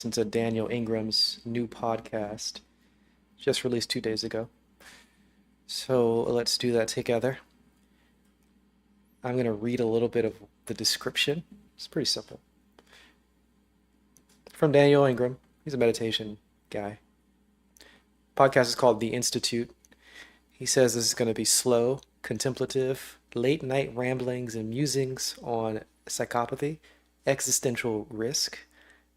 Listen to Daniel Ingram's new podcast, just released 2 days ago. So let's do that together. I'm going to read a little bit of the description. It's pretty simple. From Daniel Ingram. He's a meditation guy. Podcast is called The Institute. He says this is going to be slow, contemplative, late night ramblings and musings on psychopathy, existential risk,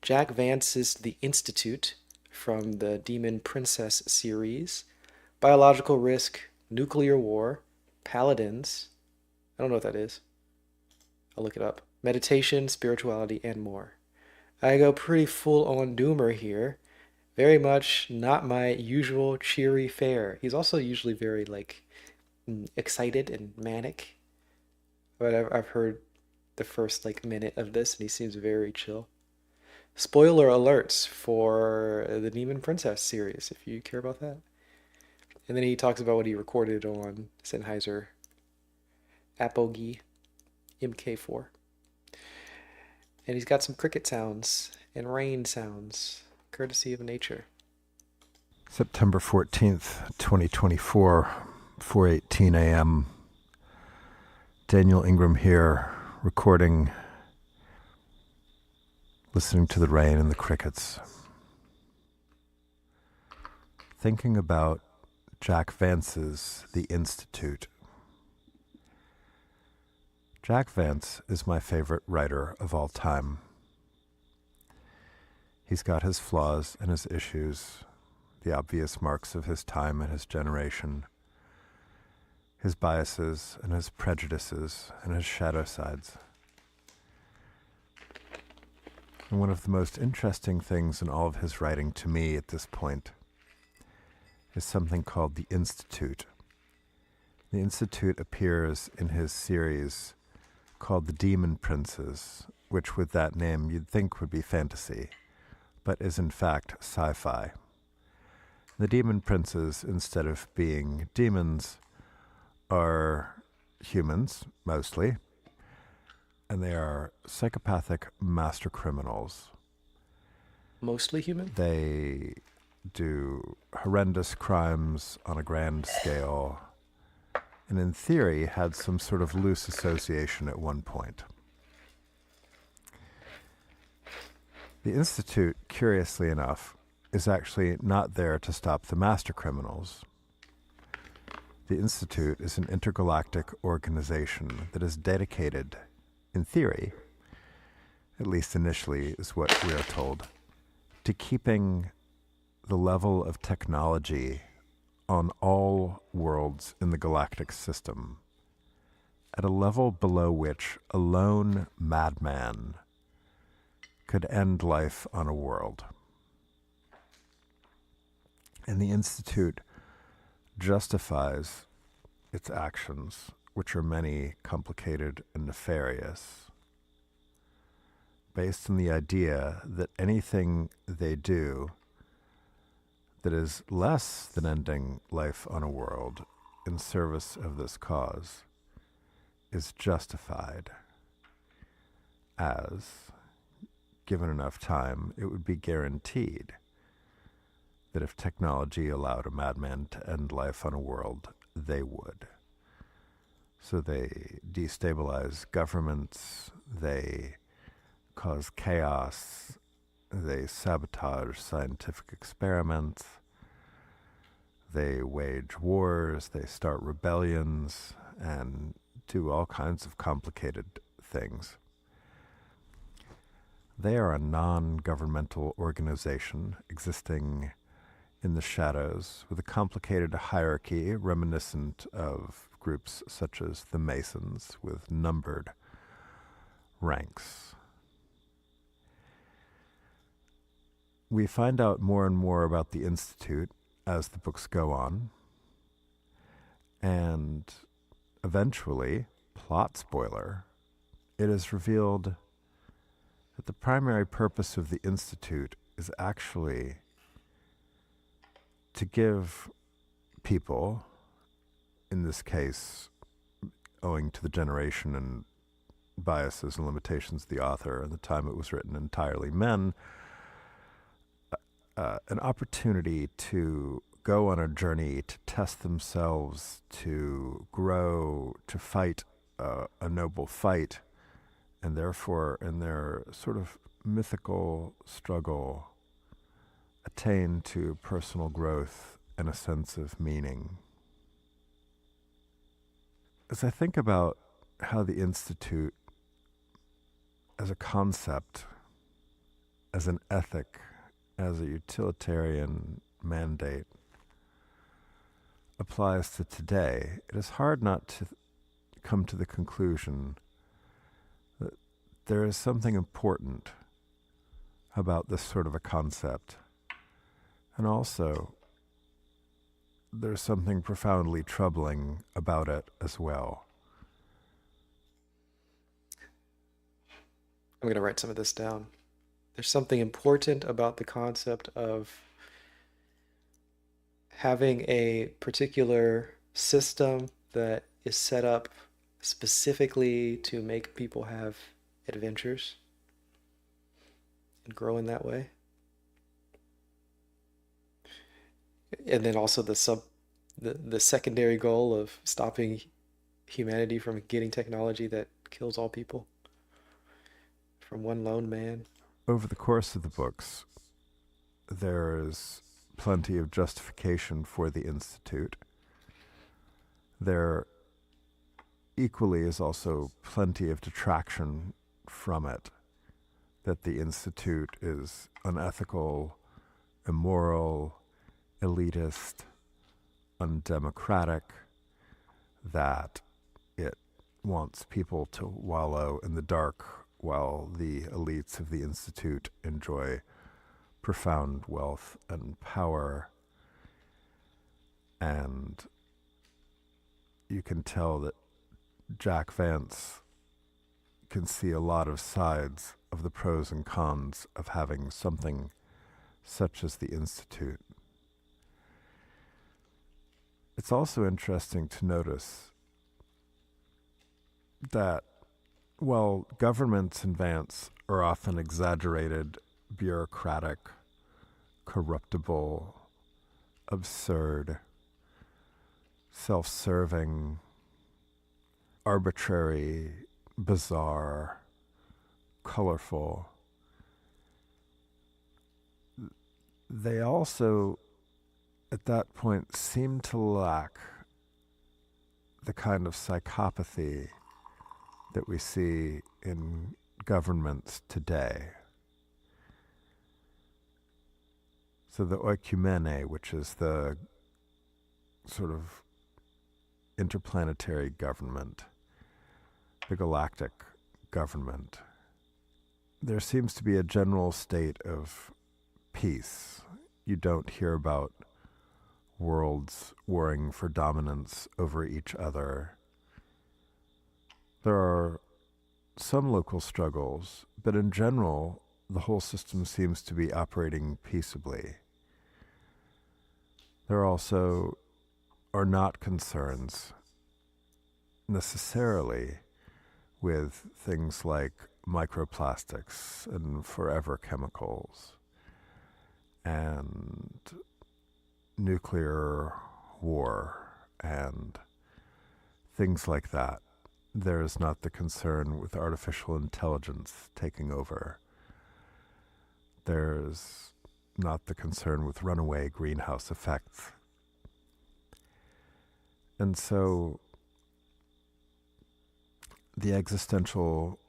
Jack Vance's The Institute from the Demon Princess series, biological risk, nuclear war, paladins. I don't know what that is. I'll look it up. Meditation, spirituality, and more. I go pretty full on doomer here. Very much not my usual cheery fare. He's also usually very excited and manic. But I've heard the first minute of this and he seems very chill. Spoiler alerts for the Demon Princess series, if you care about that. And then he talks about what he recorded on Sennheiser Apogee MK4. And he's got some cricket sounds and rain sounds, courtesy of nature. September 14th, 2024, 4:18 a.m. Daniel Ingram here, recording, listening to the rain and the crickets. Thinking about Jack Vance's The Institute. Jack Vance is my favorite writer of all time. He's got his flaws and his issues, the obvious marks of his time and his generation, his biases and his prejudices and his shadow sides. And one of the most interesting things in all of his writing to me at this point is something called The Institute. The Institute appears in his series called The Demon Princes, which with that name you'd think would be fantasy, but is in fact sci-fi. The Demon Princes, instead of being demons, are humans, mostly, and they are psychopathic master criminals. Mostly human? They do horrendous crimes on a grand scale, and in theory had some sort of loose association at one point. The Institute, curiously enough, is actually not there to stop the master criminals. The Institute is an intergalactic organization that is dedicated, in theory, at least initially is what we are told, to keeping the level of technology on all worlds in the galactic system at a level below which a lone madman could end life on a world. And the Institute justifies its actions, which are many, complicated, and nefarious, based on the idea that anything they do that is less than ending life on a world in service of this cause is justified, as, given enough time, it would be guaranteed that if technology allowed a madman to end life on a world, they would. So they destabilize governments, they cause chaos, they sabotage scientific experiments, they wage wars, they start rebellions, and do all kinds of complicated things. They are a non-governmental organization existing in the shadows with a complicated hierarchy reminiscent of groups such as the Masons with numbered ranks. We find out more and more about the Institute as the books go on, and eventually, plot spoiler, it is revealed that the primary purpose of the Institute is actually to give people, in this case, owing to the generation and biases and limitations of the author and the time it was written, entirely men, an opportunity to go on a journey, to test themselves, to grow, to fight a noble fight, and therefore, in their sort of mythical struggle, attain to personal growth and a sense of meaning. As I think about how the Institute, as a concept, as an ethic, as a utilitarian mandate, applies to today, it is hard not to come to the conclusion that there is something important about this sort of a concept. And also, there's something profoundly troubling about it as well. I'm going to write some of this down. There's something important about the concept of having a particular system that is set up specifically to make people have adventures and grow in that way. And then also the secondary goal of stopping humanity from getting technology that kills all people from one lone man. Over the course of the books, there is plenty of justification for the Institute. There equally is also plenty of detraction from it, that the Institute is unethical, immoral, elitist, undemocratic, that it wants people to wallow in the dark while the elites of the Institute enjoy profound wealth and power. And you can tell that Jack Vance can see a lot of sides of the pros and cons of having something such as the Institute. It's also interesting to notice that while governments in Vance are often exaggerated, bureaucratic, corruptible, absurd, self-serving, arbitrary, bizarre, colorful, they also, at that point, seem to lack the kind of psychopathy that we see in governments today. So the oikumene, which is the sort of interplanetary government, the galactic government, there seems to be a general state of peace. You don't hear about worlds warring for dominance over each other. There are some local struggles, but in general, the whole system seems to be operating peaceably. There also are not concerns necessarily with things like microplastics and forever chemicals and nuclear war and things like that. There is not the concern with artificial intelligence taking over. There's not the concern with runaway greenhouse effects. And so the existential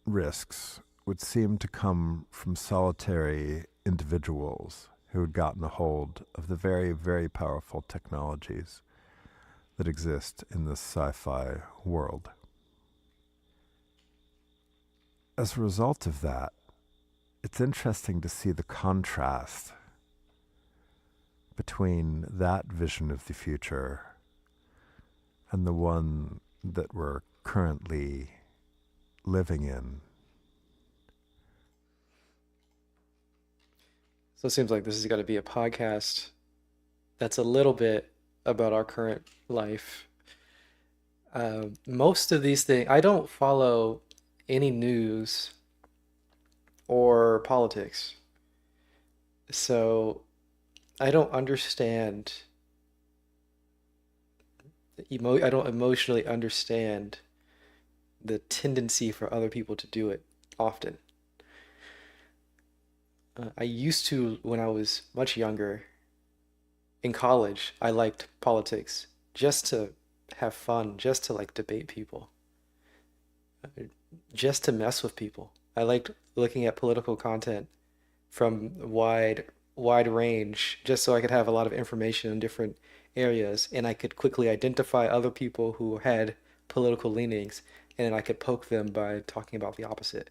risks would seem to come from solitary individuals who had gotten a hold of the very, very powerful technologies that exist in this sci-fi world. As a result of that, it's interesting to see the contrast between that vision of the future and the one that we're currently living in. So it seems like this is going to be a podcast that's a little bit about our current life. Most of these things, I don't follow any news or politics. So I don't understand I don't emotionally understand the tendency for other people to do it often. I used to, when I was much younger, in college, I liked politics just to have fun, just to like debate people, just to mess with people. I liked looking at political content from wide range just so I could have a lot of information in different areas and I could quickly identify other people who had political leanings and then I could poke them by talking about the opposite.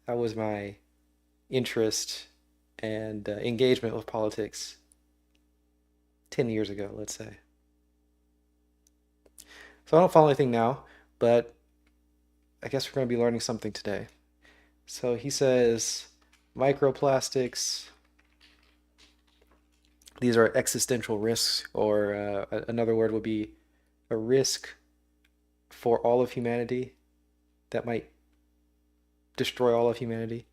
That was my interest and engagement with politics 10 years ago, let's say. So I don't follow anything now, but I guess we're going to be learning something today. So he says microplastics, these are existential risks, or another word would be a risk for all of humanity that might destroy all of humanity.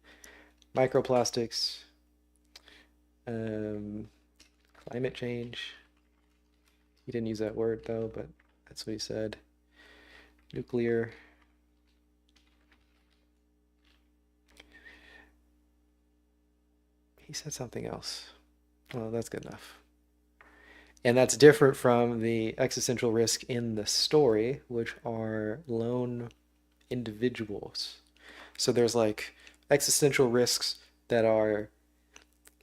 Microplastics, um, climate change. He didn't use that word though, but that's what he said. Nuclear. He said something else. Well, that's good enough. And that's different from the existential risk in the story, which are lone individuals. So there's like existential risks that are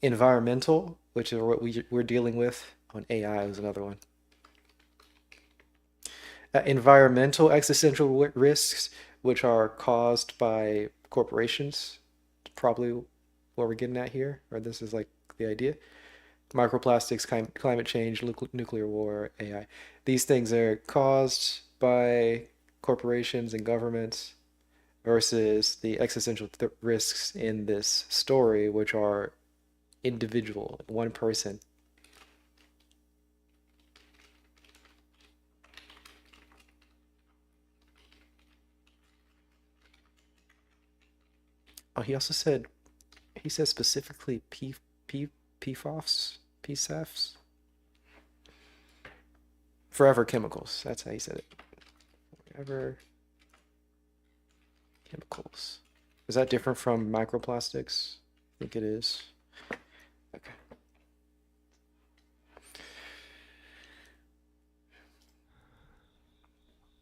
environmental, which is what we're dealing with on AI was another one. Environmental existential risks, which are caused by corporations, probably what we're getting at here, or this is like the idea. Microplastics, climate change, nuclear war, AI. These things are caused by corporations and governments versus the existential risks in this story, which are individual, one person. Oh, he said specifically PFOS, PSAFs, forever chemicals. That's how he said it. Forever chemicals. Is that different from microplastics? I think it is. Okay.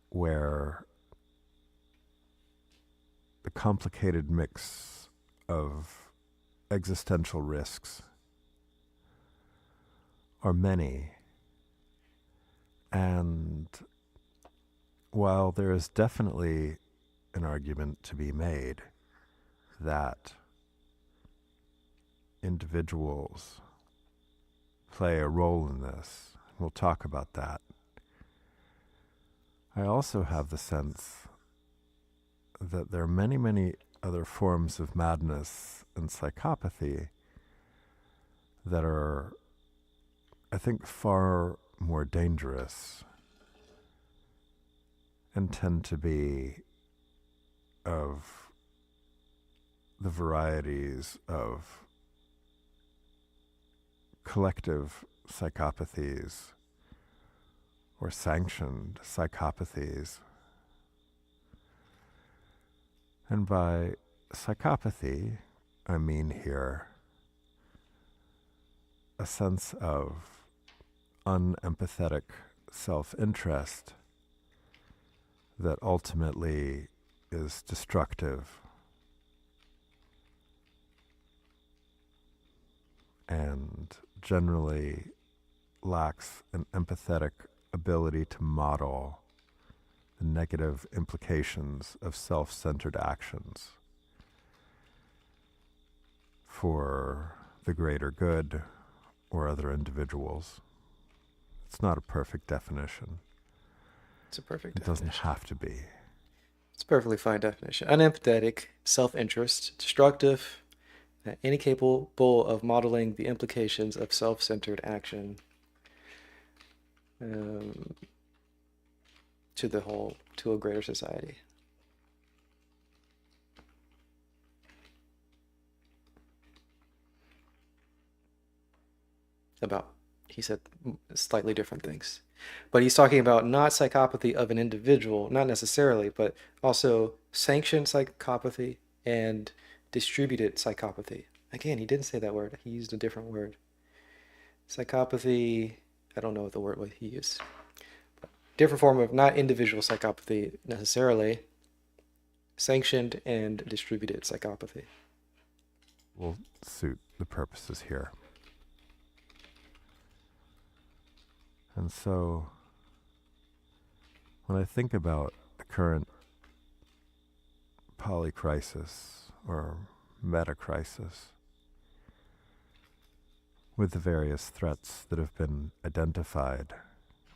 Where the complicated mix of existential risks are many. And while there is definitely an argument to be made that individuals play a role in this, we'll talk about that. I also have the sense that there are many, many other forms of madness and psychopathy that are, I think, far more dangerous and tend to be of the varieties of collective psychopathies or sanctioned psychopathies. And by psychopathy, I mean here a sense of unempathetic self-interest that ultimately is destructive and generally lacks an empathetic ability to model the negative implications of self-centered actions for the greater good or other individuals. It's not a perfect definition. It's a perfect It doesn't definition. have to be. It's a perfectly fine definition. Unempathetic, self-interest, destructive, incapable of modeling the implications of self-centered action um, to a greater society. about, he said slightly different things. But he's talking about not psychopathy of an individual, not necessarily, but also sanctioned psychopathy and distributed psychopathy. Again, he didn't say that word. He used a different word. Psychopathy, I don't know what the word he used. Different form of not individual psychopathy necessarily, sanctioned and distributed psychopathy. Will suit the purposes here. And so, when I think about the current polycrisis or metacrisis, with the various threats that have been identified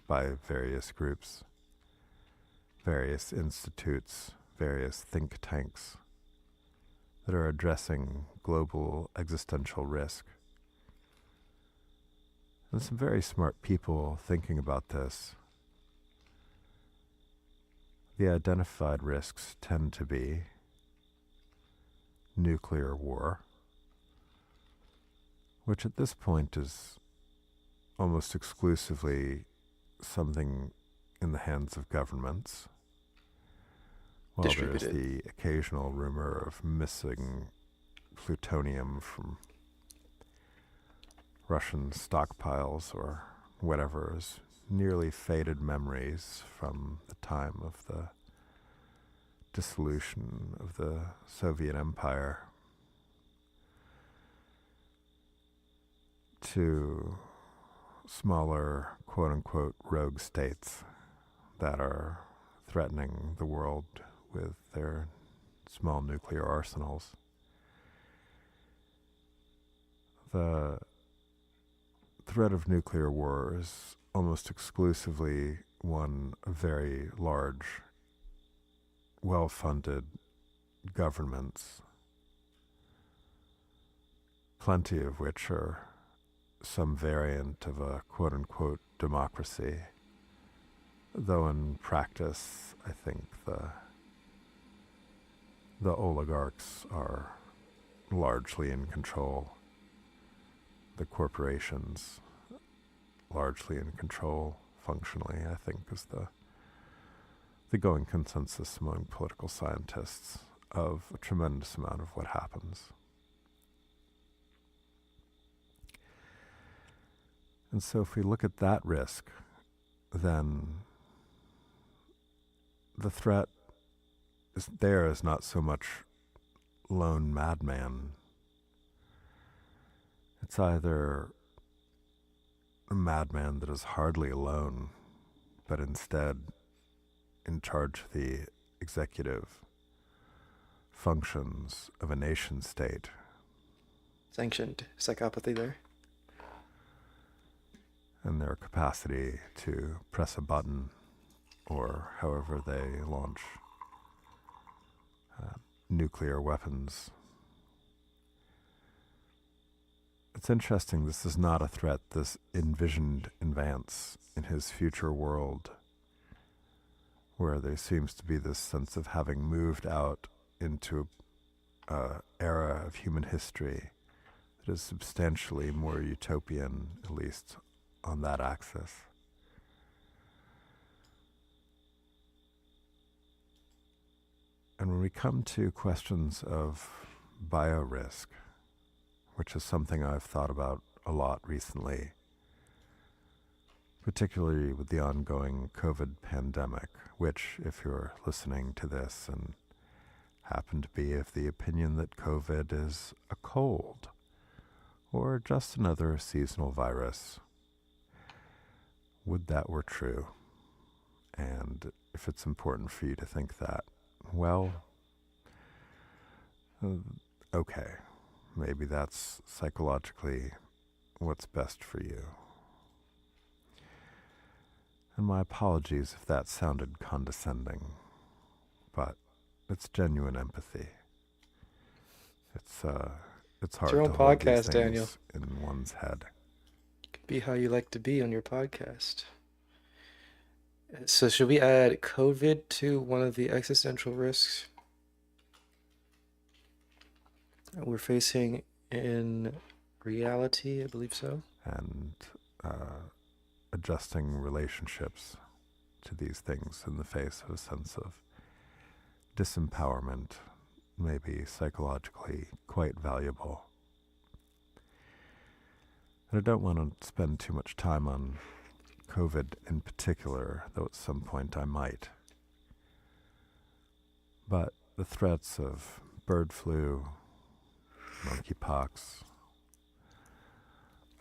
by various groups, various institutes, various think tanks that are addressing global existential risk. And some very smart people thinking about this. The identified risks tend to be nuclear war, which at this point is almost exclusively something in the hands of governments, while there's the occasional rumor of missing plutonium from Russian stockpiles or whatever is nearly faded memories from the time of the dissolution of the Soviet Empire to smaller, quote-unquote, rogue states that are threatening the world with their small nuclear arsenals. The threat of nuclear war is almost exclusively one of very large, well-funded governments, plenty of which are some variant of a quote-unquote democracy, though in practice I think the oligarchs are largely in control, the corporations largely in control functionally, I think, is the going consensus among political scientists of a tremendous amount of what happens. And so if we look at that risk, then the threat is not so much lone madman. It's either a madman that is hardly alone, but instead in charge of the executive functions of a nation state. Sanctioned psychopathy there. And their capacity to press a button or however they launch nuclear weapons. It's interesting, this is not a threat this envisioned in Vance in his future world, where there seems to be this sense of having moved out into an era of human history that is substantially more utopian, at least on that axis. And when we come to questions of biorisk, which is something I've thought about a lot recently, particularly with the ongoing COVID pandemic, which, if you're listening to this and happen to be of the opinion that COVID is a cold or just another seasonal virus, would that were true, and if it's important for you to think that, well, okay, maybe that's psychologically what's best for you. And my apologies if that sounded condescending, but it's genuine empathy. It's hard your own to hold these podcast, things Daniel. in one's head. You can be how you like to be on your podcast. So should we add COVID to one of the existential risks we're facing in reality, I believe so. and adjusting relationships to these things in the face of a sense of disempowerment may be psychologically quite valuable. And I don't want to spend too much time on COVID in particular, though at some point I might. But the threats of bird flu, monkeypox,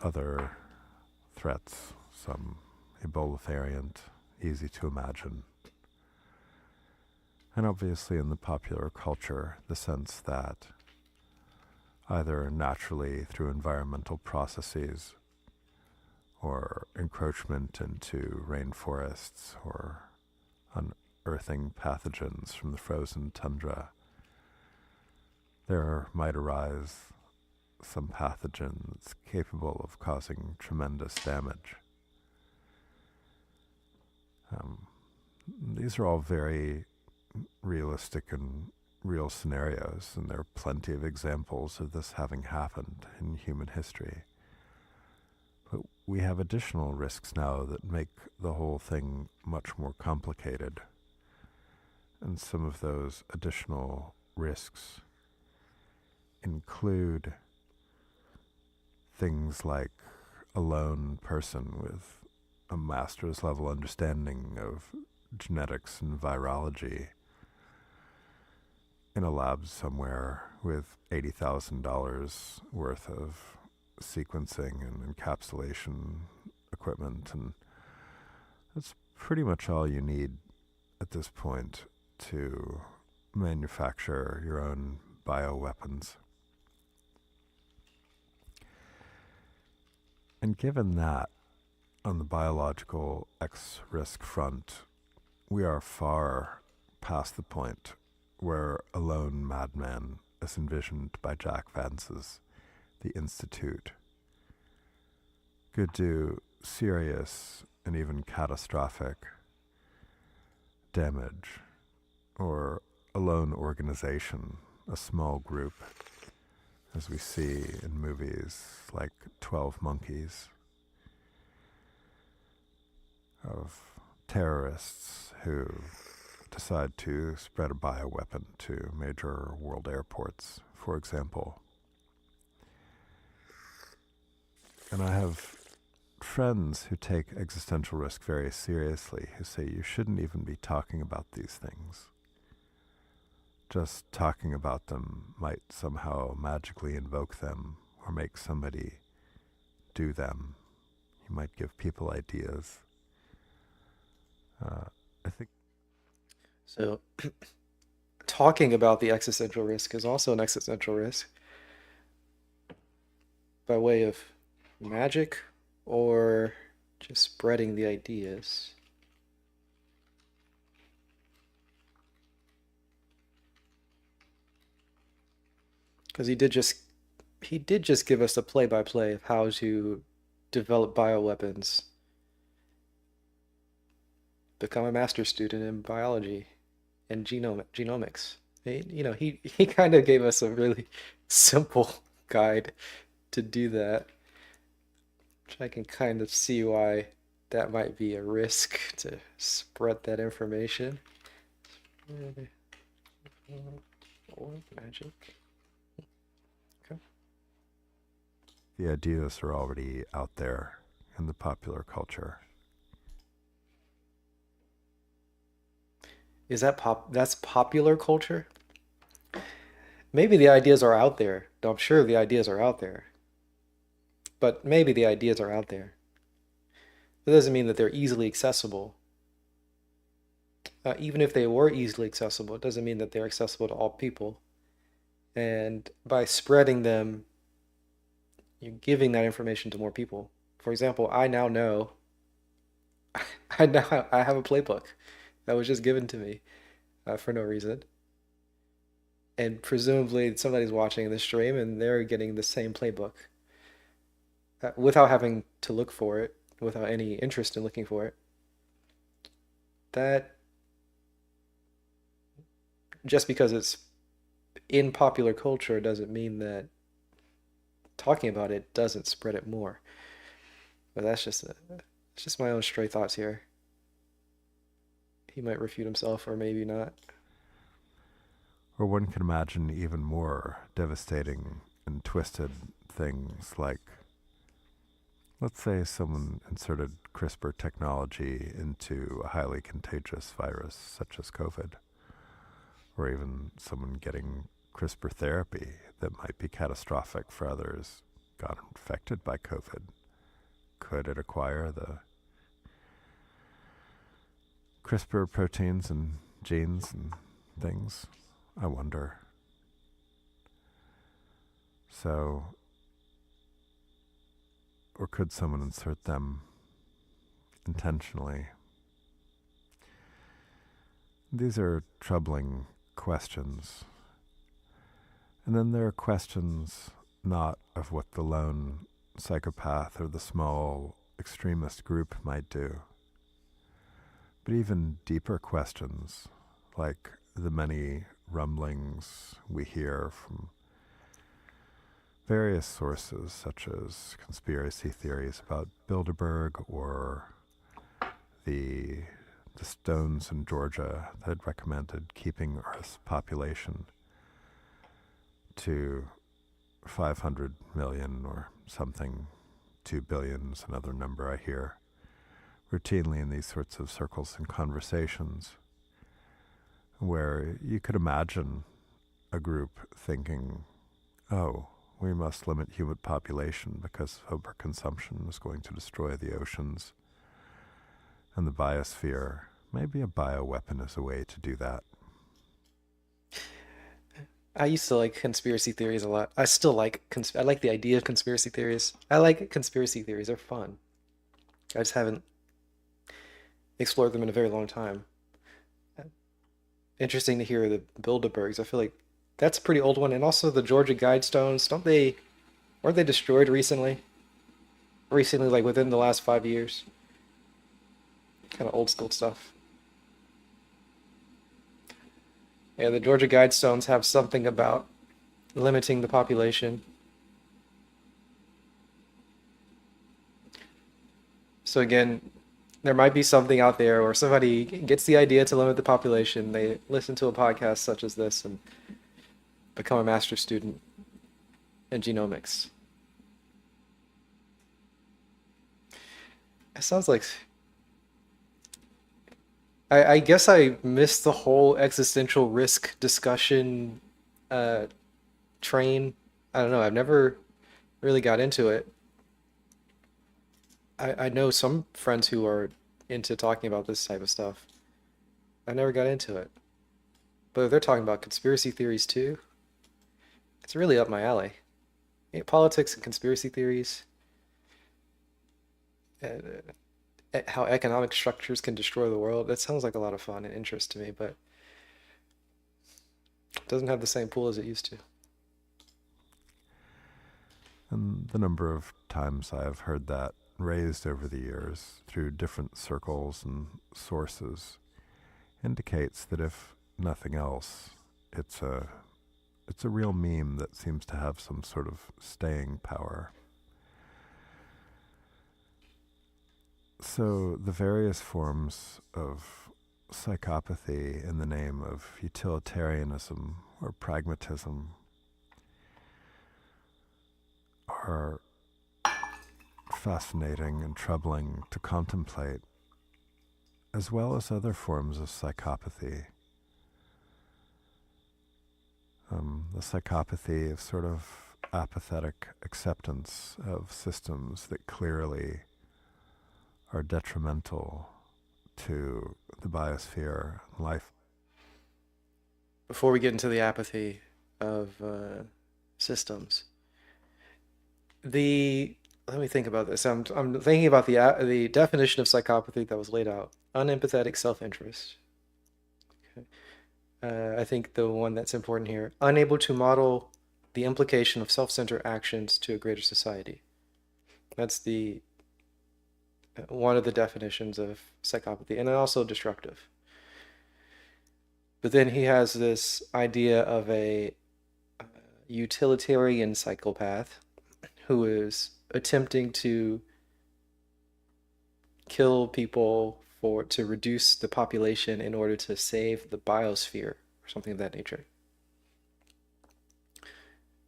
other threats, some Ebola variant, easy to imagine. And obviously in the popular culture, the sense that either naturally through environmental processes or encroachment into rainforests or unearthing pathogens from the frozen tundra, there might arise some pathogen that's capable of causing tremendous damage. These are all very realistic and real scenarios, and there are plenty of examples of this having happened in human history. But we have additional risks now that make the whole thing much more complicated. And some of those additional risks include things like a lone person with a master's level understanding of genetics and virology in a lab somewhere with $80,000 worth of sequencing and encapsulation equipment, and that's pretty much all you need at this point to manufacture your own bioweapons. And given that, on the biological X-risk front, we are far past the point where a lone madman, as envisioned by Jack Vance's The Institute, could do serious and even catastrophic damage, or a lone organization, a small group, as we see in movies like 12 Monkeys, of terrorists who decide to spread a bioweapon to major world airports, for example. And I have friends who take existential risk very seriously, who say you shouldn't even be talking about these things. Just talking about them might somehow magically invoke them or make somebody do them. You might give people ideas. I think So, talking about the existential risk is also an existential risk by way of magic or just spreading the ideas. Because he did just give us a play-by-play of how to develop bioweapons, become a master student in biology and genomics. He kind of gave us a really simple guide to do that, which I can kind of see why that might be a risk to spread that information. Or magic. Okay. the ideas are already out there in the popular culture. Is that that's popular culture? Maybe the ideas are out there. No, I'm sure the ideas are out there. But maybe the ideas are out there. That doesn't mean that they're easily accessible. Even if they were easily accessible, it doesn't mean that they're accessible to all people. And by spreading them, you're giving that information to more people. For example, I now know, I have a playbook that was just given to me for no reason. And presumably somebody's watching the stream and they're getting the same playbook without having to look for it, without any interest in looking for it. That just because it's in popular culture doesn't mean that talking about it doesn't spread it more. But it's just my own stray thoughts here. He might refute himself, or maybe not. Or one can imagine even more devastating and twisted things like, let's say someone inserted CRISPR technology into a highly contagious virus such as COVID, or even someone getting CRISPR therapy that might be catastrophic for others got infected by COVID. Could it acquire the CRISPR proteins and genes and things? I wonder. So, or could someone insert them intentionally? These are troubling questions. And then there are questions not of what the lone psychopath or the small extremist group might do, but even deeper questions like the many rumblings we hear from various sources, such as conspiracy theories about Bilderberg or the stones in Georgia that had recommended keeping Earth's population to 500 million or something. 2 billion is another number I hear routinely in these sorts of circles and conversations, where you could imagine a group thinking, oh, we must limit human population because overconsumption is going to destroy the oceans and the biosphere. Maybe a bioweapon is a way to do that. I used to like conspiracy theories a lot. I still like I like the idea of conspiracy theories. I like conspiracy theories. They're fun. I just haven't explored them in a very long time. Interesting to hear the Bilderbergs. I feel like that's a pretty old one. And also the Georgia Guidestones. Weren't they destroyed recently? Recently, like within the last 5 years. Kind of old school stuff. Yeah, the Georgia Guidestones have something about limiting the population. So again, there might be something out there where somebody gets the idea to limit the population. They listen to a podcast such as this and become a master's student in genomics. It sounds like I guess I missed the whole existential risk discussion uh, train. I don't know. I've never really got into it. I know some friends who are into talking about this type of stuff. I never got into it. But if they're talking about conspiracy theories too, it's really up my alley. Yeah, politics and conspiracy theories, uh, how economic structures can destroy the world. That sounds like a lot of fun and interest to me, but it doesn't have the same pool as it used to. And the number of times I have heard that raised over the years through different circles and sources indicates that if nothing else, it's a real meme that seems to have some sort of staying power. So the various forms of psychopathy in the name of utilitarianism or pragmatism are fascinating and troubling to contemplate, as well as other forms of psychopathy. The psychopathy of sort of apathetic acceptance of systems that clearly are detrimental to the biosphere and life. Before we get into the apathy of systems, the let me think about this. I'm thinking about the definition of psychopathy that was laid out: unempathetic self-interest. Okay. I think the one that's important here: unable to model the implication of self-centered actions to a greater society. That's the one of the definitions of psychopathy, and also destructive. But then he has this idea of a utilitarian psychopath, who is attempting to kill people for to reduce the population in order to save the biosphere or something of that nature.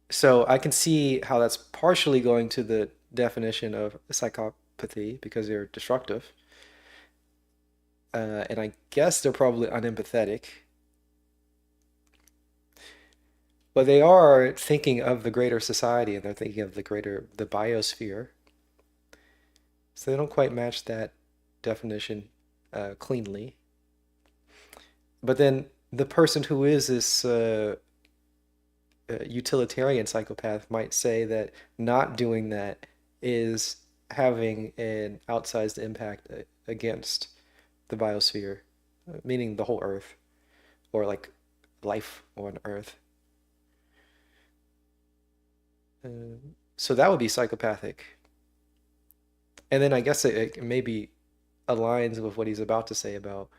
So I can see how that's partially going to the definition of psychopathy because they're destructive. And I guess they're probably unempathetic. But they are thinking of the greater society and they're thinking of the biosphere. So they don't quite match that definition cleanly. But then the person who is this utilitarian psychopath might say that not doing that is having an outsized impact against the biosphere, meaning the whole Earth, or like life on Earth. So that would be psychopathic. And then I guess it maybe aligns with what he's about to say about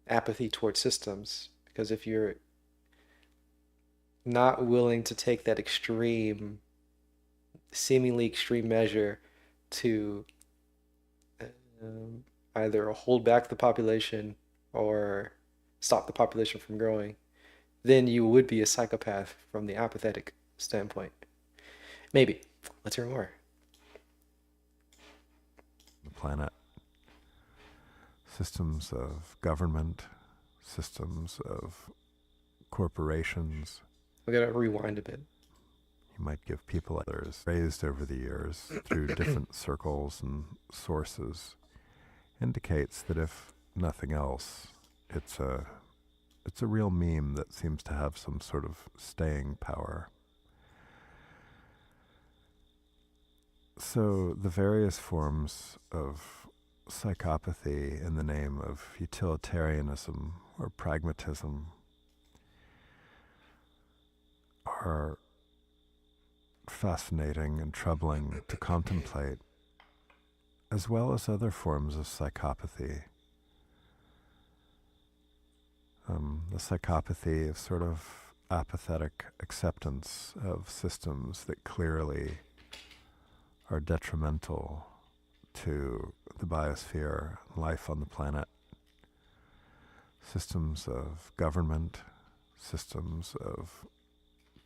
apathy towards systems. Because if you're not willing to take that extreme, seemingly extreme measure to either hold back the population or stop the population from growing, then you would be a psychopath from the apathetic standpoint. Maybe. Let's hear more. The planet, systems of government, systems of corporations. We gotta rewind a bit. You might give people others raised over the years through different circles and sources indicates that if nothing else, it's a real meme that seems to have some sort of staying power. So the various forms of psychopathy in the name of utilitarianism or pragmatism are fascinating and troubling to contemplate, as well as other forms of psychopathy. The psychopathy of sort of apathetic acceptance of systems that clearly are detrimental to the biosphere, life on the planet. Systems of government, systems of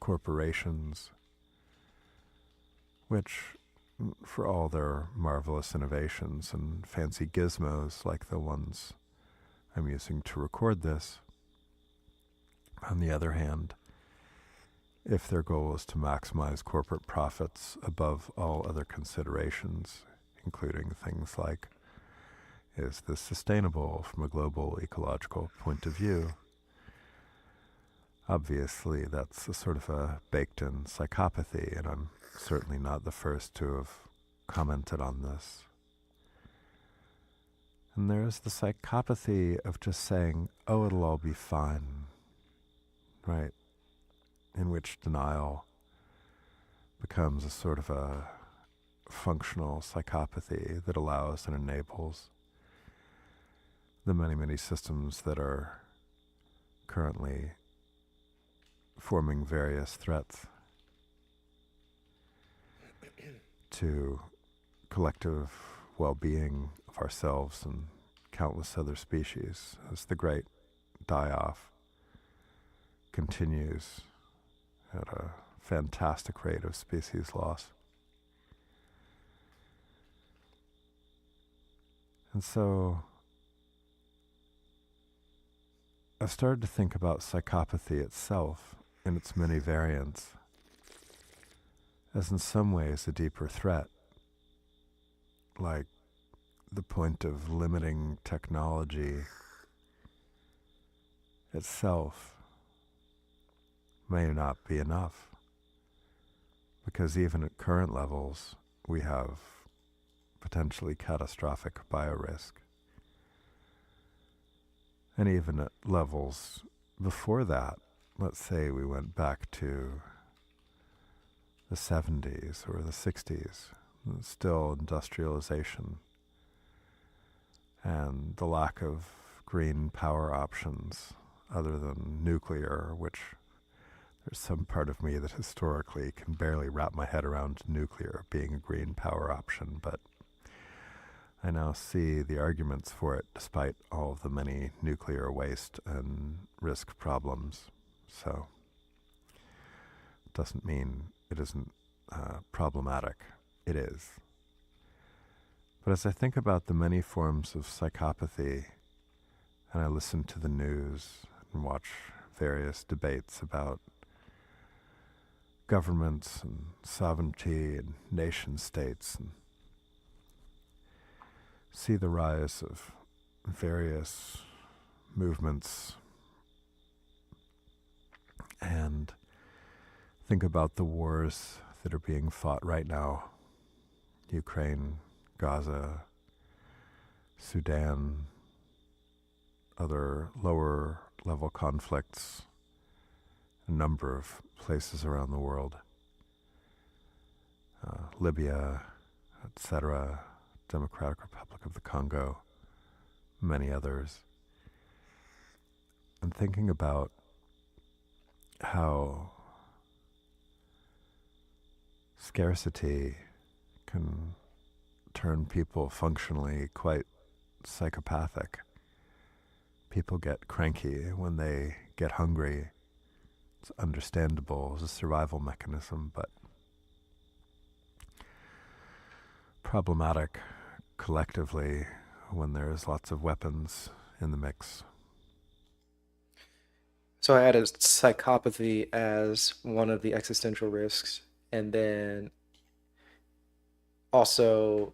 corporations, which, for all their marvelous innovations and fancy gizmos like the ones I'm using to record this, on the other hand, if their goal is to maximize corporate profits above all other considerations, including things like, is this sustainable from a global ecological point of view? Obviously, that's a sort of a baked-in psychopathy, and I'm certainly not the first to have commented on this. And there's the psychopathy of just saying, oh, it'll all be fine, right? In which denial becomes a sort of a functional psychopathy that allows and enables the many, many systems that are currently forming various threats to collective well-being of ourselves and countless other species as the great die-off continues at a fantastic rate of species loss. And so I've started to think about psychopathy itself in its many variants as in some ways a deeper threat, like the point of limiting technology itself may not be enough, because even at current levels we have potentially catastrophic biorisk. And even at levels before that, let's say we went back to the 70s or the 60s, still industrialization and the lack of green power options other than nuclear, which There's some part of me that historically can barely wrap my head around nuclear being a green power option, but I now see the arguments for it despite all of the many nuclear waste and risk problems. So it doesn't mean it isn't problematic. It is. But as I think about the many forms of psychopathy, and I listen to the news and watch various debates about governments and sovereignty and nation states, and see the rise of various movements, and think about the wars that are being fought right now: Ukraine, Gaza, Sudan, other lower level conflicts, a number of places around the world, Libya, etc., Democratic Republic of the Congo, many others. And thinking about how scarcity can turn people functionally quite psychopathic. People get cranky when they get hungry. It's understandable as a survival mechanism, but problematic collectively when there's lots of weapons in the mix. So I added psychopathy as one of the existential risks, and then also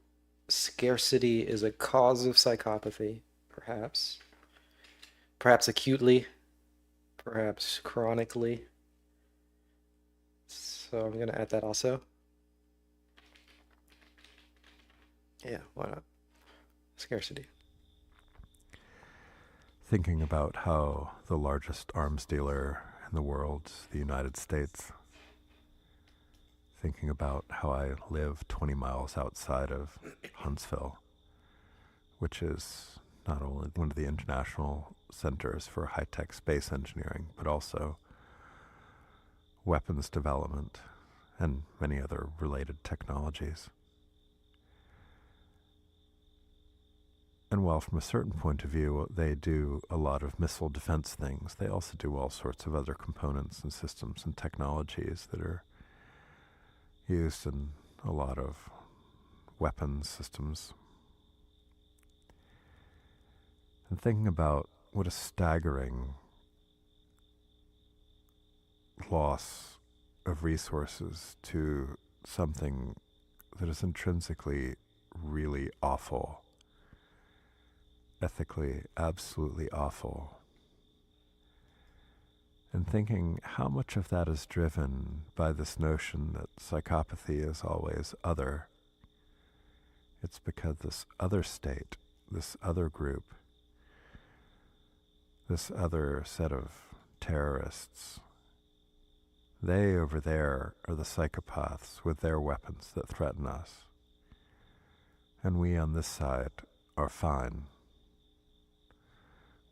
scarcity is a cause of psychopathy, perhaps. Perhaps acutely, perhaps chronically. So I'm going to add that also. Yeah, why not? Scarcity. Thinking about how the largest arms dealer in the world is the United States. Thinking about how I live 20 miles outside of Huntsville, which is not only one of the international centers for high-tech space engineering, but also weapons development and many other related technologies. And while from a certain point of view they do a lot of missile defense things, they also do all sorts of other components and systems and technologies that are used in a lot of weapons systems. And thinking about what a staggering loss of resources to something that is intrinsically really awful, ethically absolutely awful. And thinking how much of that is driven by this notion that psychopathy is always other. It's because this other state, this other group, this other set of terrorists, they over there are the psychopaths with their weapons that threaten us. And we on this side are fine.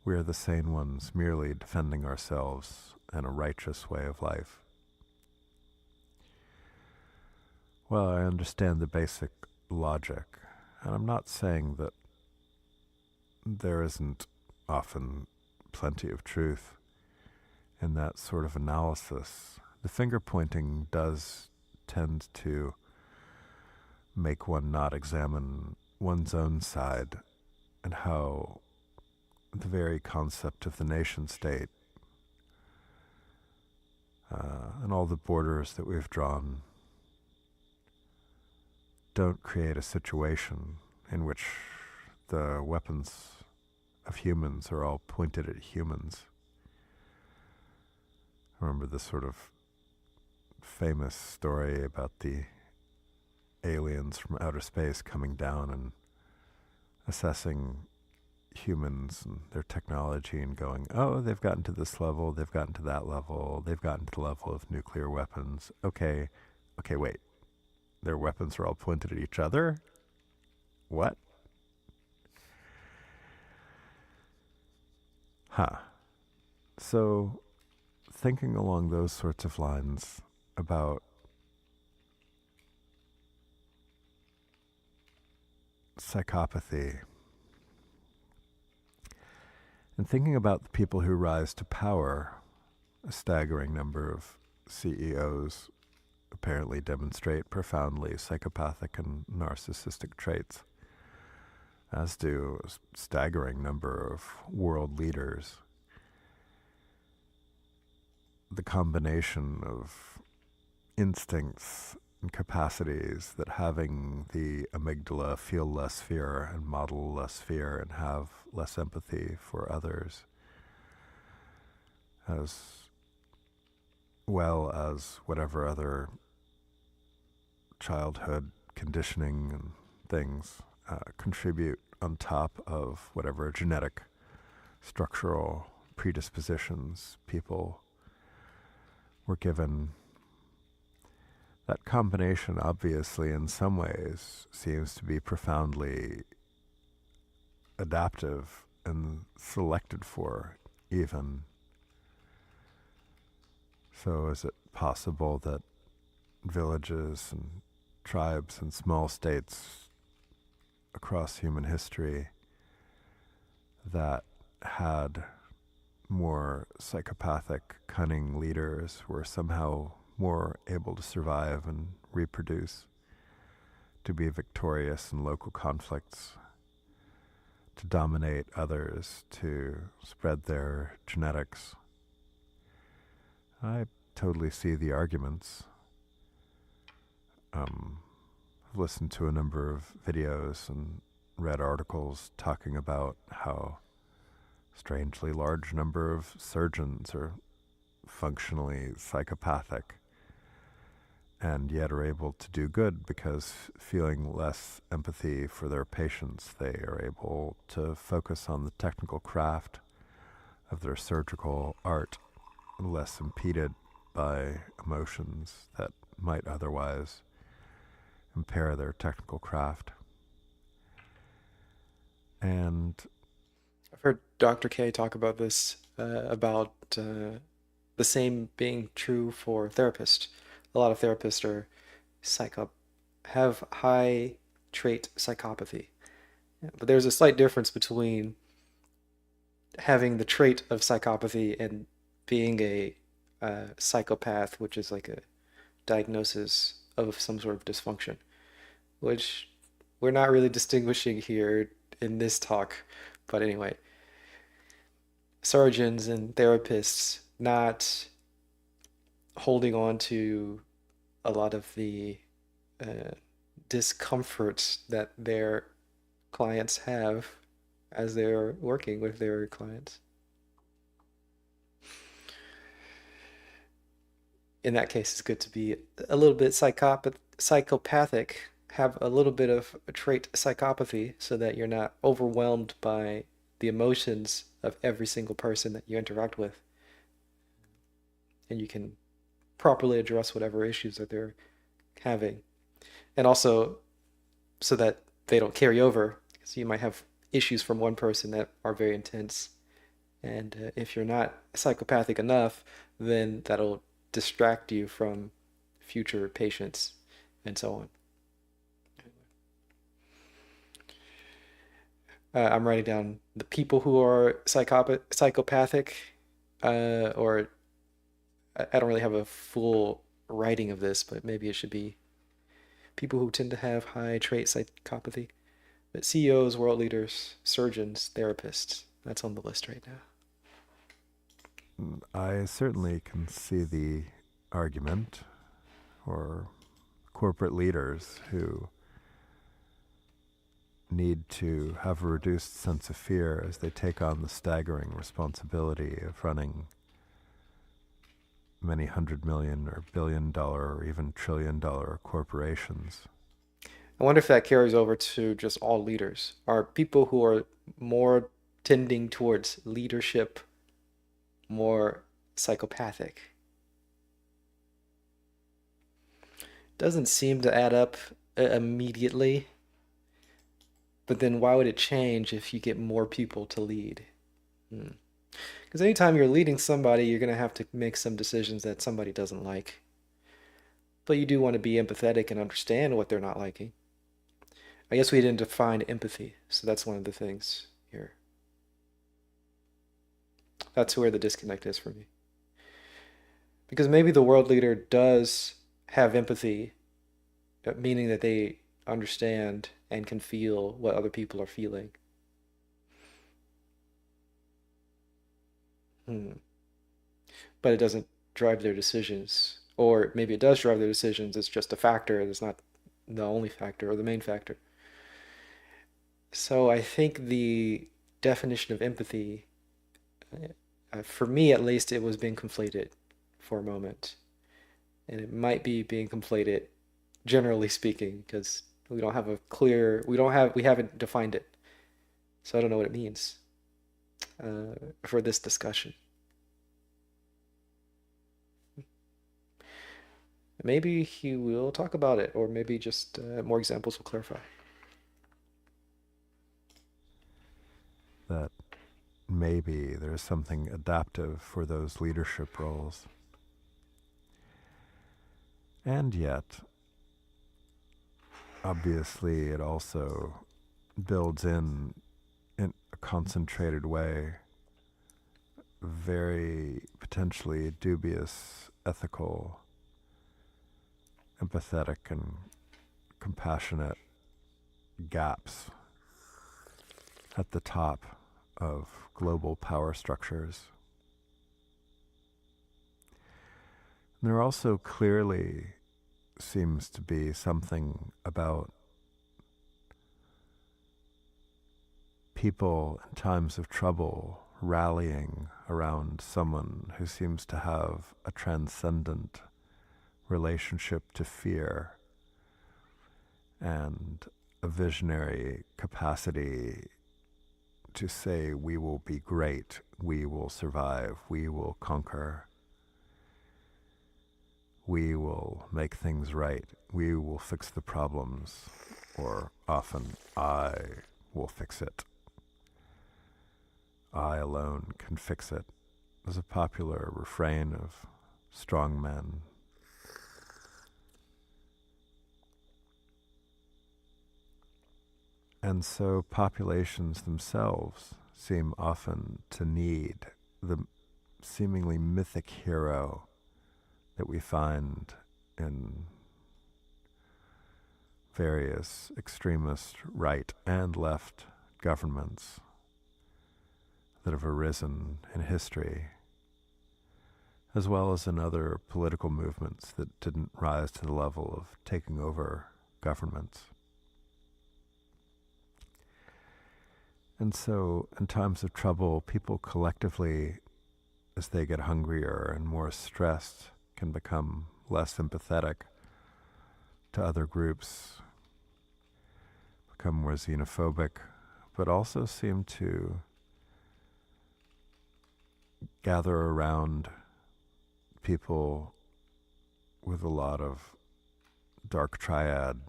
We are the sane ones merely defending ourselves in a righteous way of life. Well, I understand the basic logic, and I'm not saying that there isn't often plenty of truth in that sort of analysis. The finger pointing does tend to make one not examine one's own side, and how the very concept of the nation state and all the borders that we've drawn don't create a situation in which the weapons of humans are all pointed at humans. I remember this sort of famous story about the aliens from outer space coming down and assessing humans and their technology and going, oh, they've gotten to this level, they've gotten to that level, they've gotten to the level of nuclear weapons. Okay, wait. Their weapons are all pointed at each other? What? So thinking along those sorts of lines about psychopathy and thinking about the people who rise to power, a staggering number of CEOs apparently demonstrate profoundly psychopathic and narcissistic traits, as do a staggering number of world leaders. The combination of instincts and capacities that having the amygdala feel less fear and model less fear and have less empathy for others, as well as whatever other childhood conditioning and things contribute on top of whatever genetic structural predispositions people were given. That combination, obviously, in some ways, seems to be profoundly adaptive and selected for, even. So is it possible that villages and tribes and small states across human history that had more psychopathic, cunning leaders were somehow more able to survive and reproduce, to be victorious in local conflicts, to dominate others, to spread their genetics? I totally see the arguments. I've listened to a number of videos and read articles talking about how strangely large number of surgeons are functionally psychopathic and yet are able to do good because feeling less empathy for their patients, they are able to focus on the technical craft of their surgical art, less impeded by emotions that might otherwise impair their technical craft. And I've heard Dr. K talk about this, about the same being true for therapists. A lot of therapists are have high trait psychopathy. But there's a slight difference between having the trait of psychopathy and being a psychopath, which is like a diagnosis of some sort of dysfunction, which we're not really distinguishing here in this talk. But anyway, surgeons and therapists not holding on to a lot of the uh, discomforts that their clients have as they're working with their clients. In that case, it's good to be a little bit psychopathic, have a little bit of a trait psychopathy so that you're not overwhelmed by the emotions of every single person that you interact with. And you can properly address whatever issues that they're having. And also so that they don't carry over, because you might have issues from one person that are very intense. And if you're not psychopathic enough, then that'll distract you from future patients and so on. I'm writing down the people who are psychopathic, or I don't really have a full writing of this, but maybe it should be people who tend to have high trait psychopathy. But CEOs, world leaders, surgeons, therapists, that's on the list right now. I certainly can see the argument for corporate leaders who need to have a reduced sense of fear as they take on the staggering responsibility of running many $100 million or $1 billion or even $1 trillion corporations. I wonder if that carries over to just all leaders. Are people who are more tending towards leadership more psychopathic? Doesn't seem to add up immediately, but then why would it change if you get more people to lead? Because Because anytime you're leading somebody, you're going to have to make some decisions that somebody doesn't like. But you do want to be empathetic and understand what they're not liking. I guess we didn't define empathy, so that's one of the things here. That's where the disconnect is for me. Because maybe the world leader does have empathy, meaning that they understand and can feel what other people are feeling. Hmm. But it doesn't drive their decisions. Or maybe it does drive their decisions, it's just a factor, it's not the only factor or the main factor. So I think the definition of empathy, for me at least, it was being conflated for a moment. And it might be being conflated, generally speaking, because we don't have a clear, we haven't defined it. So I don't know what it means for this discussion. Maybe he will talk about it, or maybe just more examples will clarify. That maybe there's something adaptive for those leadership roles. And yet, obviously, it also builds in a concentrated way very potentially dubious ethical, empathetic, and compassionate gaps at the top of global power structures. And there also clearly seems to be something about people in times of trouble rallying around someone who seems to have a transcendent relationship to fear and a visionary capacity to say, we will be great, we will survive, we will conquer, we will make things right, we will fix the problems, or often, I will fix it. I alone can fix it is a popular refrain of strong men. And so populations themselves seem often to need the seemingly mythic hero that we find in various extremist right and left governments that have arisen in history, as well as in other political movements that didn't rise to the level of taking over governments. And so in times of trouble, people collectively, as they get hungrier and more stressed, can become less sympathetic to other groups, become more xenophobic, but also seem to gather around people with a lot of dark triad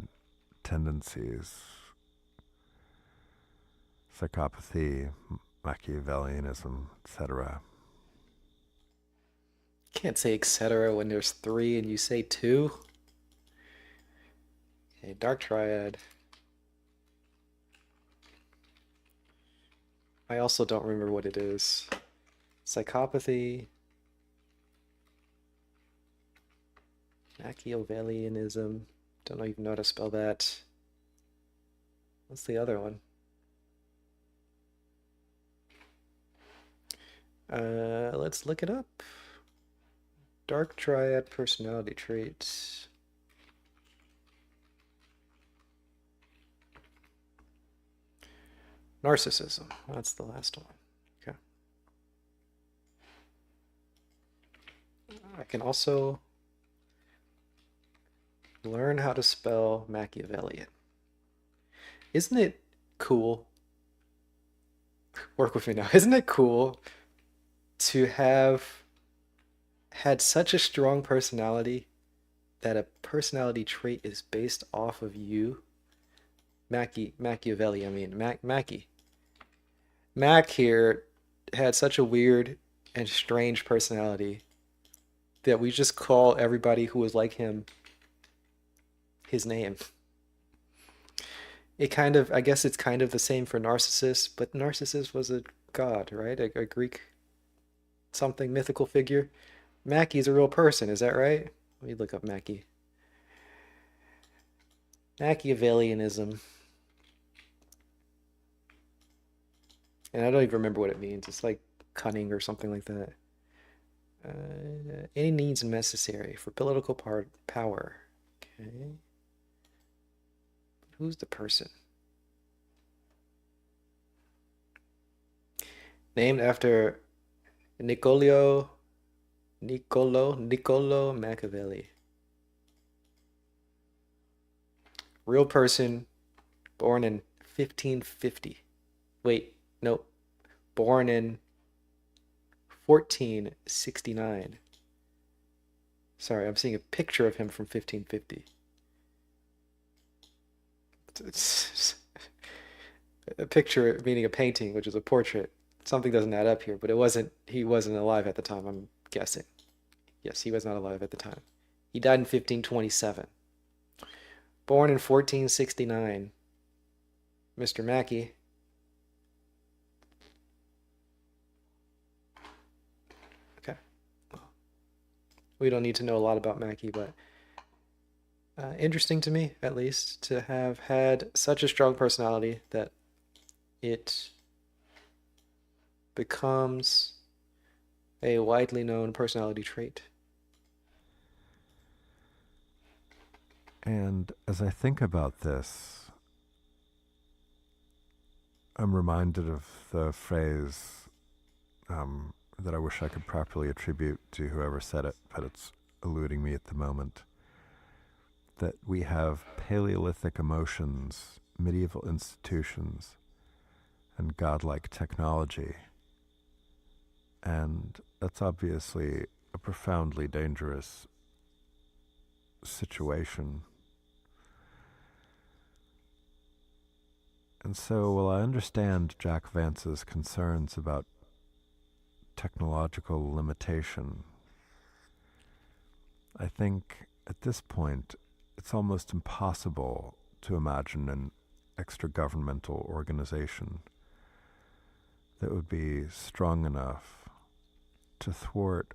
tendencies, psychopathy, Machiavellianism, etc. Can't say etc. when there's three and you say two. Okay, dark triad. I also don't remember what it is. Psychopathy. Machiavellianism. Don't even know how to spell that. What's the other one? Let's look it up. Dark triad personality traits. Narcissism. That's the last one. Okay. I can also learn how to spell Machiavellian. Isn't it cool? Work with me now. Isn't it cool to have had such a strong personality that a personality trait is based off of you? Machiavelli, I mean, Mackie. Mac here had such a weird and strange personality that we just call everybody who was like him his name. It kind of, I guess it's kind of the same for Narcissus, but Narcissus was a god, right? A Greek something mythical figure. Mackie's a real person, is that right? Let me look up Mackie. Machiavellianism. And I don't even remember what it means. It's like cunning or something like that. Any needs necessary for political power. Okay. Who's the person? Named after Niccolo Machiavelli. Real person, born in 1550. Wait, no. Born in 1469. Sorry, I'm seeing a picture of him from 1550. It's a picture meaning a painting, which is a portrait. Something doesn't add up here, but he wasn't alive at the time, I'm guessing. Yes, he was not alive at the time. He died in 1527. Born in 1469. Mr. Mackie. Okay. We don't need to know a lot about Mackie, but interesting to me, at least, to have had such a strong personality that it becomes a widely known personality trait. And as I think about this, I'm reminded of the phrase that I wish I could properly attribute to whoever said it, but it's eluding me at the moment. That we have Paleolithic emotions, medieval institutions, and godlike technology. And that's obviously a profoundly dangerous situation. And so, while I understand Jack Vance's concerns about technological limitation, I think at this point it's almost impossible to imagine an extra-governmental organization that would be strong enough to thwart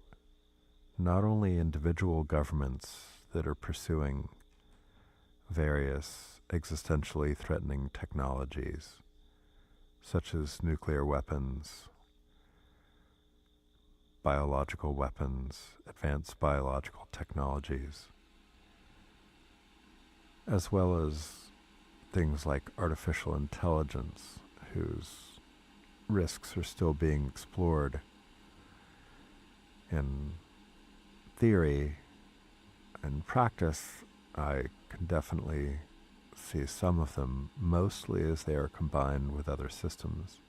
not only individual governments that are pursuing various existentially threatening technologies, such as nuclear weapons, biological weapons, advanced biological technologies, as well as things like artificial intelligence, whose risks are still being explored. In theory and practice, I can definitely see some of them, mostly as they are combined with other systems,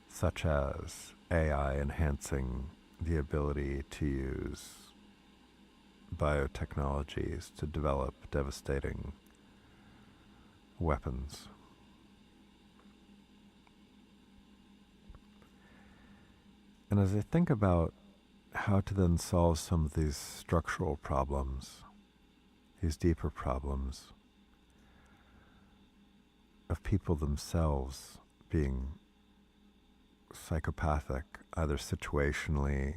such as AI enhancing the ability to use biotechnologies to develop devastating weapons. And as I think about how to then solve some of these structural problems, these deeper problems of people themselves being psychopathic, either situationally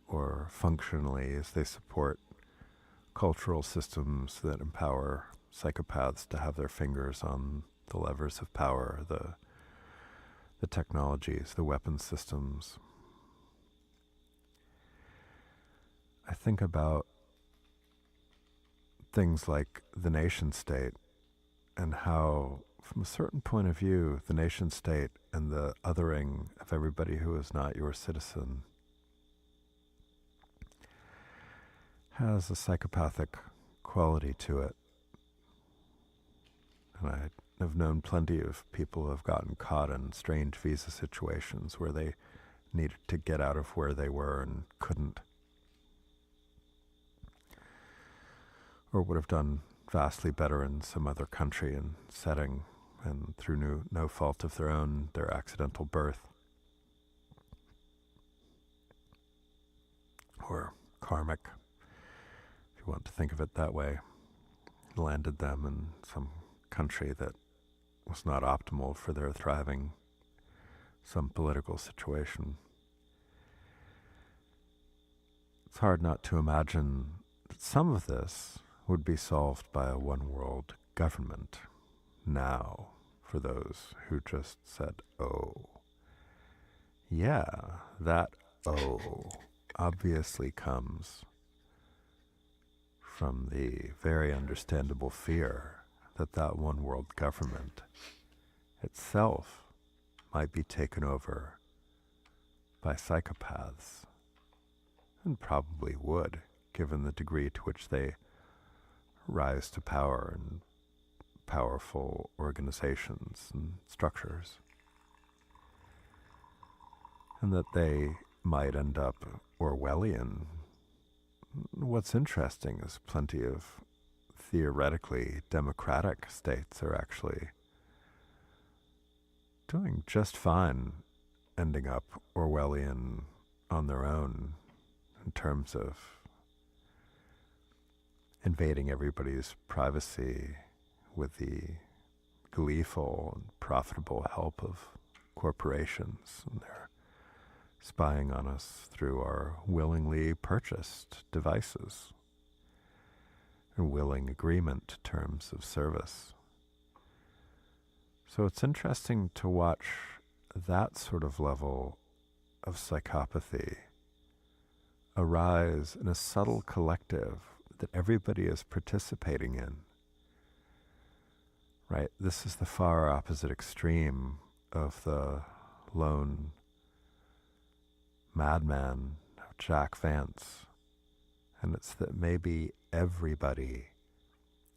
or functionally, as they support cultural systems that empower psychopaths to have their fingers on the levers of power, the technologies, the weapon systems. I think about things like the nation state and how, from a certain point of view, the nation state and the othering of everybody who is not your citizen has a psychopathic quality to it. And I have known plenty of people who have gotten caught in strange visa situations where they needed to get out of where they were and couldn't, or would have done vastly better in some other country and setting, and through no fault of their own, their accidental birth, or karmic, if you want to think of it that way, landed them in some country that was not optimal for their thriving, some political situation. It's hard not to imagine that some of this would be solved by a one-world government now, for those who just said, oh. Yeah, that oh obviously comes from the very understandable fear that that one-world government itself might be taken over by psychopaths, and probably would, given the degree to which they rise to power in powerful organizations and structures, and that they might end up Orwellian. What's interesting is plenty of theoretically democratic states are actually doing just fine ending up Orwellian on their own in terms of invading everybody's privacy with the gleeful and profitable help of corporations, and they're spying on us through our willingly purchased devices and willing agreement to terms of service. So it's interesting to watch that sort of level of psychopathy arise in a subtle collective that everybody is participating in. Right? This is the far opposite extreme of the lone madman of Jack Vance. And it's that maybe everybody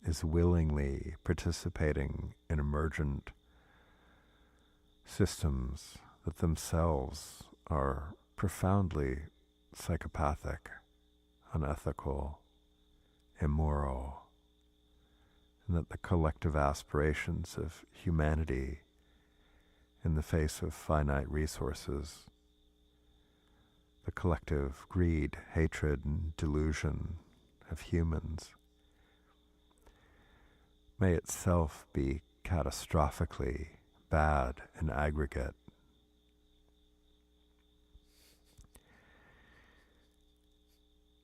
is willingly participating in emergent systems that themselves are profoundly psychopathic, unethical, immoral, and that the collective aspirations of humanity in the face of finite resources, the collective greed, hatred, and delusion of humans, may itself be catastrophically bad in aggregate.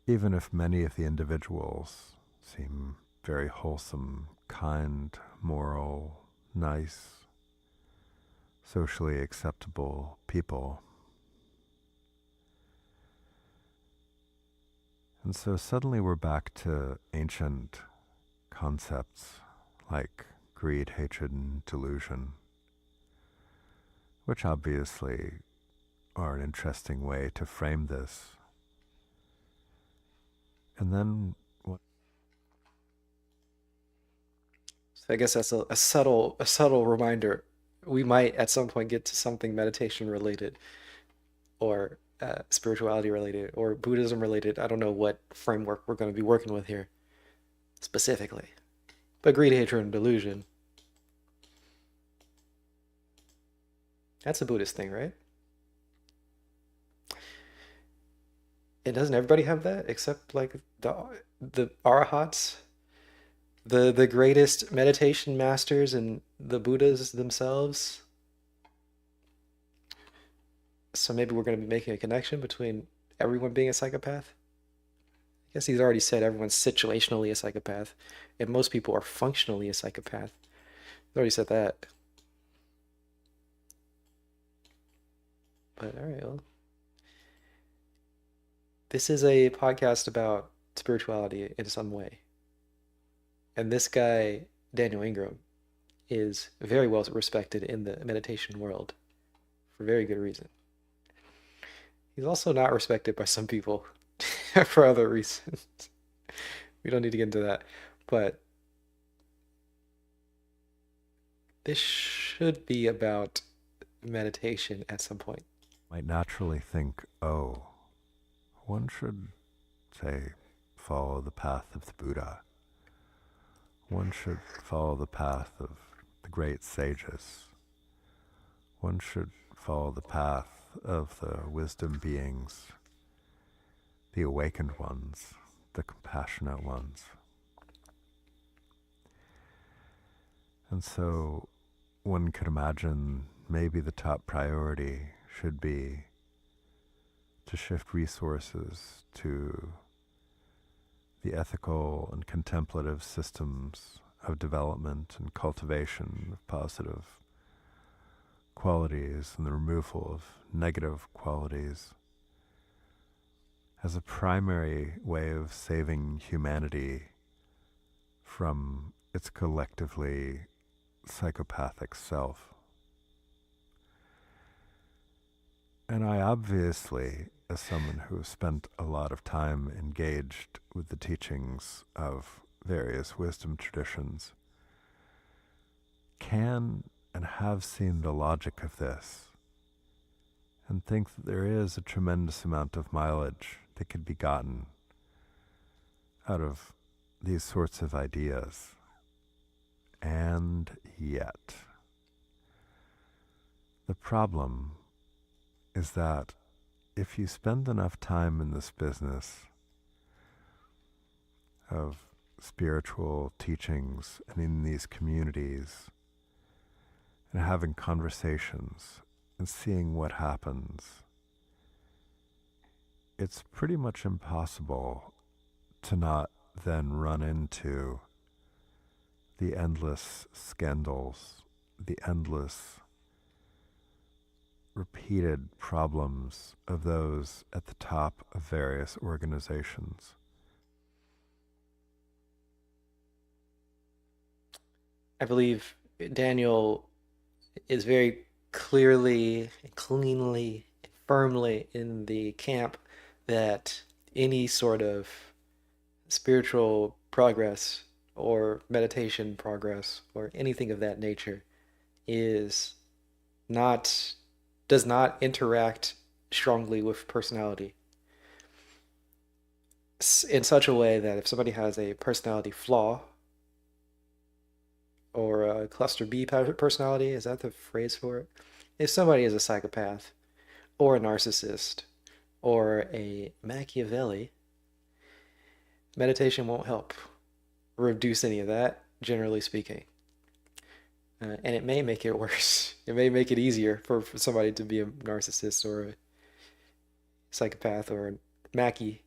Even if many of the individuals seem very wholesome, kind, moral, nice, socially acceptable people. And so suddenly we're back to ancient concepts like greed, hatred, and delusion, which obviously are an interesting way to frame this. And then what? So I guess that's a subtle reminder. We might at some point get to something meditation related, or spirituality related, or Buddhism related. I don't know what framework we're going to be working with here specifically, but greed, hatred, and delusion. That's a Buddhist thing, right? And doesn't everybody have that except like the arahats, the greatest meditation masters, and the Buddhas themselves? So maybe we're going to be making a connection between everyone being a psychopath. I guess he's already said everyone's situationally a psychopath, and most people are functionally a psychopath. He's already said that. But all right, well, this is a podcast about spirituality in some way. And this guy, Daniel Ingram, is very well respected in the meditation world for very good reason. He's also not respected by some people for other reasons. We don't need to get into that. But this should be about meditation at some point. Might naturally think, oh, one should, say, follow the path of the Buddha. One should follow the path of the great sages. One should follow the path of the wisdom beings the awakened ones, the compassionate ones. And so one could imagine maybe the top priority should be to shift resources to the ethical and contemplative systems of development and cultivation of positive qualities and the removal of negative qualities as a primary way of saving humanity from its collectively psychopathic self. And I obviously, as someone who has spent a lot of time engaged with the teachings of various wisdom traditions, can and have seen the logic of this and think that there is a tremendous amount of mileage that could be gotten out of these sorts of ideas. And yet, the problem is that if you spend enough time in this business of spiritual teachings and in these communities and having conversations and seeing what happens, it's pretty much impossible to not then run into the endless scandals, the endless repeated problems of those at the top of various organizations. I believe Daniel is very clearly, cleanly, firmly in the camp that any sort of spiritual progress or meditation progress or anything of that nature is not does not interact strongly with personality in such a way that if somebody has a personality flaw or a cluster B personality, is that the phrase for it? If somebody is a psychopath or a narcissist or a Machiavelli, meditation won't help reduce any of that, generally speaking. And it may make it worse. It may make it easier for somebody to be a narcissist or a psychopath or a Mackie.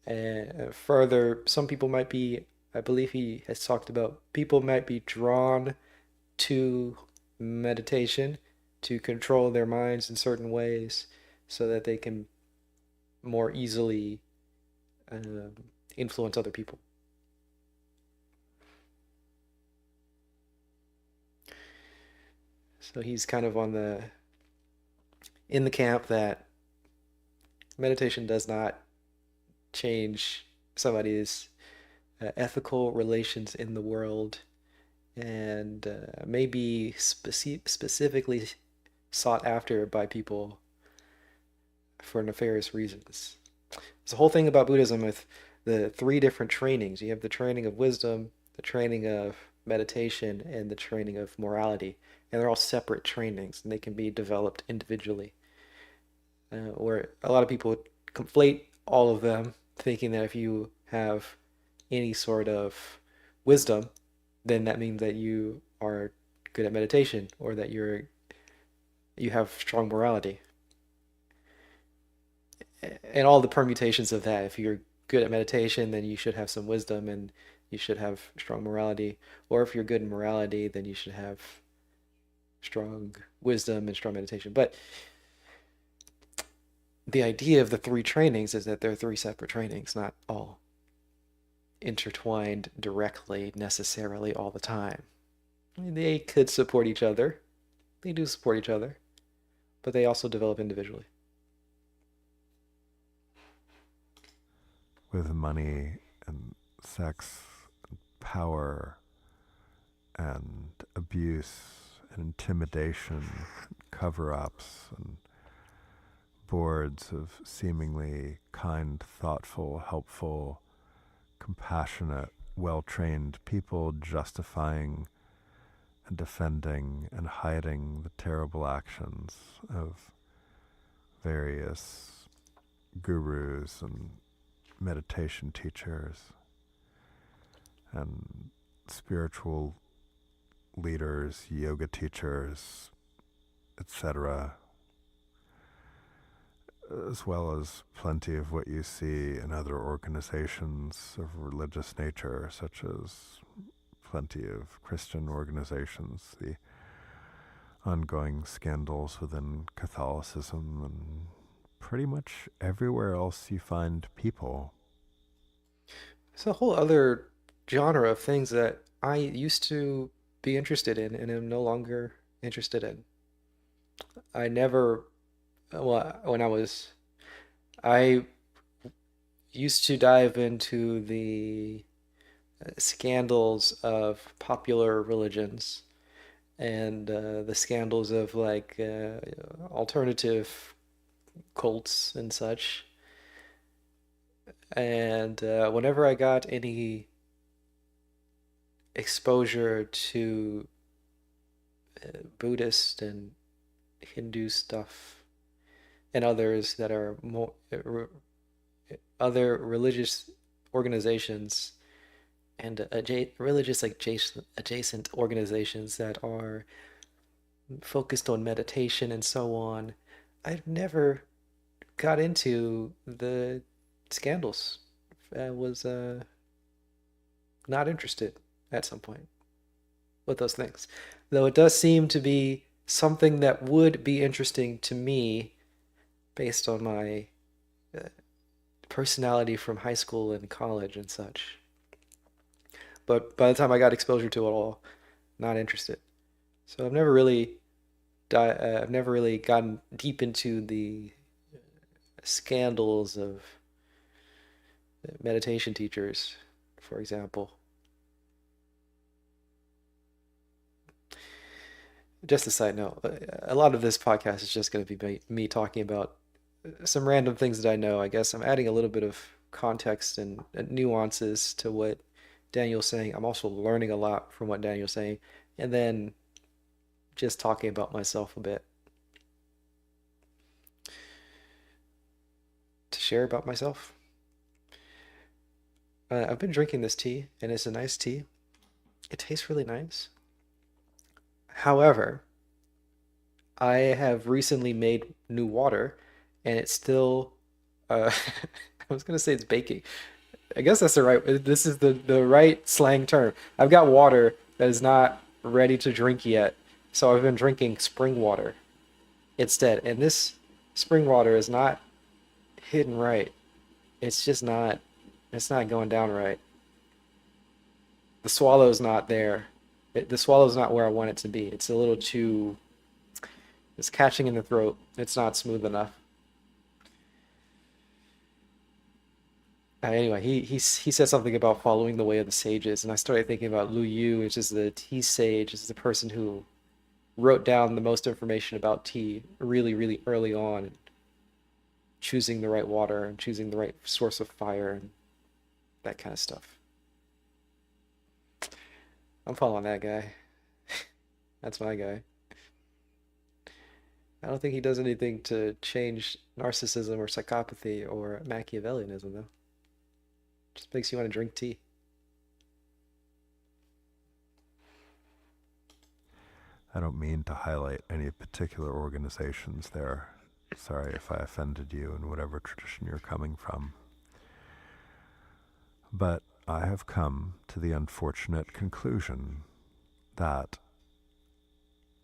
And further, some people might be, I believe he has talked about, people might be drawn to meditation to control their minds in certain ways so that they can more easily influence other people. So he's kind of in the camp that meditation does not change somebody's ethical relations in the world and may be specifically sought after by people for nefarious reasons. There's a whole thing about Buddhism with the three different trainings. You have the training of wisdom, the training of meditation, and the training of morality. And they're all separate trainings, and they can be developed individually. Where a lot of people conflate all of them, thinking that if you have any sort of wisdom, then that means that you are good at meditation or that you have strong morality. And all the permutations of that. If you're good at meditation, then you should have some wisdom and you should have strong morality. Or if you're good in morality, then you should have strong wisdom and strong meditation. But the idea of the three trainings is that they're three separate trainings, not all intertwined directly necessarily all the time. I mean, they could support each other. They do support each other, but they also develop individually. With money and sex and power and abuse and intimidation, cover-ups and boards of seemingly kind, thoughtful, helpful, compassionate, well-trained people justifying and defending and hiding the terrible actions of various gurus and meditation teachers and spiritual leaders, yoga teachers, etc., as well as plenty of what you see in other organizations of religious nature, such as plenty of Christian organizations, the ongoing scandals within Catholicism, and pretty much everywhere else you find people. It's a whole other genre of things that I used to be interested in and am no longer interested in. I never, well, I used to dive into the scandals of popular religions and the scandals of alternative cults and such. And whenever I got any exposure to Buddhist and Hindu stuff and others that are more other religious organizations and religious adjacent organizations that are focused on meditation and so on, I've never got into the scandals. I was not interested at some point with those things. Though it does seem to be something that would be interesting to me based on my uh, personality from high school and college and such. But by the time I got exposure to it all, not interested. So I've never really gotten deep into the scandals of meditation teachers, for example. Just a side note, a lot of this podcast is just going to be me talking about some random things that I know. I guess I'm adding a little bit of context and nuances to what Daniel's saying. I'm also learning a lot from what Daniel's saying, and then just talking about myself a bit to share about myself. I've been drinking this tea, and it's a nice tea. It tastes really nice. However, I have recently made new water, and it's still, I was gonna say it's baking. I guess that's the right, this is the right slang term. I've got water that is not ready to drink yet, so I've been drinking spring water instead. And this spring water is not hidden right. It's just not, it's not going down right. The swallow's not there. The swallow's not where I want it to be. It's a little too, it's catching in the throat. It's not smooth enough. Anyway, he said something about following the way of the sages, and I started thinking about Lu Yu, which is the tea sage, is the person who wrote down the most information about tea really, really early on, choosing the right water and choosing the right source of fire and that kind of stuff. I'm following that guy. That's my guy. I don't think he does anything to change narcissism or psychopathy or Machiavellianism, though. Just makes you want to drink tea. I don't mean to highlight any particular organizations there. Sorry if I offended you in whatever tradition you're coming from. But I have come to the unfortunate conclusion that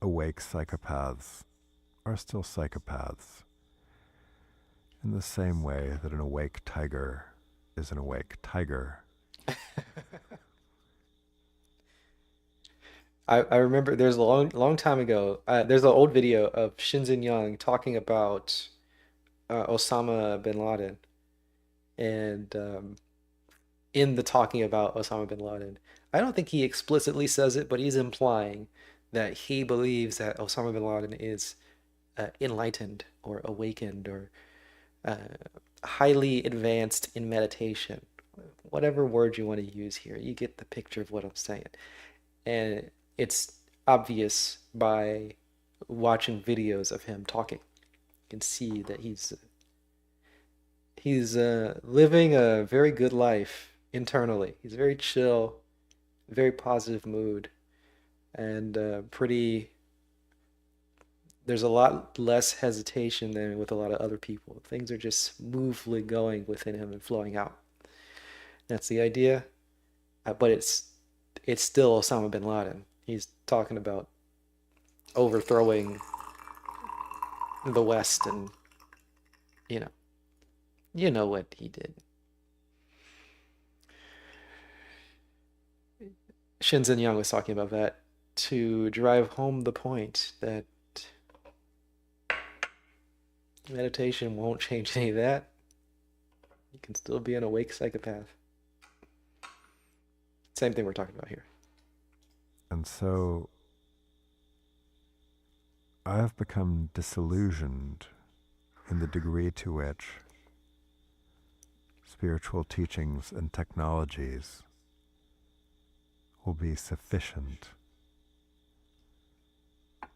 awake psychopaths are still psychopaths, in the same way that an awake tiger is an awake tiger. I remember there's a long time ago. There's an old video of Shinzen Young talking about Osama bin Laden, and in the talking about Osama bin Laden, I don't think he explicitly says it, but he's implying that he believes that Osama bin Laden is enlightened or awakened or uh, highly advanced in meditation. Whatever word you want to use here, you get the picture of what I'm saying. And it's obvious by watching videos of him talking. You can see that He's living a very good life internally. He's very chill, very positive mood, and pretty. There's a lot less hesitation than with a lot of other people. Things are just smoothly going within him and flowing out. That's the idea, but it's still Osama bin Laden. He's talking about overthrowing the West, and you know, you know what he did. Shinzen Young was talking about that to drive home the point that meditation won't change any of that. You can still be an awake psychopath. Same thing we're talking about here. And so I have become disillusioned in the degree to which spiritual teachings and technologies will be sufficient,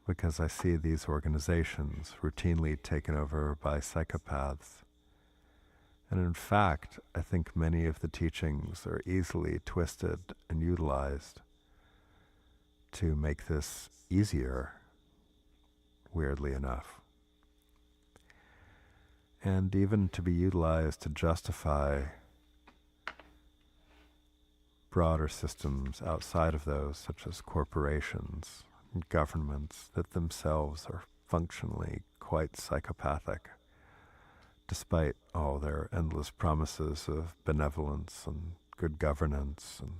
because I see these organizations routinely taken over by psychopaths. And in fact, I think many of the teachings are easily twisted and utilized to make this easier, weirdly enough. And even to be utilized to justify broader systems outside of those, such as corporations and governments that themselves are functionally quite psychopathic, despite all their endless promises of benevolence and good governance and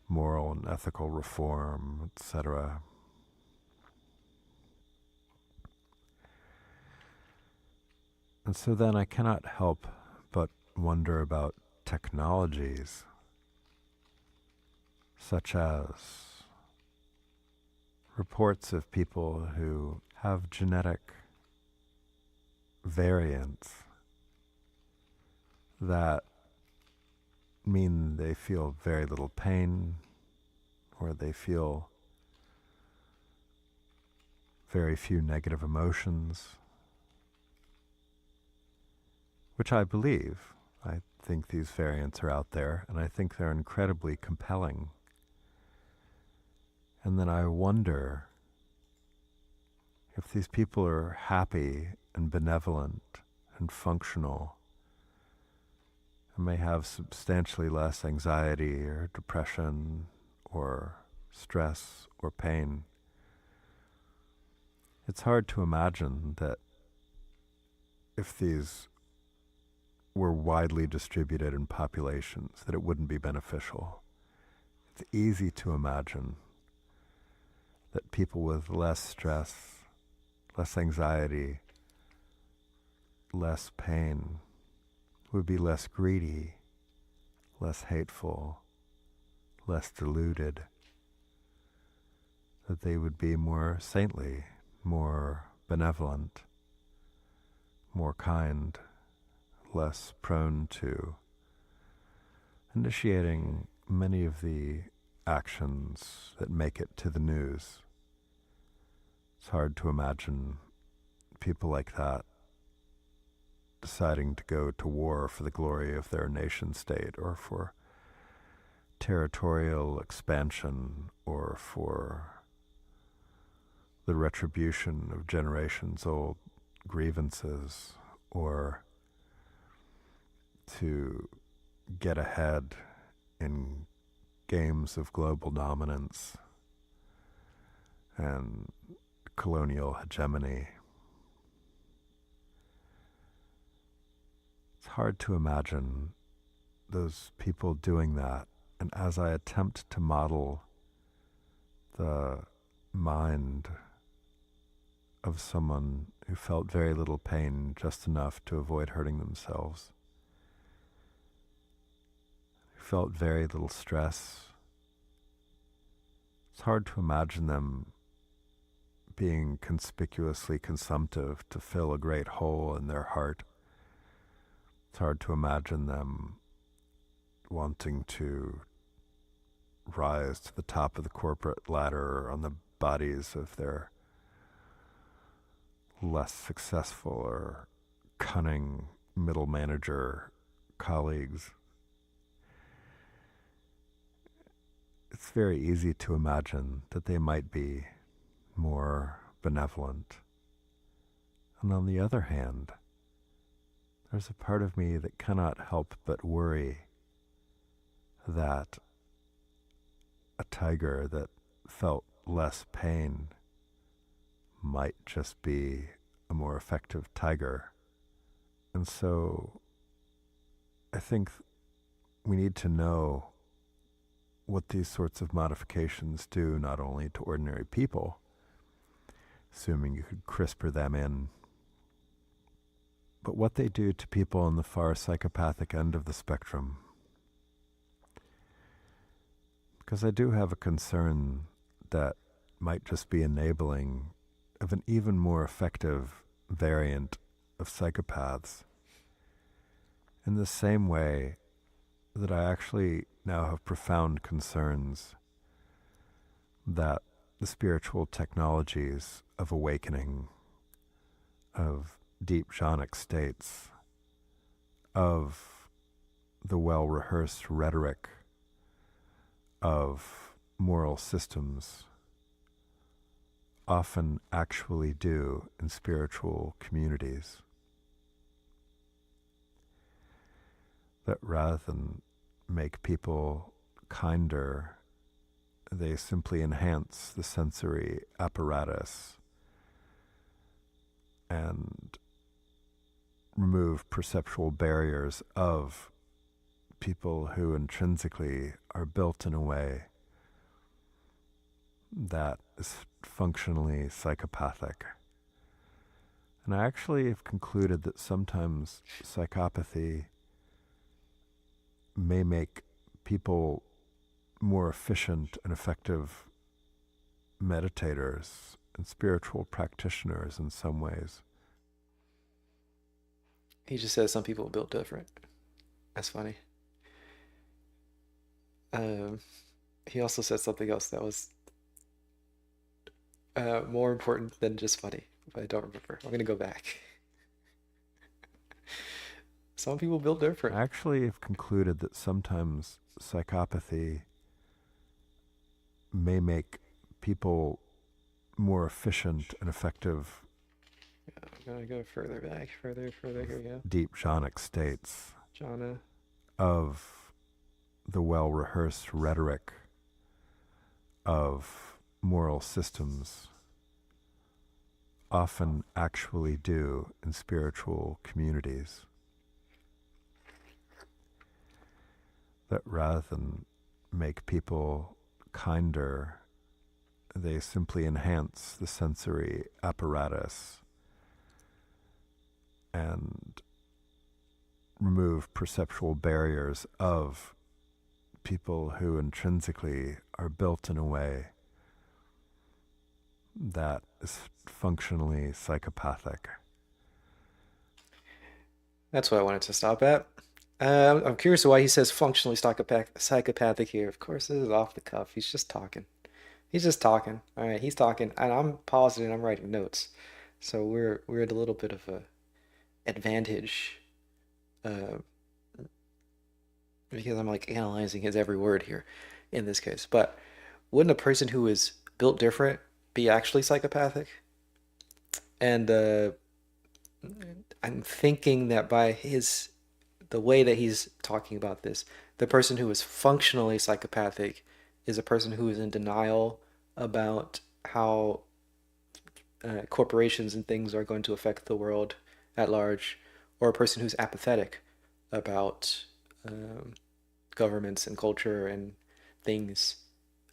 moral and ethical reform, etc. And so then I cannot help but wonder about technologies such as reports of people who have genetic variants that mean they feel very little pain, or they feel very few negative emotions, which I believe. I think these variants are out there, and I think they're incredibly compelling. And then I wonder if these people are happy and benevolent and functional and may have substantially less anxiety or depression or stress or pain. It's hard to imagine that if these were widely distributed in populations, that it wouldn't be beneficial. It's easy to imagine that people with less stress, less anxiety, less pain would be less greedy, less hateful, less deluded, that they would be more saintly, more benevolent, more kind, less prone to initiating many of the actions that make it to the news. It's hard to imagine people like that deciding to go to war for the glory of their nation state, or for territorial expansion, or for the retribution of generations old grievances, or to get ahead in games of global dominance and colonial hegemony. It's hard to imagine those people doing that. And as I attempt to model the mind of someone who felt very little pain, just enough to avoid hurting themselves, who felt very little stress, it's hard to imagine them being conspicuously consumptive to fill a great hole in their heart. It's hard to imagine them wanting to rise to the top of the corporate ladder on the bodies of their less successful or cunning middle manager colleagues, it's very easy to imagine that they might be more benevolent. And on the other hand, there's a part of me that cannot help but worry that a tiger that felt less pain might just be a more effective tiger. And so I think we need to know what these sorts of modifications do not only to ordinary people, assuming you could CRISPR them in, but what they do to people on the far psychopathic end of the spectrum. Because I do have a concern that might just be enabling of an even more effective variant of psychopaths, in the same way that I actually now have profound concerns that the spiritual technologies of awakening, of deep jhanic states, of the well-rehearsed rhetoric of moral systems often actually do in spiritual communities. That rather than make people kinder, they simply enhance the sensory apparatus and remove perceptual barriers of people who intrinsically are built in a way that is functionally psychopathic. And I actually have concluded that sometimes psychopathy may make people more efficient and effective meditators and spiritual practitioners in some ways. He just says some people are built different. That's funny. Um, he also said something else that was more important than just funny, but I don't remember. I'm gonna go back. Some people built different. I actually have concluded that sometimes psychopathy may make people more efficient and effective I'm gonna go further back, further. Here we go. deep jhanic states Jhana. of the well-rehearsed rhetoric of moral systems often actually do in spiritual communities. That rather than make people kinder, they simply enhance the sensory apparatus and remove perceptual barriers of people who intrinsically are built in a way that is functionally psychopathic. That's what I wanted to stop at. I'm curious why he says functionally psychopathic here. Of course, this is off the cuff. He's just talking. He's just talking. All right, he's talking, and I'm pausing and I'm writing notes. So we're at a little bit of a advantage, uh, because I'm like analyzing his every word here in this case. But wouldn't a person who is built different be actually psychopathic? And I'm thinking that by the way that he's talking about this, the person who is functionally psychopathic is a person who is in denial about how corporations and things are going to affect the world at large, or a person who's apathetic about governments and culture and things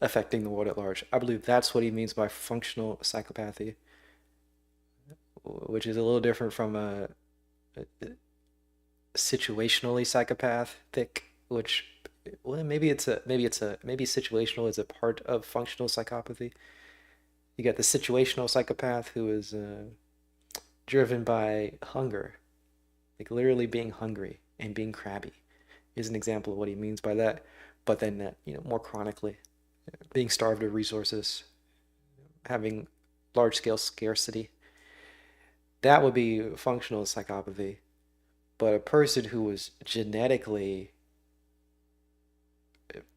affecting the world at large. I believe that's what he means by functional psychopathy, which is a little different from a situationally psychopathic, which, well, maybe situational is a part of functional psychopathy. You got the situational psychopath who is driven by hunger, like literally being hungry and being crabby is an example of what he means by that. But then that, more chronically, being starved of resources, having large scale scarcity, that would be functional psychopathy. But a person who was genetically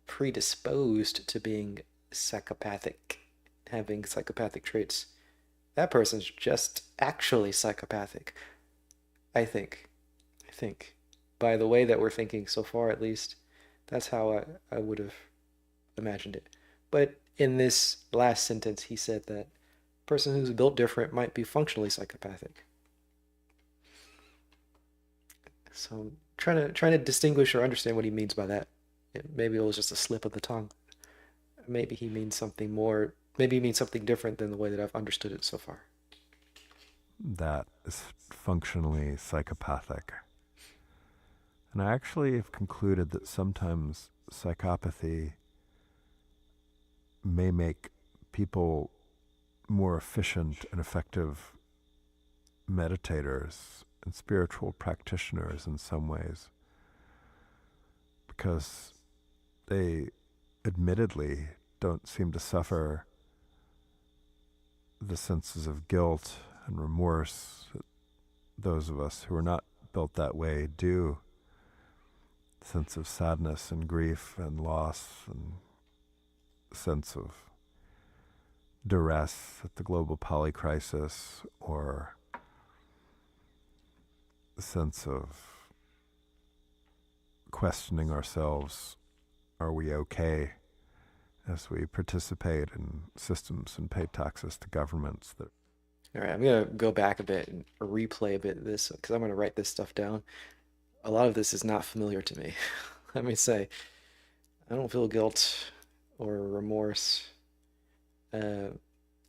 predisposed to being psychopathic, having psychopathic traits, that person's just actually psychopathic. I think. I think. By the way that we're thinking so far, at least, that's how I would have imagined it. But in this last sentence, he said that a person who's built different might be functionally psychopathic. So I'm trying to distinguish or understand what he means by that. Maybe it was just a slip of the tongue. Maybe he means something more. Maybe he means something different than the way that I've understood it so far. That is functionally psychopathic. And I actually have concluded that sometimes psychopathy may make people more efficient and effective meditators and spiritual practitioners in some ways, because they admittedly don't seem to suffer the senses of guilt and remorse that those of us who are not built that way do. Sense of sadness and grief and loss and sense of duress at the global polycrisis, or the sense of questioning ourselves, are we okay, as we participate in systems and pay taxes to governments that. All right, I'm gonna go back a bit and replay a bit of this because I'm gonna write this stuff down. A lot of this is not familiar to me. Let me say, I don't feel guilt or remorse, uh,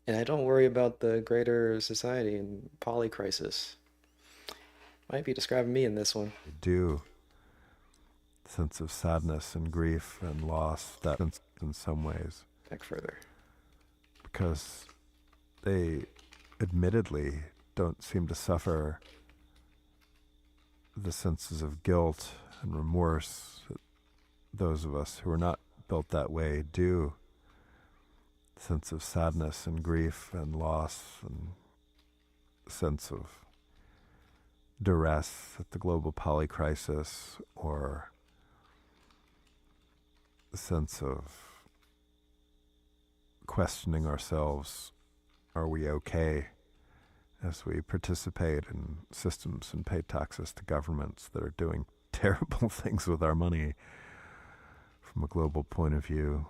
and I don't worry about the greater society and poly crisis. Might be describing me in this one. Do sense of sadness and grief and loss, that in some ways, Back further. because they admittedly don't seem to suffer the senses of guilt and remorse that those of us who are not built that way do. Sense of sadness and grief and loss and sense of duress at the global polycrisis, or a sense of questioning ourselves, are we okay, as we participate in systems and pay taxes to governments that are doing terrible things with our money from a global point of view.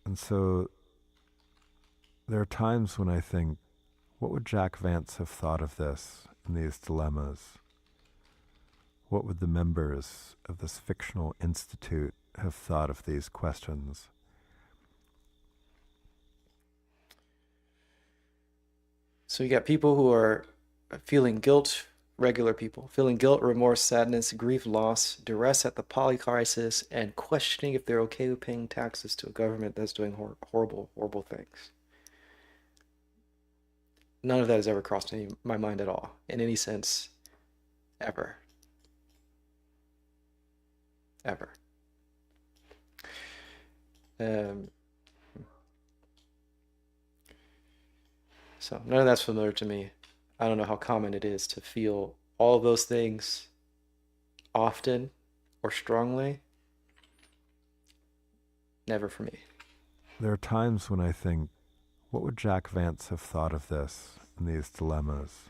And so there are times when I think, what would Jack Vance have thought of this in these dilemmas? What would the members of this fictional institute have thought of these questions? So you got people who are feeling guilt, regular people, feeling guilt, remorse, sadness, grief, loss, duress at the poly crisis, and questioning if they're okay with paying taxes to a government that's doing horrible, horrible things. None of that has ever crossed my mind at all, in any sense, ever. Ever. Um, so none of that's familiar to me. I don't know how common it is to feel all of those things often or strongly. Never for me. There are times when I think, what would Jack Vance have thought of this in these dilemmas?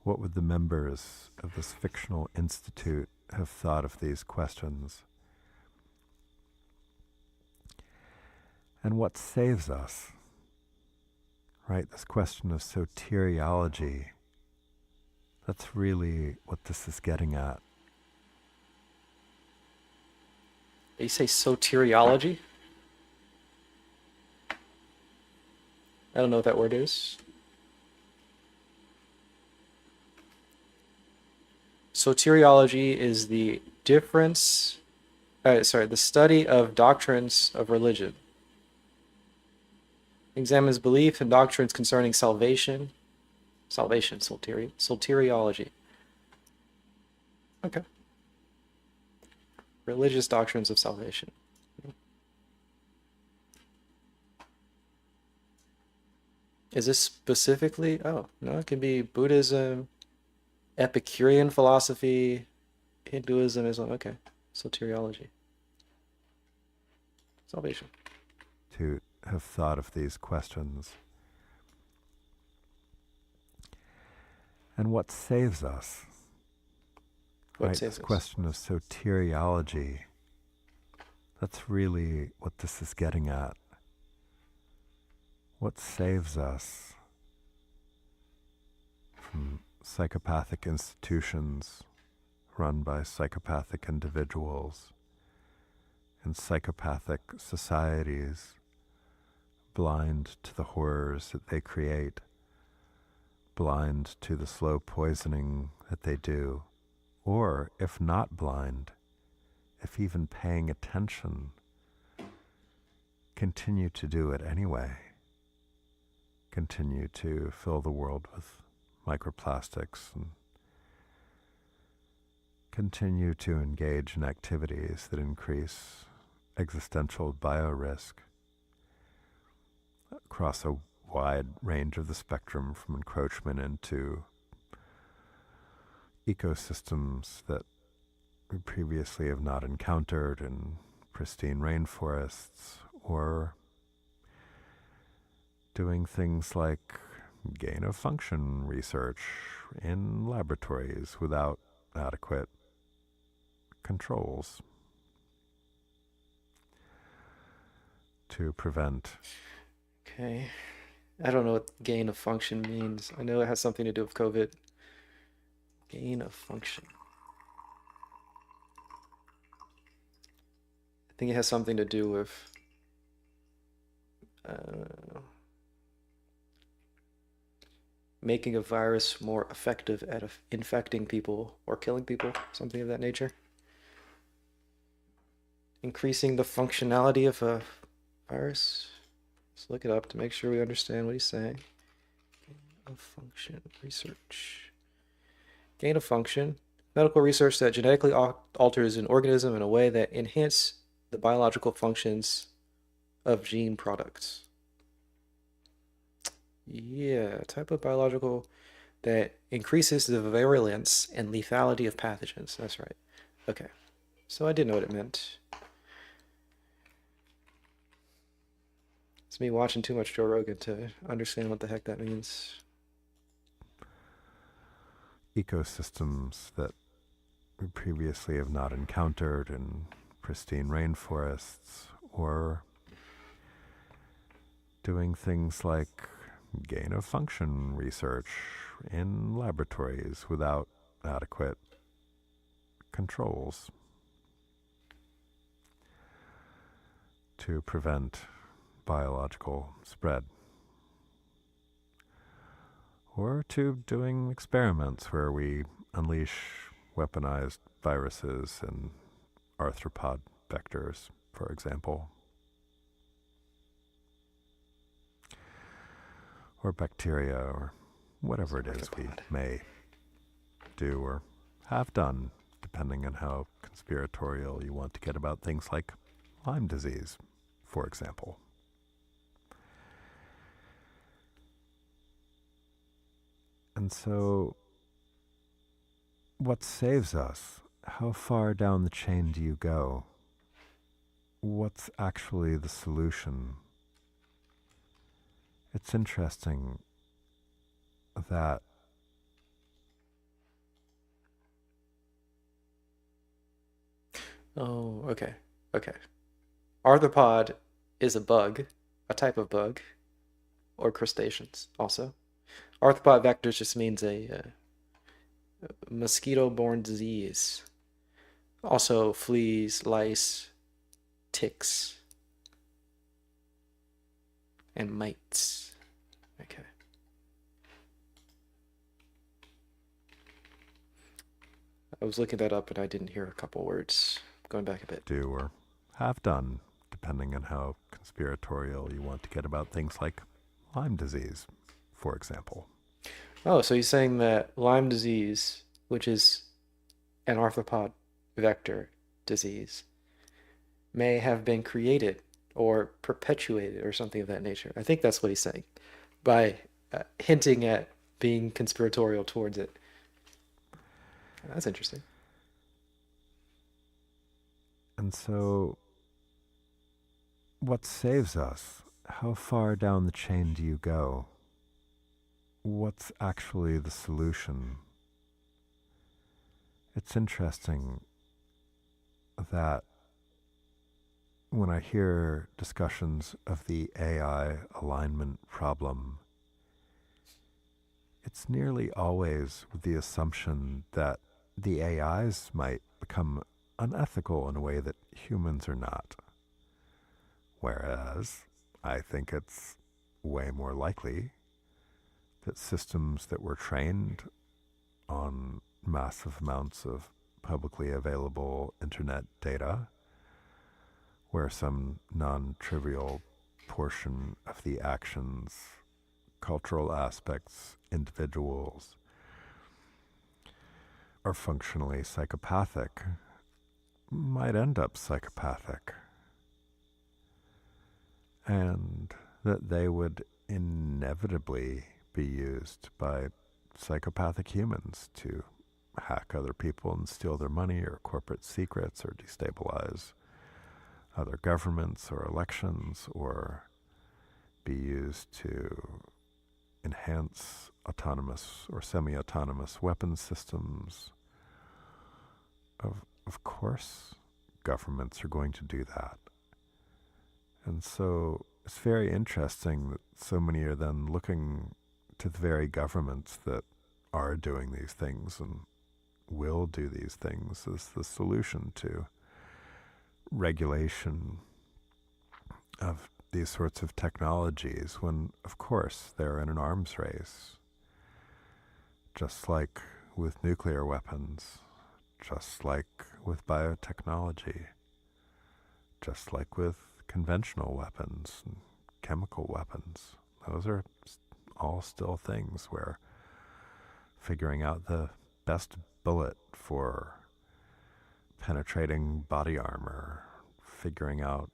What would the members of this fictional institute have thought of these questions? And what saves us? Right, this question of soteriology, that's really what this is getting at. You say soteriology? I don't know what that word is. Soteriology is the the study of doctrines of religion. Examines belief and doctrines concerning salvation. Soteriology. Okay. Religious doctrines of salvation. Is this specifically? Oh, no, it can be Buddhism, Epicurean philosophy, Hinduism, Islam. Okay. Soteriology. Salvation. To have thought of these questions. And what saves us? What Right? saves This us? question of soteriology, that's really what this is getting at. What saves us from psychopathic institutions run by psychopathic individuals and psychopathic societies, blind to the horrors that they create, blind to the slow poisoning that they do, or if not blind, if even paying attention, continue to do it anyway. Continue to fill the world with microplastics and continue to engage in activities that increase existential biorisk across a wide range of the spectrum, from encroachment into ecosystems that we previously have not encountered in pristine rainforests, or doing things like gain of function research in laboratories without adequate controls to prevent. Okay. I don't know what gain of function means. I know it has something to do with COVID. Gain of function. I think it has something to do with making a virus more effective at infecting people or killing people, something of that nature. Increasing the functionality of a virus. Let's look it up to make sure we understand what he's saying. Gain of function research. Gain of function. Medical research that genetically alters an organism in a way that enhance the biological functions of gene products. Yeah, type of biological that increases the virulence and lethality of pathogens. That's right. Okay. So I did know what it meant. It's me watching too much Joe Rogan to understand what the heck that means. Ecosystems that we previously have not encountered in pristine rainforests, or doing things like gain of function research in laboratories without adequate controls to prevent biological spread, or to doing experiments where we unleash weaponized viruses and arthropod vectors, for example, or bacteria, or whatever it is we may do or have done, depending on how conspiratorial you want to get about things like Lyme disease, for example. And so, what saves us? How far down the chain do you go? What's actually the solution? It's interesting that Oh, okay. Okay. Arthropod is a bug, a type of bug, or crustaceans also. Arthropod vectors just means a mosquito-borne disease. Also, fleas, lice, ticks, and mites. Okay. I was looking that up and I didn't hear a couple words. Going back a bit. do or have done, depending on how conspiratorial you want to get about things like Lyme disease, for example. Oh, so he's saying that Lyme disease, which is an arthropod vector disease, may have been created or perpetuated or something of that nature. I think that's what he's saying. by hinting at being conspiratorial towards it. That's interesting. And so, what saves us? How far down the chain do you go? What's actually the solution? It's interesting that when I hear discussions of the AI alignment problem, it's nearly always with the assumption that the AIs might become unethical in a way that humans are not. Whereas I think it's way more likely that systems that were trained on massive amounts of publicly available internet data, where some non-trivial portion of the actions, cultural aspects, individuals are functionally psychopathic, might end up psychopathic. And that they would inevitably be used by psychopathic humans to hack other people and steal their money or corporate secrets or destabilize other governments or elections, or be used to enhance autonomous or semi-autonomous weapon systems. Of course, governments are going to do that. And so it's very interesting that so many are then looking to the very governments that are doing these things and will do these things as the solution to regulation of these sorts of technologies, when, of course, they're in an arms race. Just like with nuclear weapons, just like with biotechnology, just like with conventional weapons and chemical weapons. Those are all still things where figuring out the best bullet for penetrating body armor, figuring out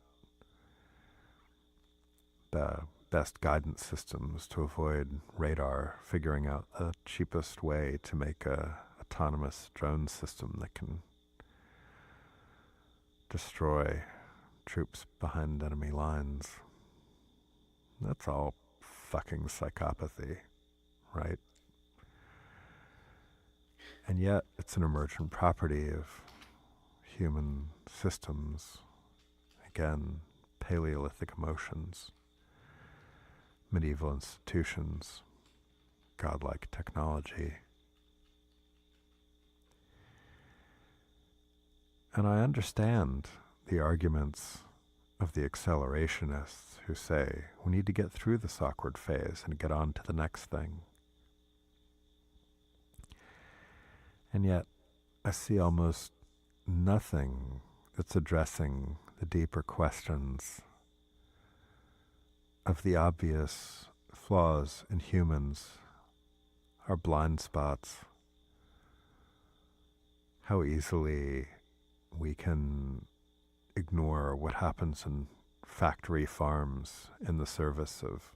the best guidance systems to avoid radar, figuring out the cheapest way to make a autonomous drone system that can destroy troops behind enemy lines. That's all fucking psychopathy, right? And yet it's an emergent property of human systems. Again, Paleolithic emotions, medieval institutions, godlike technology. And I understand the arguments of the accelerationists who say we need to get through this awkward phase and get on to the next thing. And yet I see almost nothing that's addressing the deeper questions of the obvious flaws in humans, our blind spots, how easily we can ignore what happens in factory farms in the service of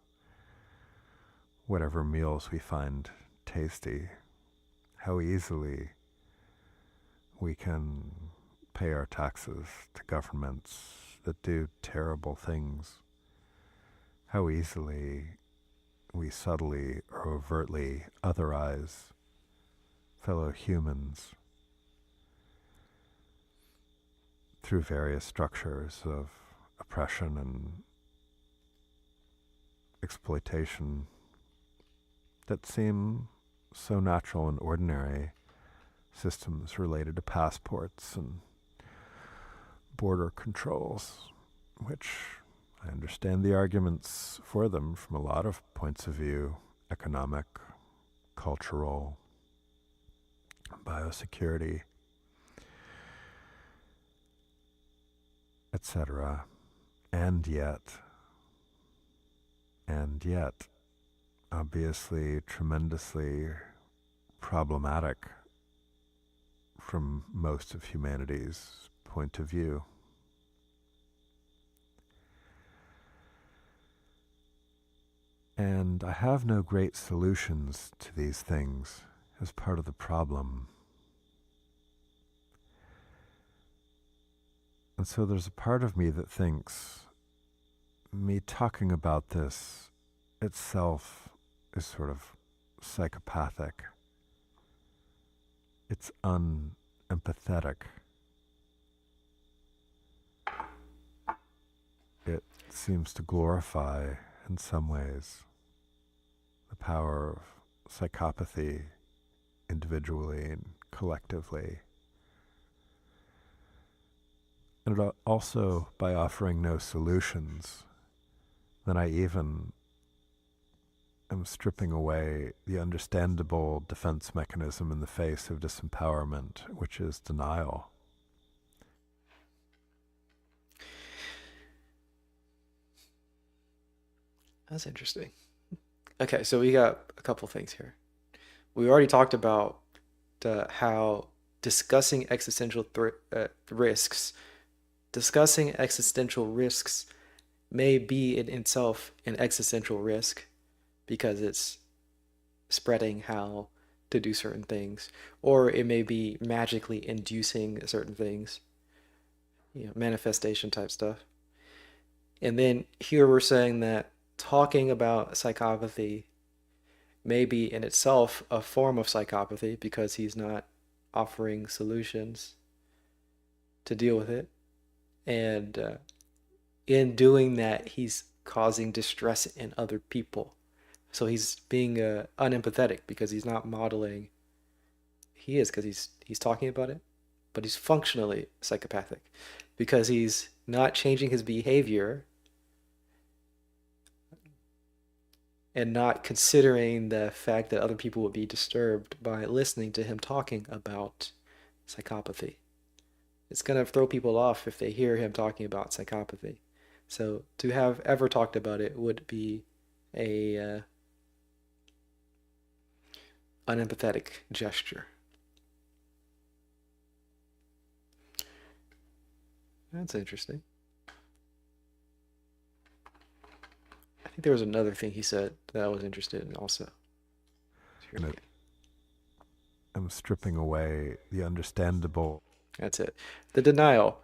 whatever meals we find tasty, how easily we can pay our taxes to governments that do terrible things, how easily we subtly or overtly otherize fellow humans through various structures of oppression and exploitation that seem so natural and ordinary, systems related to passports and border controls, which I understand the arguments for them from a lot of points of view: economic, cultural, biosecurity, etc. And yet, obviously tremendously problematic from most of humanity's point of view. And I have no great solutions to these things as part of the problem. And so there's a part of me that thinks me talking about this itself is sort of psychopathic. It's unempathetic. It seems to glorify, in some ways, the power of psychopathy individually and collectively. And it also, by offering no solutions, then I even am stripping away the understandable defense mechanism in the face of disempowerment, which is denial. That's interesting. Okay, so we got a couple things here. We already talked about how discussing risks, discussing existential risks may be in itself an existential risk because it's spreading how to do certain things, or it may be magically inducing certain things, manifestation type stuff. And then here we're saying that talking about psychopathy may be in itself a form of psychopathy because he's not offering solutions to deal with it. And in doing that, he's causing distress in other people. So he's being unempathetic because he's not modeling. He is because he's talking about it, but he's functionally psychopathic because he's not changing his behavior and not considering the fact that other people would be disturbed by listening to him talking about psychopathy. It's going to throw people off if they hear him talking about psychopathy. So to have ever talked about it would be a unempathetic gesture. That's interesting. I think there was another thing he said that I was interested in also. And I'm stripping away the understandable. That's it. The denial,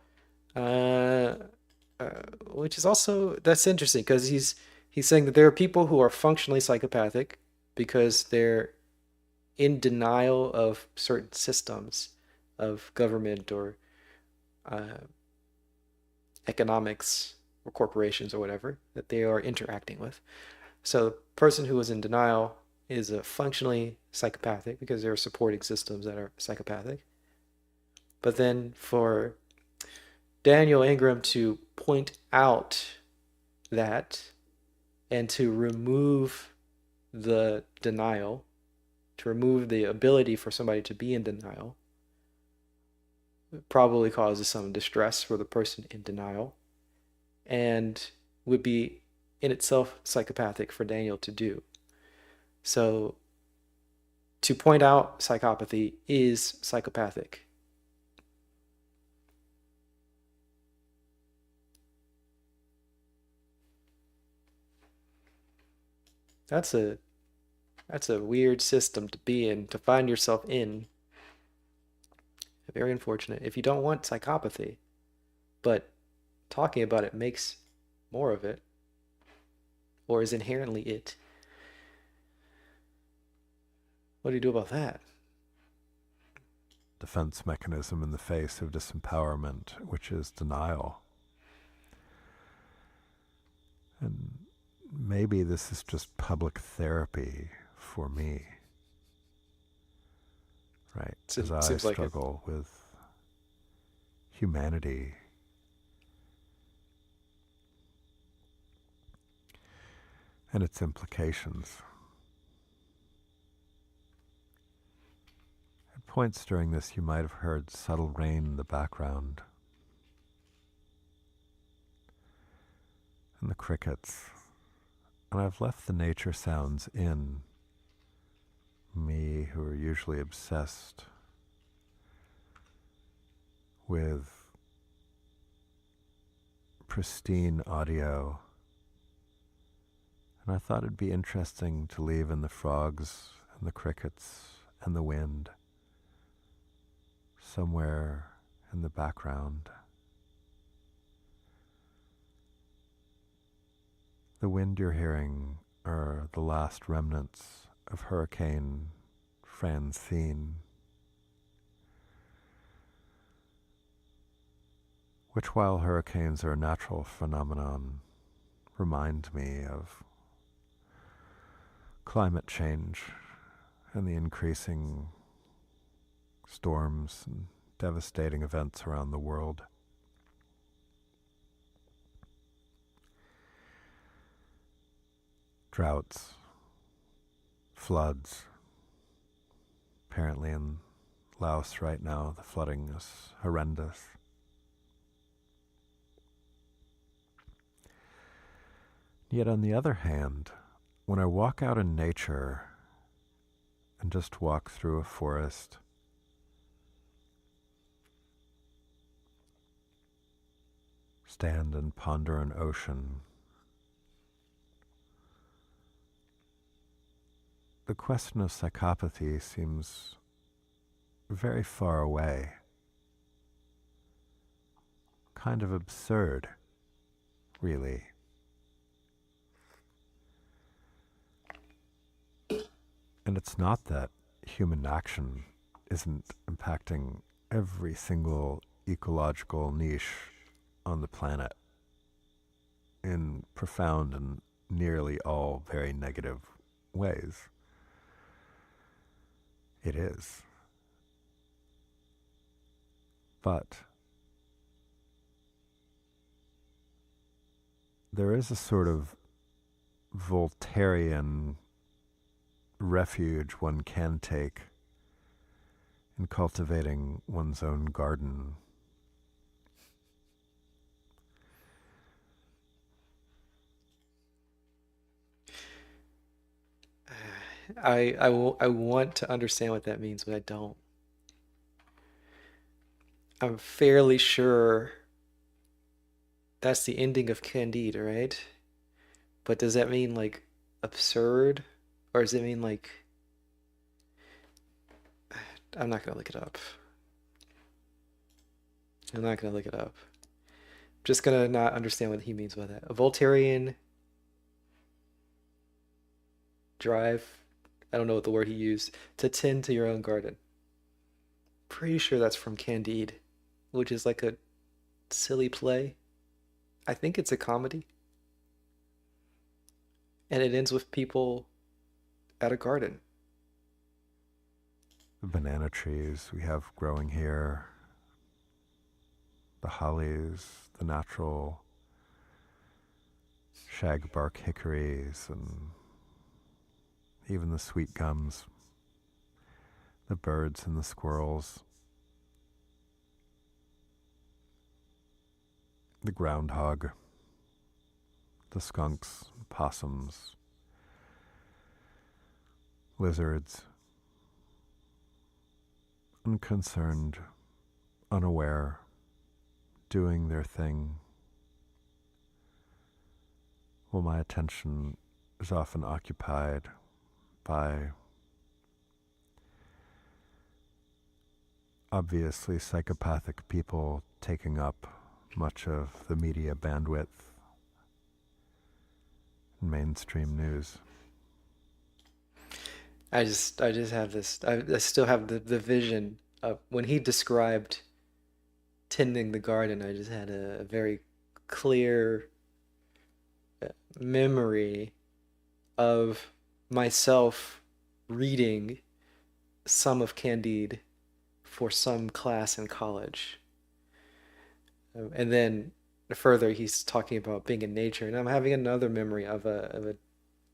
uh, which is also that's interesting because he's saying that there are people who are functionally psychopathic because they're in denial of certain systems of government or uh, economics or corporations or whatever that they are interacting with. So the person who is in denial is functionally psychopathic because there are supporting systems that are psychopathic. But then for Daniel Ingram to point out that and to remove the denial, to remove the ability for somebody to be in denial, probably causes some distress for the person in denial and would be in itself psychopathic for Daniel to do. So to point out psychopathy is psychopathic. That's a weird system to be in, to find yourself in. Very unfortunate. If you don't want psychopathy, but talking about it makes more of it, or is inherently it, what do you do about that? Defense mechanism in the face of disempowerment, which is denial. And maybe this is just public therapy for me, right? As I Seems like it. struggle with humanity and its implications. At points during this, you might have heard subtle rain in the background and the crickets. And I've left the nature sounds in. Me, who are usually obsessed with pristine audio And I thought it'd be interesting to leave in the frogs and the crickets and the wind somewhere in the background. The wind you're hearing are the last remnants of Hurricane Francine, which, while hurricanes are a natural phenomenon, remind me of climate change and the increasing storms and devastating events around the world. Droughts, floods. Apparently in Laos right now, the flooding is horrendous. Yet on the other hand, when I walk out in nature and just walk through a forest, stand and ponder an ocean, the question of psychopathy seems very far away, kind of absurd, really. And it's not that human action isn't impacting every single ecological niche on the planet in profound and nearly all very negative ways. It is. But there is a sort of Voltairean refuge one can take in cultivating one's own garden. I want to understand what that means, but I don't. I'm fairly sure that's the ending of Candide, right? But does that mean like absurd? Or does it mean like I'm not gonna look it up. I'm not gonna look it up. Just gonna not understand what he means by that. A Voltairean drive. I don't know what the word he used. To tend to your own garden. Pretty sure that's from Candide, which is like a silly play. I think it's a comedy. And it ends with people at a garden. The banana trees we have growing here, the hollies, the natural shagbark hickories, and even the sweet gums, the birds and the squirrels, the groundhog, the skunks, possums, lizards, unconcerned, unaware, doing their thing, while my attention is often occupied by obviously psychopathic people taking up much of the media bandwidth in mainstream news. I just have this. I still have the vision of when he described tending the garden. I just had a very clear memory of myself reading some of Candide for some class in college. And then further, he's talking about being in nature, and I'm having another memory of a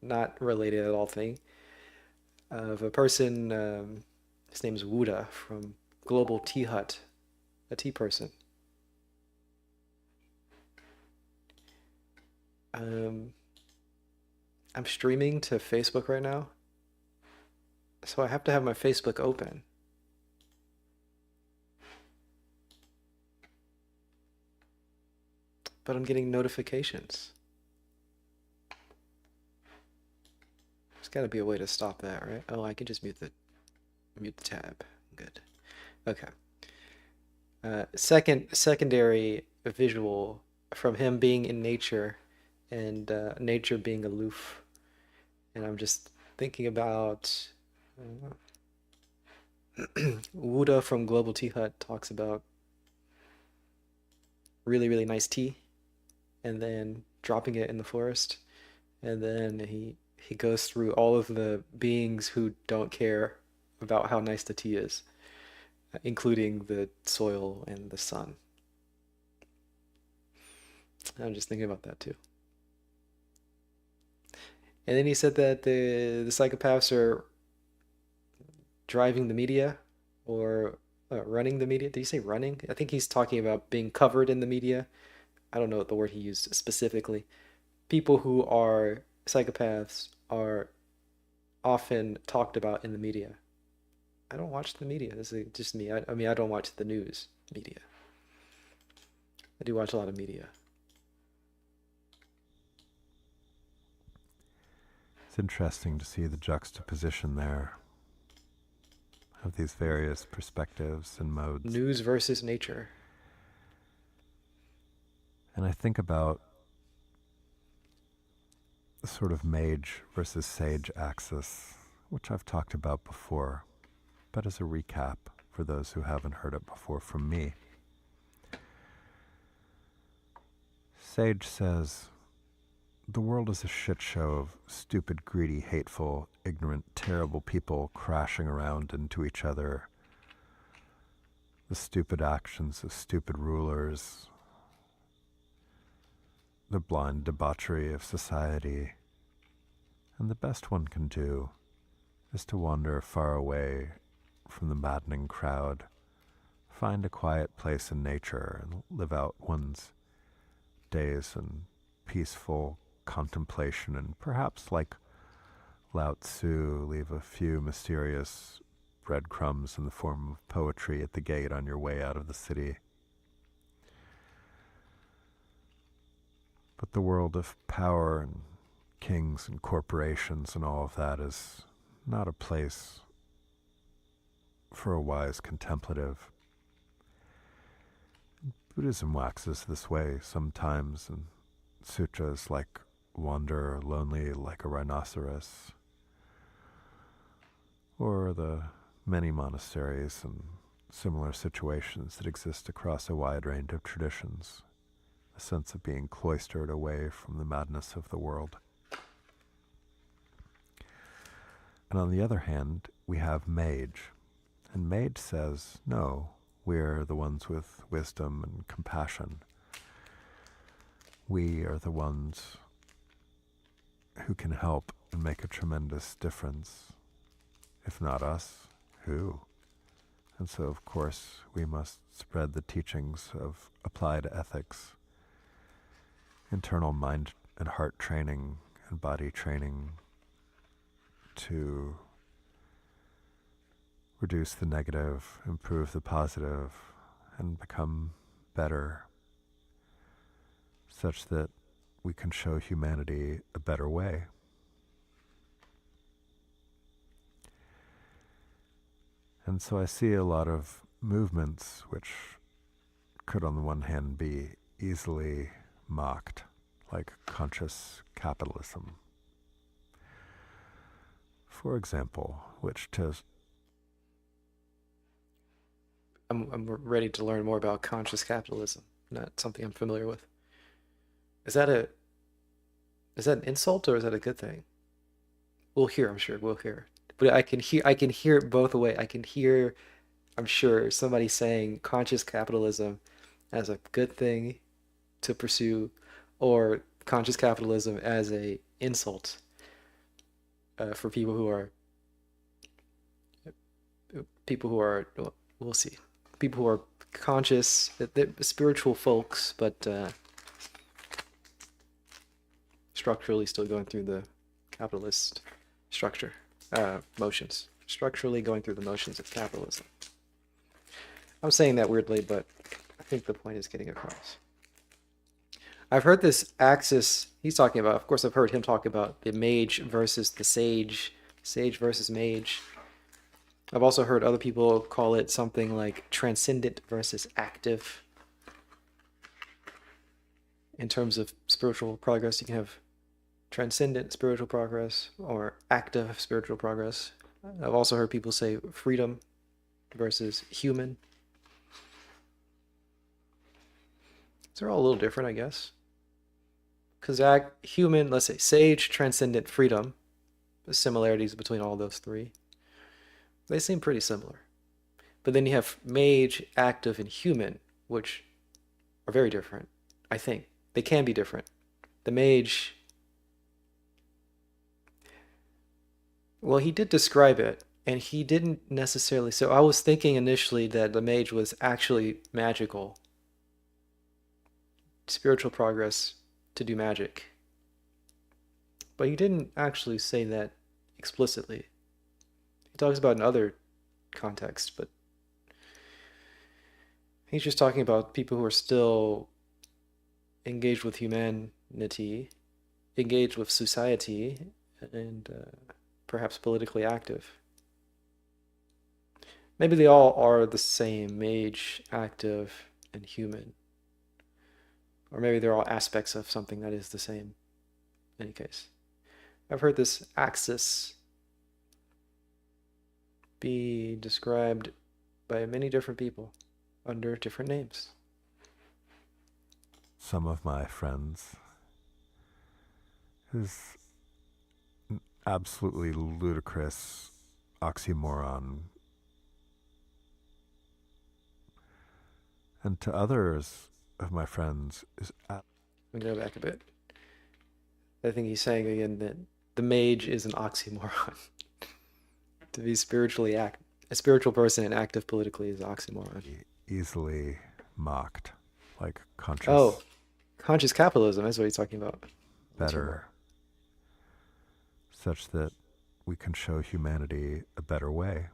not related at all thing of a person. His name is Wuda from Global Tea Hut, a tea person. Um, I'm streaming to Facebook right now, so I have to have my Facebook open. But I'm getting notifications. Gotta be a way to stop that, right? Oh, I can just mute the tab. Good. Okay. Secondary visual from him being in nature and nature being aloof. And I'm just thinking about Wuda from Global Tea Hut talks about really, really nice tea and then dropping it in the forest. And then he goes through all of the beings who don't care about how nice the tea is, including the soil and the sun. I'm just thinking about that too. And then he said that the psychopaths are driving the media or running the media. Did he say running? I think he's talking about being covered in the media. I don't know what the word he used specifically. People who are psychopaths are often talked about in the media. I don't watch the media. This is just me. I mean, I don't watch the news media. I do watch a lot of media. It's interesting to see the juxtaposition there of these various perspectives and modes. News versus nature. And I think about the sort of mage versus sage axis, which I've talked about before, but as a recap for those who haven't heard it before from me. Sage says, the world is a shit show of stupid, greedy, hateful, ignorant, terrible people crashing around into each other. The stupid actions of stupid rulers. The blind debauchery of society. And the best one can do is to wander far away from the maddening crowd, find a quiet place in nature, and live out one's days in peaceful contemplation, and perhaps, like Lao Tzu, leave a few mysterious breadcrumbs in the form of poetry at the gate on your way out of the city. But the world of power and kings and corporations and all of that is not a place for a wise contemplative. Buddhism waxes this way sometimes in sutras like wander lonely like a rhinoceros, or the many monasteries and similar situations that exist across a wide range of traditions, a sense of being cloistered away from the madness of the world. And on the other hand, we have mage, and mage says, no, we're the ones with wisdom and compassion. We are the ones who can help and make a tremendous difference. If not us, who? And so, of course, we must spread the teachings of applied ethics, internal mind and heart training and body training to reduce the negative, improve the positive, and become better, such that we can show humanity a better way. And so I see a lot of movements which could on the one hand be easily mocked, like conscious capitalism, for example, which I'm ready to learn more about conscious capitalism. Not something I'm familiar with. Is that an insult or is that a good thing? We'll hear, I'm sure. We'll hear. But I can hear it both away. I can hear, I'm sure, somebody saying conscious capitalism as a good thing to pursue, or conscious capitalism as a insult for people who are well, we'll see, people who are conscious, they're spiritual folks, but structurally still going through the capitalist structurally going through the motions of capitalism. I'm saying that weirdly, but I think the point is getting across. I've heard this axis he's talking about. Of course, I've heard him talk about the mage versus the sage, sage versus mage. I've also heard other people call it something like transcendent versus active. In terms of spiritual progress, you can have transcendent spiritual progress or active spiritual progress. I've also heard people say freedom versus human. So they're all a little different, I guess. Because human, let's say sage, transcendent, freedom, the similarities between all those three, they seem pretty similar. But then you have mage, active, and human, which are very different, I think. They can be different. The mage, well, he did describe it, and he didn't necessarily. So I was thinking initially that the mage was actually magical, spiritual progress to do magic. But he didn't actually say that explicitly. He talks about it in other contexts, but he's just talking about people who are still engaged with humanity, engaged with society, and perhaps politically active. Maybe they all are the same, mage, active, and human. Or maybe they're all aspects of something that is the same. In any case, I've heard this axis be described by many different people under different names. Some of my friends is an absolutely ludicrous oxymoron. And to others of my friends is Let me go back a bit. I think he's saying again that the mage is an oxymoron. To be a spiritual person and active politically is an oxymoron. easily mocked, like conscious Oh, conscious capitalism is what he's talking about. better, such that we can show humanity a better way.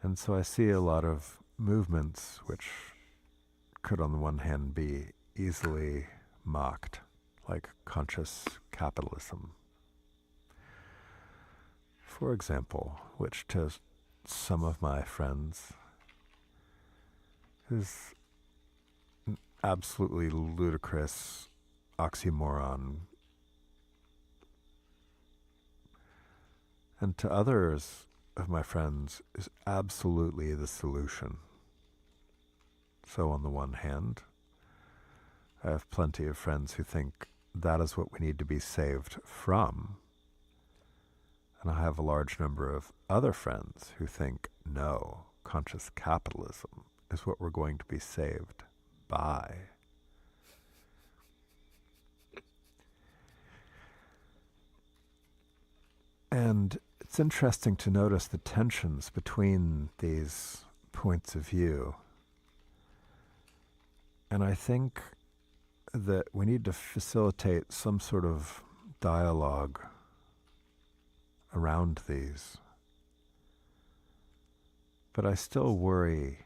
And so I see a lot of movements which could, on the one hand, be easily mocked, like conscious capitalism. For example, which to some of my friends is an absolutely ludicrous oxymoron. And to others of my friends is absolutely the solution. So on the one hand, I have plenty of friends who think that is what we need to be saved from. And I have a large number of other friends who think, no, conscious capitalism is what we're going to be saved by. And it's interesting to notice the tensions between these points of view. And I think that we need to facilitate some sort of dialogue around these. But I still worry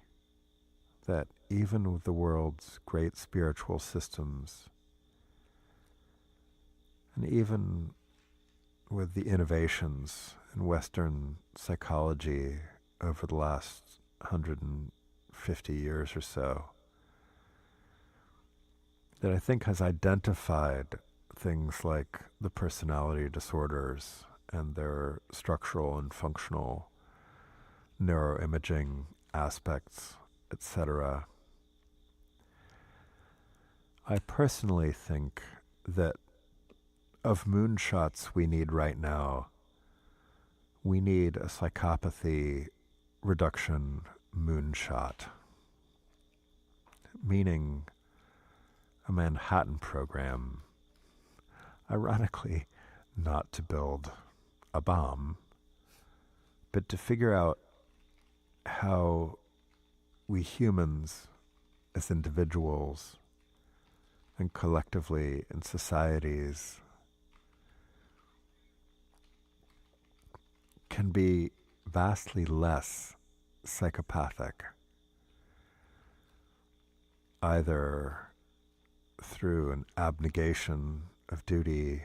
that even with the world's great spiritual systems, and even with the innovations in Western psychology over the last 150 years or so, that I think has identified things like the personality disorders and their structural and functional neuroimaging aspects, etc. I personally think that of moonshots we need right now, we need a psychopathy reduction moonshot, meaning a Manhattan program, ironically not to build a bomb, but to figure out how we humans as individuals and collectively in societies can be vastly less psychopathic either through an abnegation of duty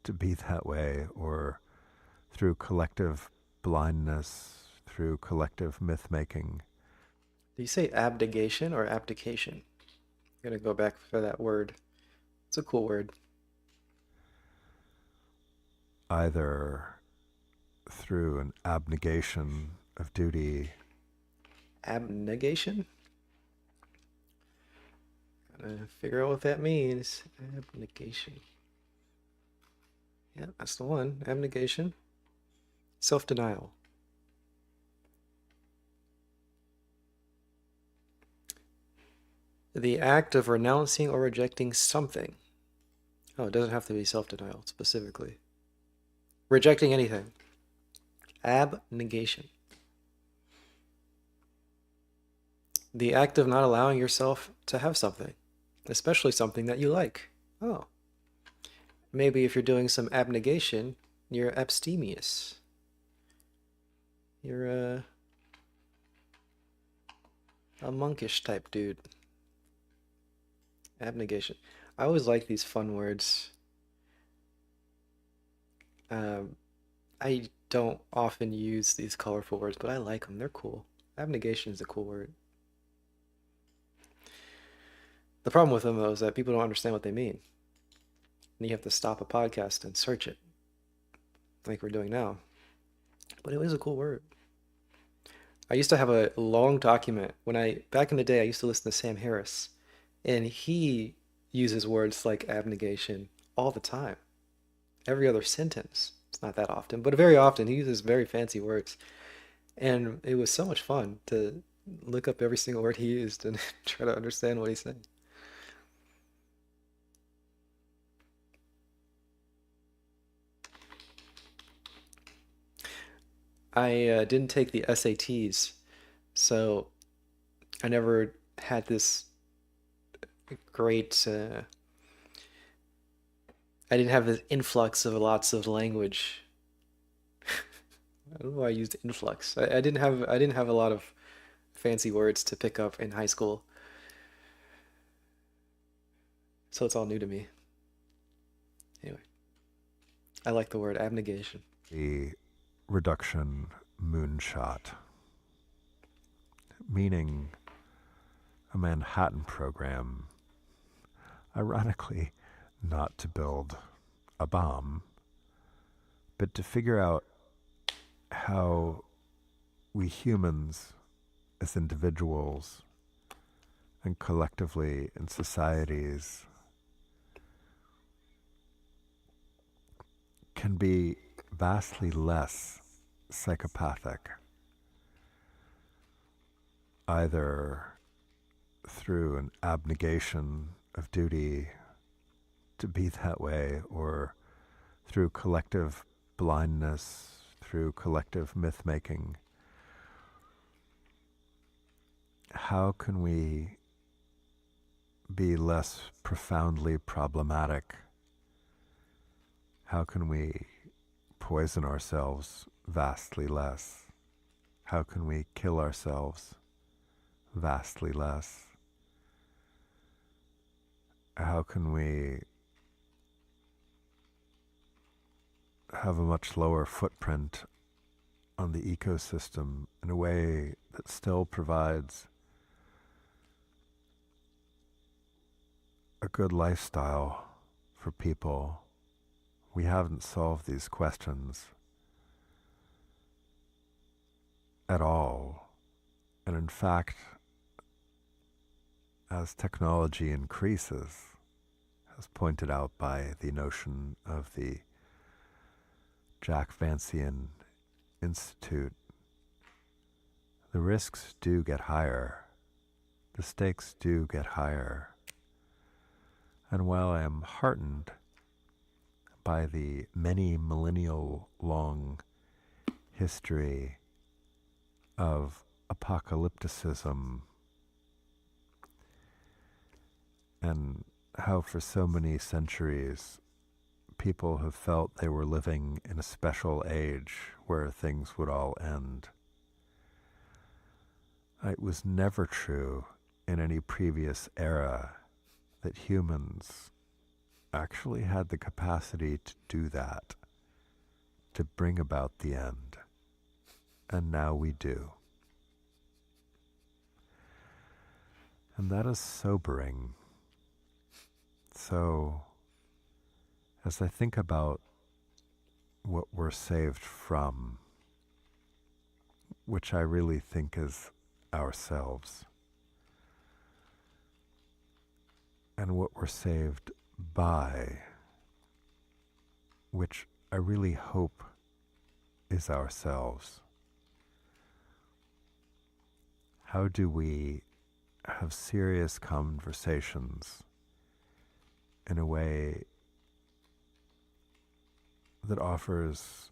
to be that way, or through collective blindness, through collective myth making. Do you say abnegation or abdication? I'm gonna go back for that word. It's a cool word. Either through an abnegation of duty. Abnegation? Gotta figure out what that means. Abnegation. Yeah, that's the one. Abnegation. Self-denial. The act of renouncing or rejecting something. Oh, it doesn't have to be self-denial specifically. Rejecting anything. Abnegation. The act of not allowing yourself to have something, especially something that you like. Oh, maybe if you're doing some abnegation, you're abstemious. You're a monkish type dude. Abnegation. I always like these fun words. I don't often use these colorful words, but I like them. They're cool. Abnegation is a cool word. The problem with them, though, is that people don't understand what they mean. And you have to stop a podcast and search it, like we're doing now. But it is a cool word. I used to have a long document back in the day, I used to listen to Sam Harris, and he uses words like abnegation all the time. Every other sentence. It's not that often, but very often he uses very fancy words. And it was so much fun to look up every single word he used and try to understand what he's saying. I didn't take the SATs, so I never had this great. I didn't have this influx of lots of language. I don't know why I used influx. I didn't have a lot of fancy words to pick up in high school, so it's all new to me. Anyway, I like the word abnegation. The reduction moonshot, meaning a Manhattan program, ironically, not to build a bomb, but to figure out how we humans, as individuals and collectively in societies, can be vastly less psychopathic, either through an abnegation of duty to be that way, or through collective blindness, through collective myth making. How can we be less profoundly problematic? How can we poison ourselves vastly less? How can we kill ourselves vastly less? How can we have a much lower footprint on the ecosystem in a way that still provides a good lifestyle for people? We haven't solved these questions at all. And in fact, as technology increases, as pointed out by the notion of the Jack Vancian Institute, the risks do get higher. The stakes do get higher. And while I am heartened by the many millennial long history of apocalypticism, and how for so many centuries people have felt they were living in a special age where things would all end, it was never true in any previous era that humans actually had the capacity to do that, to bring about the end. And now we do. And that is sobering. So, as I think about what we're saved from, which I really think is ourselves, and what we're saved by, which I really hope is ourselves, how do we have serious conversations in a way that offers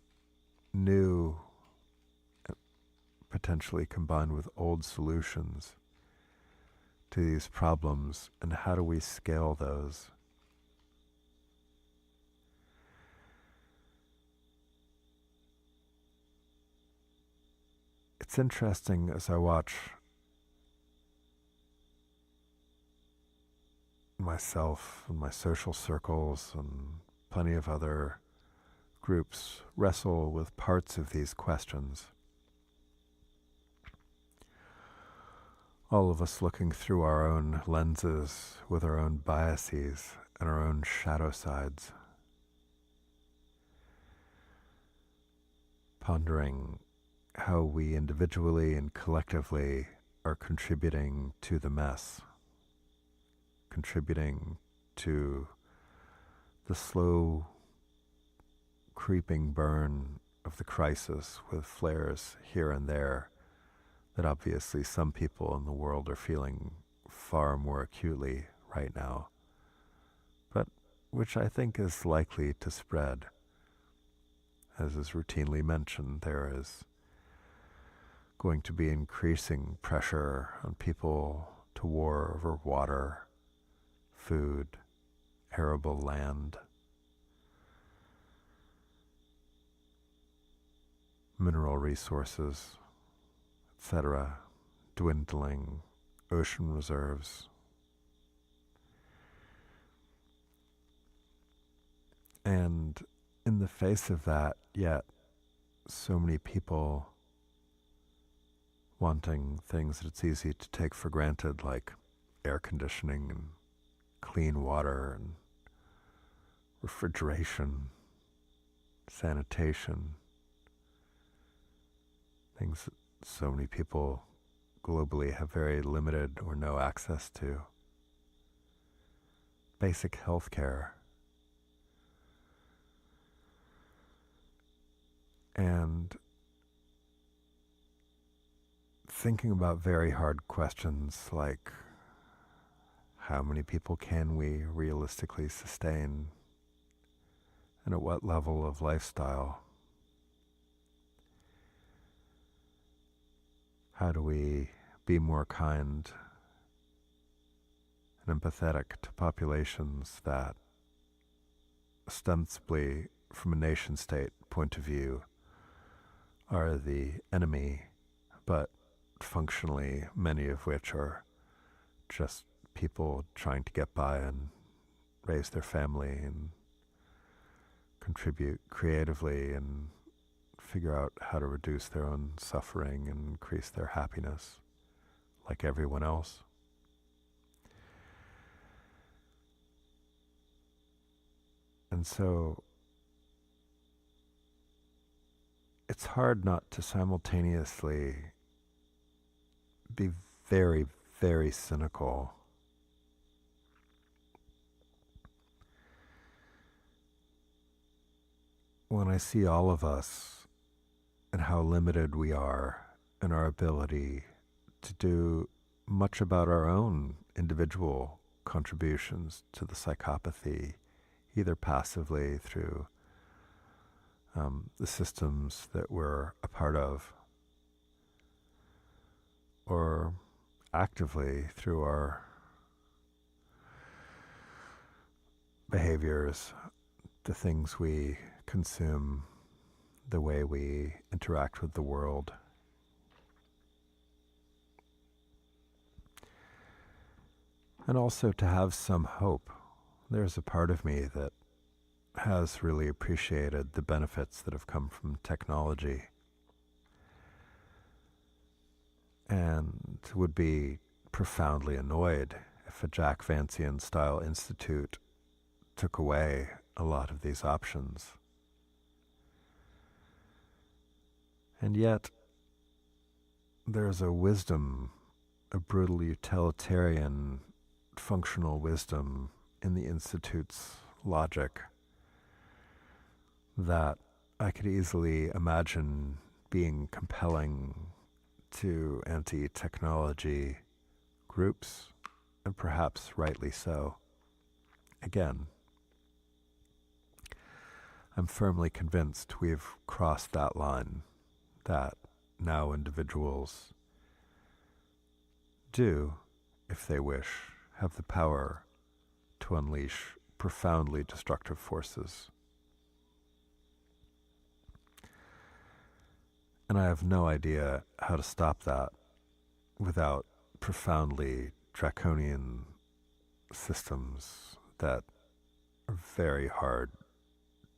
new, potentially combined with old solutions to these problems, and how do we scale those? It's interesting as I watch myself and my social circles and plenty of other groups wrestle with parts of these questions. All of us looking through our own lenses with our own biases and our own shadow sides, pondering how we individually and collectively are contributing to the mess, contributing to the slow creeping burn of the crisis with flares here and there that obviously some people in the world are feeling far more acutely right now, but which I think is likely to spread. As is routinely mentioned, there is going to be increasing pressure on people to war over water, food, arable land, mineral resources, etc., dwindling ocean reserves. And in the face of that, yet so many people wanting things that it's easy to take for granted, like air conditioning and clean water and refrigeration, sanitation, things that so many people globally have very limited or no access to. Basic health care. And thinking about very hard questions like how many people can we realistically sustain and at what level of lifestyle? How do we be more kind and empathetic to populations that ostensibly, from a nation state point of view, are the enemy, but functionally many of which are just people trying to get by and raise their family and contribute creatively and figure out how to reduce their own suffering and increase their happiness like everyone else. And so it's hard not to simultaneously be very, very cynical when I see all of us and how limited we are in our ability to do much about our own individual contributions to the psychopathy, either passively through the systems that we're a part of, or actively through our behaviors, the things we consume, the way we interact with the world. and also to have some hope. There's a part of me that has really appreciated the benefits that have come from technology and would be profoundly annoyed if a Jack Vancian style institute took away a lot of these options. And yet, there's a wisdom, a brutal utilitarian, functional wisdom in the Institute's logic that I could easily imagine being compelling to anti technology groups, and perhaps rightly so. Again, I'm firmly convinced we've crossed that line, that now individuals do, if they wish, have the power to unleash profoundly destructive forces. And I have no idea how to stop that without profoundly draconian systems that are very hard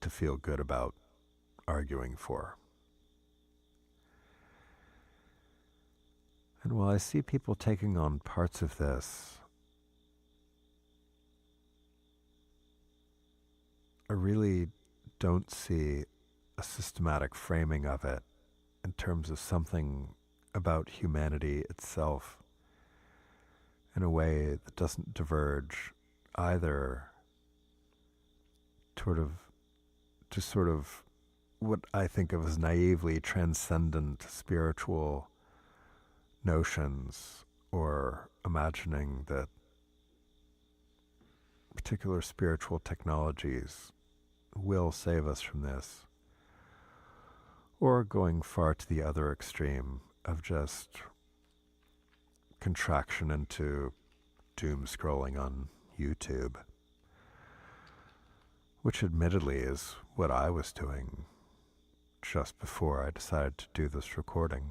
to feel good about arguing for. And while I see people taking on parts of this, I really don't see a systematic framing of it in terms of something about humanity itself in a way that doesn't diverge either to sort of what I think of as naively transcendent spiritual notions, or imagining that particular spiritual technologies will save us from this, or going far to the other extreme of just contraction into doom scrolling on YouTube, which admittedly is what I was doing just before I decided to do this recording.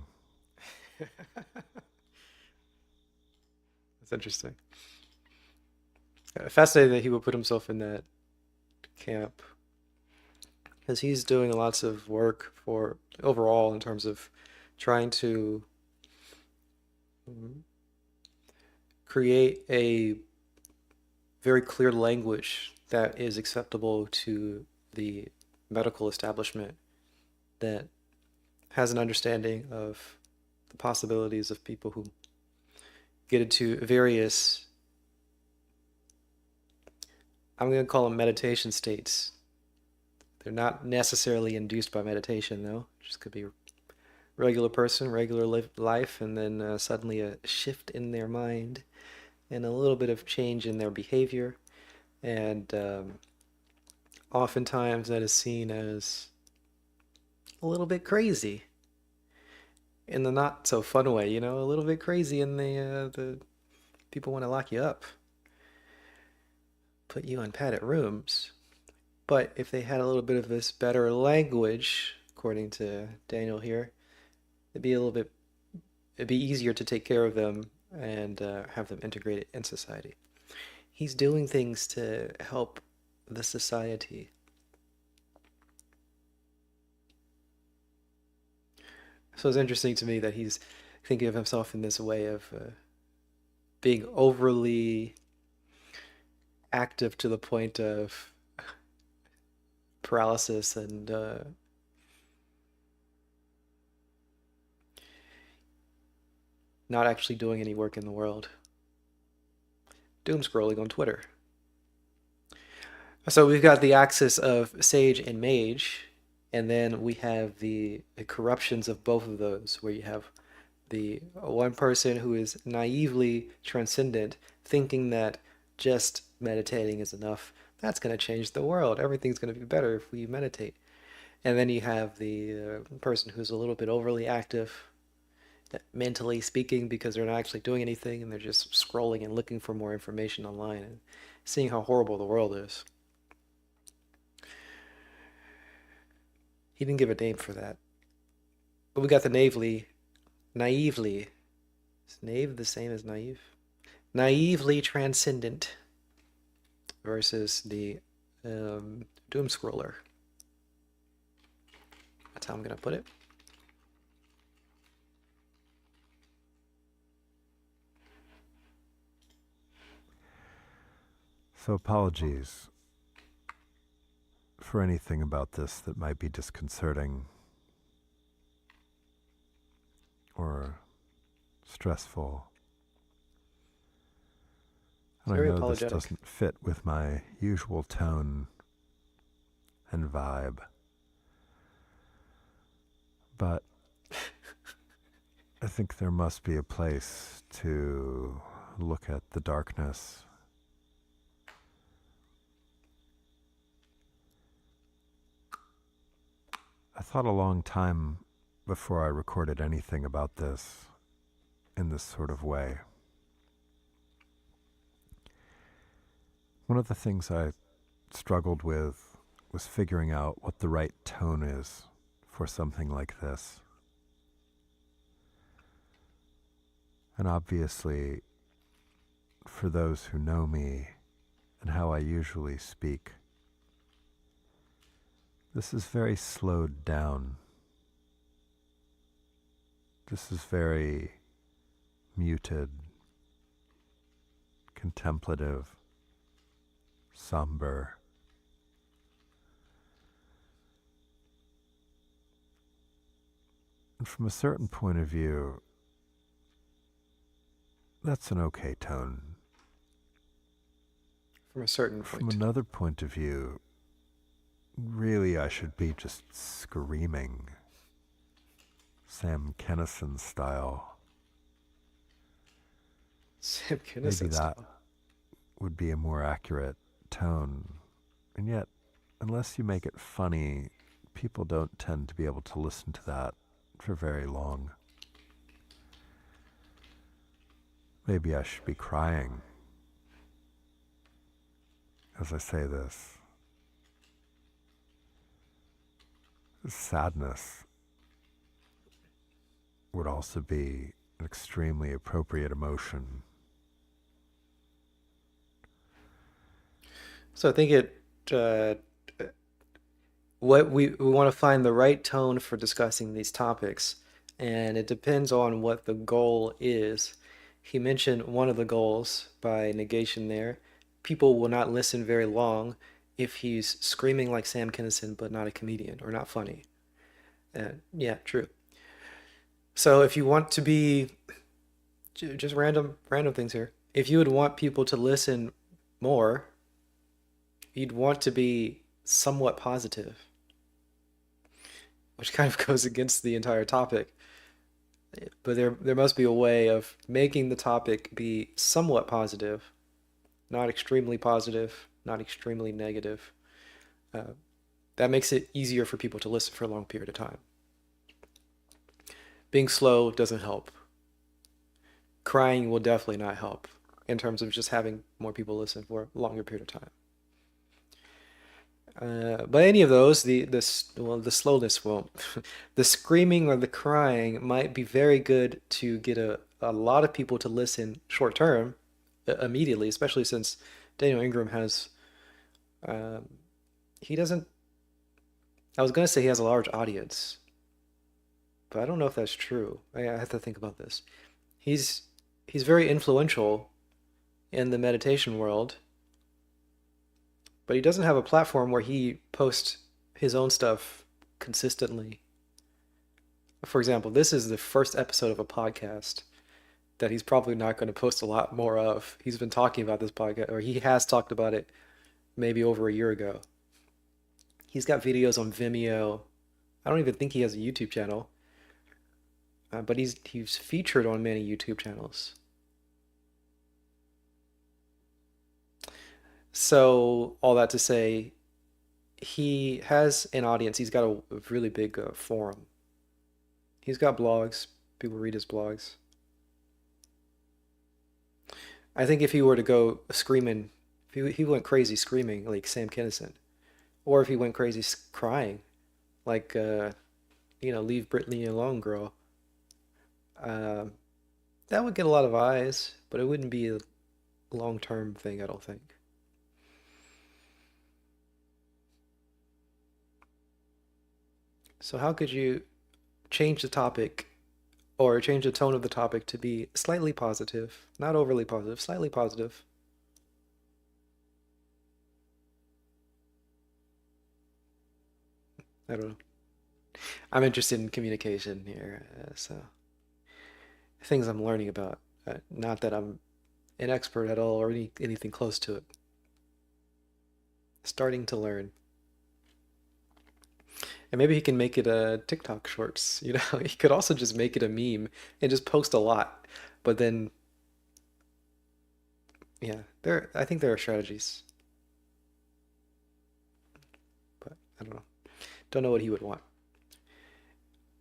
That's interesting. Fascinating that he would put himself in that camp because he's doing lots of work for overall in terms of trying to create a very clear language that is acceptable to the medical establishment, that has an understanding of the possibilities of people who get into various, I'm going to call them meditation states. They're not necessarily induced by meditation, though. Just could be a regular person, regular life, and then suddenly a shift in their mind and a little bit of change in their behavior. And oftentimes that is seen as a little bit crazy in the not so fun way, you know, a little bit crazy in the people want to lock you up, put you on padded rooms. But if they had a little bit of this better language, according to Daniel here, it'd be easier to take care of them and have them integrated in society. He's doing things to help the society. So it's interesting to me that he's thinking of himself in this way of being overly active to the point of paralysis and not actually doing any work in the world. Doom scrolling on Twitter. So we've got the axis of sage and mage, and then we have the corruptions of both of those, where you have the one person who is naively transcendent, thinking that just meditating is enough. That's going to change the world. Everything's going to be better if we meditate. And then you have the person who's a little bit overly active, mentally speaking, because they're not actually doing anything and they're just scrolling and looking for more information online and seeing how horrible the world is. He didn't give a name for that. But we got the naively. Is naive the same as naive? naively transcendent versus the doom scroller. That's how I'm gonna put it. So apologies for anything about this that might be disconcerting or stressful. It's And I very know this apologetic. doesn't fit with my usual tone and vibe, but I think there must be a place to look at the darkness. I thought a long time before I recorded anything about this in this sort of way. One of the things I struggled with was figuring out what the right tone is for something like this. And obviously, for those who know me and how I usually speak, this is very slowed down. This is very muted, contemplative, somber. And from a certain point of view, that's an okay tone. From a certain From point. another point of view, really I should be just screaming, Sam Kinison style. Sam Maybe Kinison that style. would be a more accurate tone. And yet, unless you make it funny, people don't tend to be able to listen to that for very long. Maybe I should be crying as I say this. Sadness would also be an extremely appropriate emotion. So I think uh, what we want to find the right tone for discussing these topics, and it depends on what the goal is. He mentioned one of the goals by negation there. People will not listen very long if he's screaming like Sam Kinison but not a comedian or not funny. Yeah, true. So if you want to be just random things here. If you would want people to listen more, you'd want to be somewhat positive, which kind of goes against the entire topic. But there must be a way of making the topic be somewhat positive, not extremely positive, not extremely negative. Uh, that makes it easier for people to listen for a long period of time. Being slow doesn't help. Crying will definitely not help in terms of just having more people listen for a longer period of time. But any of those, the slowness won't. The screaming or the crying might be very good to get a lot of people to listen short term, immediately, especially since Daniel Ingram has, um, he doesn't, I was gonna say he has a large audience, but I don't know if that's true. I have to think about this. He's he's very influential in the meditation world, but he doesn't have a platform where he posts his own stuff consistently. For example, this is the first episode of a podcast that he's probably not going to post a lot more of. He's been talking about this podcast, or he has talked about it maybe over a year ago. He's got videos on Vimeo. I don't even think he has a YouTube channel, but he's featured on many YouTube channels. So all that to say, he has an audience. He's got a really big forum. He's got blogs. People read his blogs. I think if he were to go screaming, if he went crazy screaming like Sam Kinison, or if he went crazy crying, like leave Britney alone, girl, uh, that would get a lot of eyes, but it wouldn't be long-term thing, I don't think. So how could you change the topic or change the tone of the topic to be slightly positive, not overly positive, slightly positive? I don't know. I'm interested in communication here, so things I'm learning about. Not that I'm an expert at all or anything close to it. Starting to learn. And maybe he can make it a TikTok shorts, you know? He could also just make it a meme and just post a lot. But then, yeah, I think there are strategies, but I don't know. Don't know what he would want.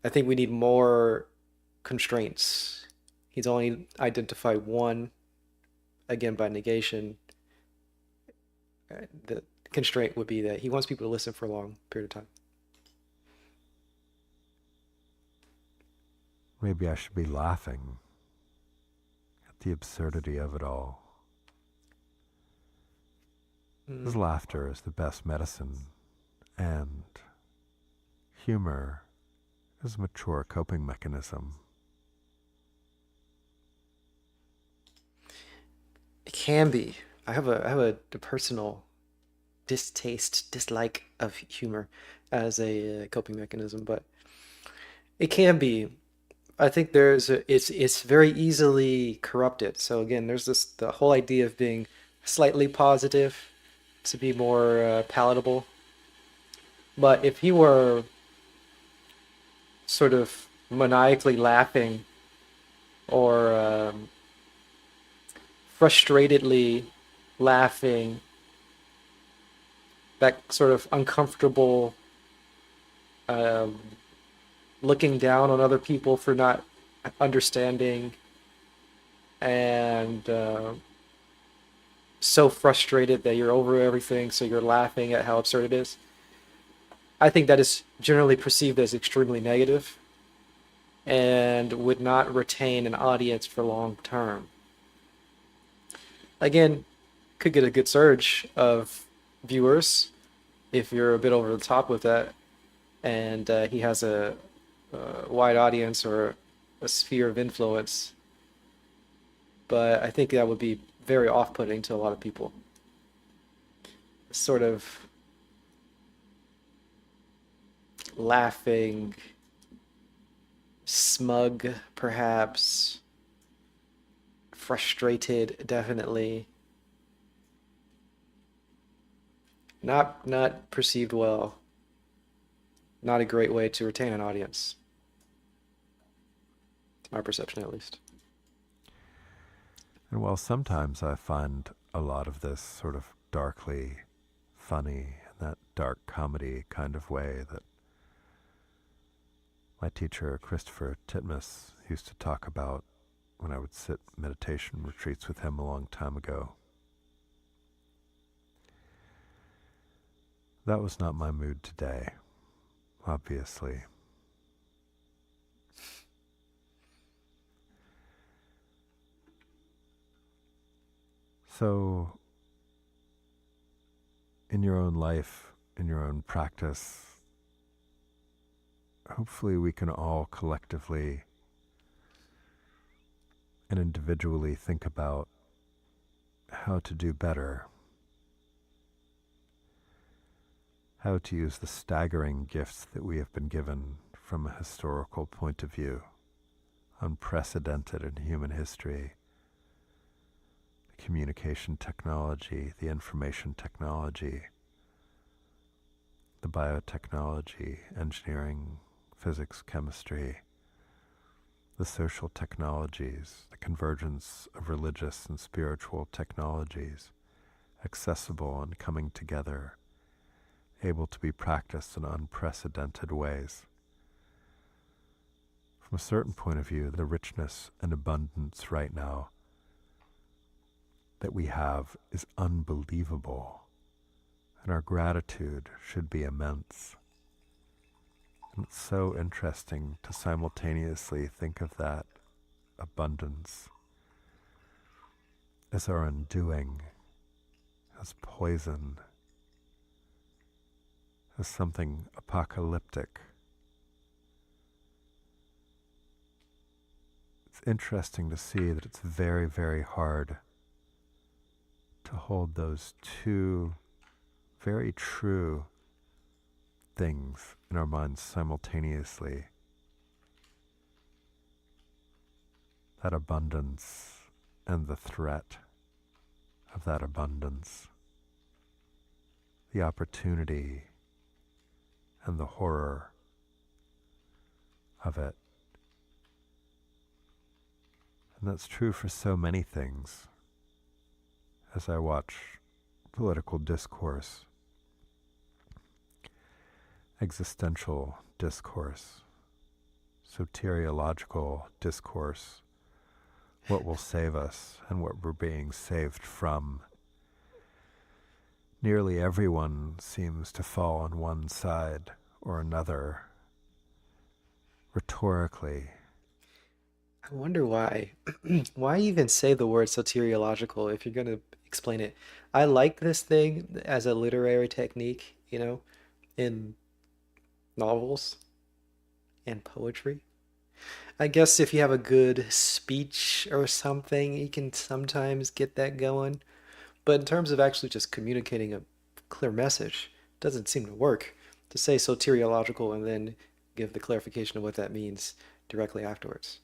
I think we need more constraints. He's only identified one, again by negation. The constraint would be that he wants people to listen for a long period of time. Maybe I should be laughing at the absurdity of it all. Because laughter is the best medicine, and humor is a mature coping mechanism. It can be. I have a personal dislike of humor as a coping mechanism, but it can be. I think it's very easily corrupted. So again, there's this the whole idea of being slightly positive to be more palatable. But if you were sort of maniacally laughing or frustratedly laughing, that sort of uncomfortable um, looking down on other people for not understanding and so frustrated that you're over everything, so you're laughing at how absurd it is. I think that is generally perceived as extremely negative and would not retain an audience for long term. Again, could get a good surge of viewers if you're a bit over the top with that, and he has a wide audience or a sphere of influence. But I think that would be very off-putting to a lot of people. Sort of laughing, smug, perhaps, frustrated, definitely. Not perceived well. Not a great way to retain an audience. My perception, at least. And while sometimes I find a lot of this sort of darkly funny, in that dark comedy kind of way that my teacher, Christopher Titmus, used to talk about when I would sit meditation retreats with him a long time ago. That was not my mood today, obviously. So, in your own life, in your own practice, hopefully we can all collectively and individually think about how to do better, how to use the staggering gifts that we have been given from a historical point of view, unprecedented in human history, the communication technology, the information technology, the biotechnology, engineering, physics, chemistry, the social technologies, the convergence of religious and spiritual technologies, accessible and coming together, able to be practiced in unprecedented ways. From a certain point of view, the richness and abundance right now that we have is unbelievable, and our gratitude should be immense. And it's so interesting to simultaneously think of that abundance as our undoing, as poison, as something apocalyptic. It's interesting to see that it's very, very hard to hold those two very true things in our minds simultaneously. That abundance and the threat of that abundance, the opportunity and the horror of it. And that's true for so many things. As I watch political discourse, existential discourse, soteriological discourse, what will save us and what we're being saved from. Nearly everyone seems to fall on one side or another, rhetorically. I wonder why. Why even say the word soteriological if you're going to explain it? I like this thing as a literary technique, in novels and poetry. I guess if you have a good speech or something, you can sometimes get that going. But in terms of actually just communicating a clear message, it doesn't seem to work to say soteriological and then give the clarification of what that means directly afterwards.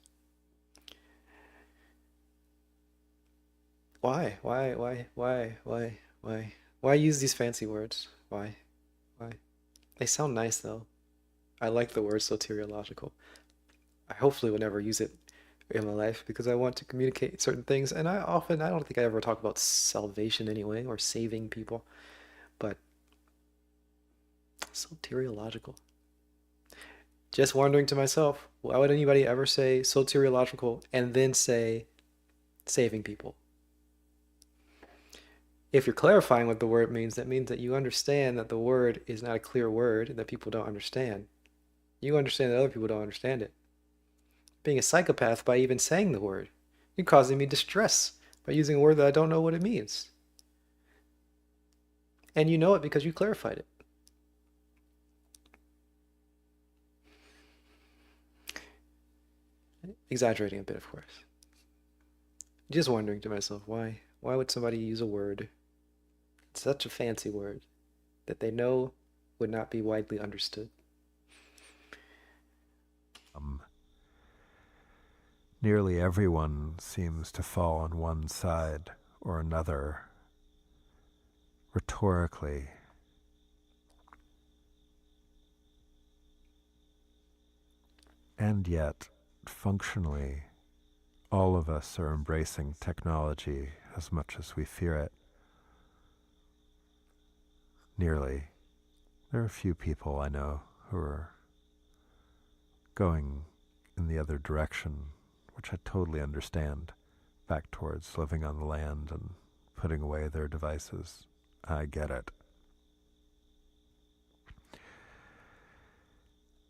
Why? Why use these fancy words? Why? Why? They sound nice though. I like the word soteriological. I hopefully will never use it in my life because I want to communicate certain things. And I don't think I ever talk about salvation anyway or saving people, but soteriological. Just wondering to myself, why would anybody ever say soteriological and then say saving people? If you're clarifying what the word means, that means that you understand that the word is not a clear word that people don't understand. You understand that other people don't understand it. Being a psychopath by even saying the word. You're causing me distress by using a word that I don't know what it means. And you know it because you clarified it. Exaggerating a bit, of course. Just wondering to myself, why would somebody use a word, such a fancy word, that they know would not be widely understood? Nearly everyone seems to fall on one side or another, rhetorically. And yet, functionally, all of us are embracing technology as much as we fear it. Nearly. There are a few people I know who are going in the other direction, which I totally understand, back towards living on the land and putting away their devices. I get it.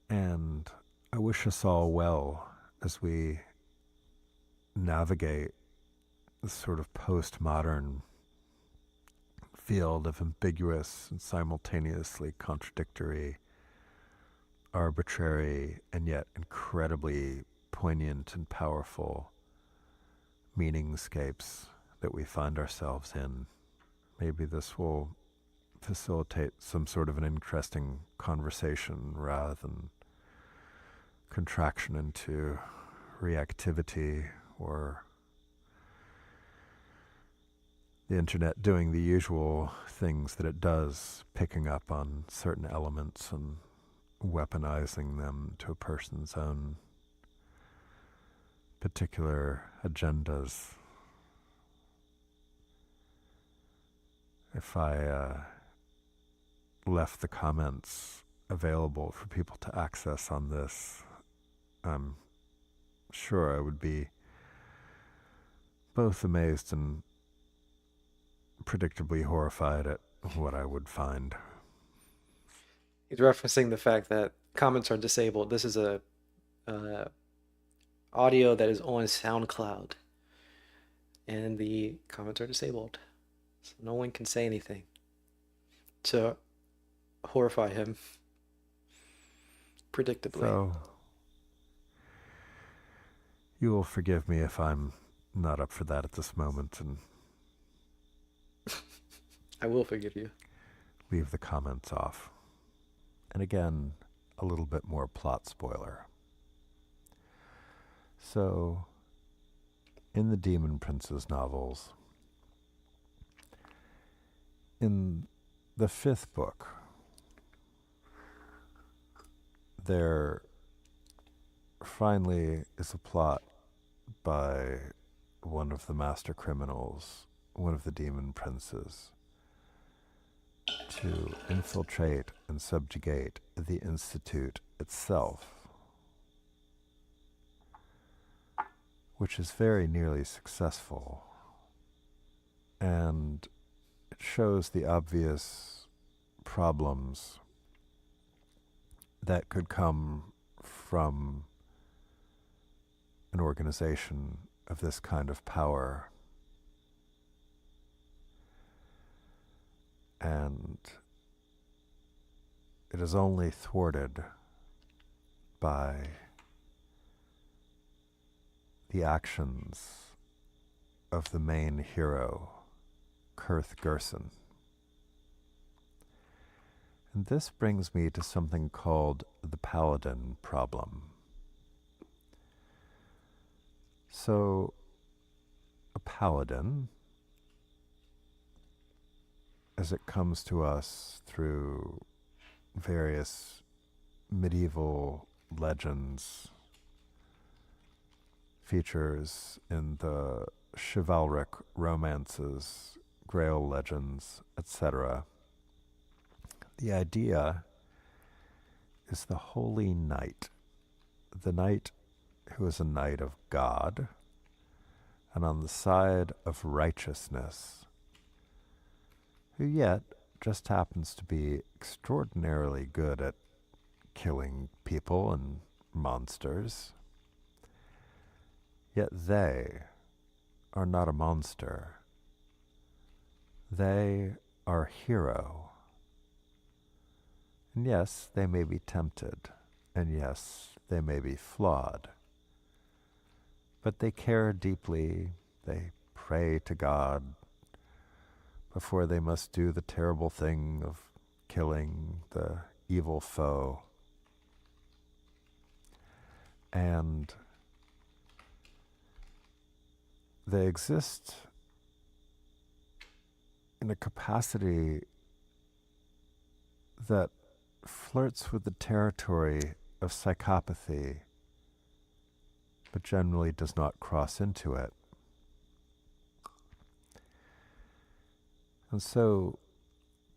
And I wish us all well as we navigate this sort of postmodern field of ambiguous and simultaneously contradictory, arbitrary, and yet incredibly poignant and powerful meaningscapes that we find ourselves in. Maybe this will facilitate some sort of an interesting conversation rather than contraction into reactivity or the internet doing the usual things that it does, picking up on certain elements and weaponizing them to a person's own particular agendas. If I left the comments available for people to access on this, I'm sure I would be both amazed and predictably horrified at what I would find. He's referencing the fact that comments are disabled. This is a uh, audio that is on SoundCloud, and the comments are disabled. So no one can say anything to horrify him, predictably. So, you will forgive me if I'm not up for that at this moment and I will forgive you. leave the comments off. And again, a little bit more plot spoiler. So, in the Demon Prince's novels, in the 5th book, there finally is a plot by one of the master criminals, one of the demon princes, to infiltrate and subjugate the Institute itself, which is very nearly successful. And it shows the obvious problems that could come from an organization of this kind of power. And it is only thwarted by the actions of the main hero, Kurth Gerson. And this brings me to something called the paladin problem. So, a paladin, as it comes to us through various medieval legends, features in the chivalric romances, Grail legends, etc. The idea is the holy knight, the knight who is a knight of God and on the side of righteousness, who yet just happens to be extraordinarily good at killing people and monsters. Yet they are not a monster. They are a hero. And yes, they may be tempted, and yes, they may be flawed. But they care deeply, they pray to God before they must do the terrible thing of killing the evil foe. And they exist in a capacity that flirts with the territory of psychopathy, but generally does not cross into it. And so,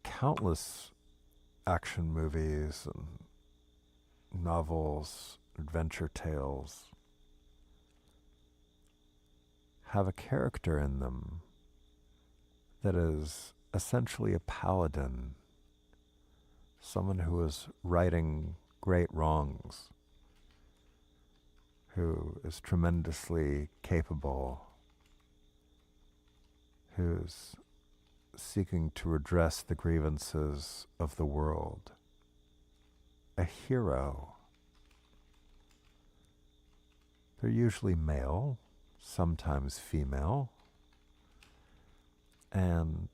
countless action movies and novels, adventure tales, have a character in them that is essentially a paladin, someone who is righting great wrongs, who is tremendously capable, who's seeking to redress the grievances of the world. A hero. They're usually male, sometimes female, and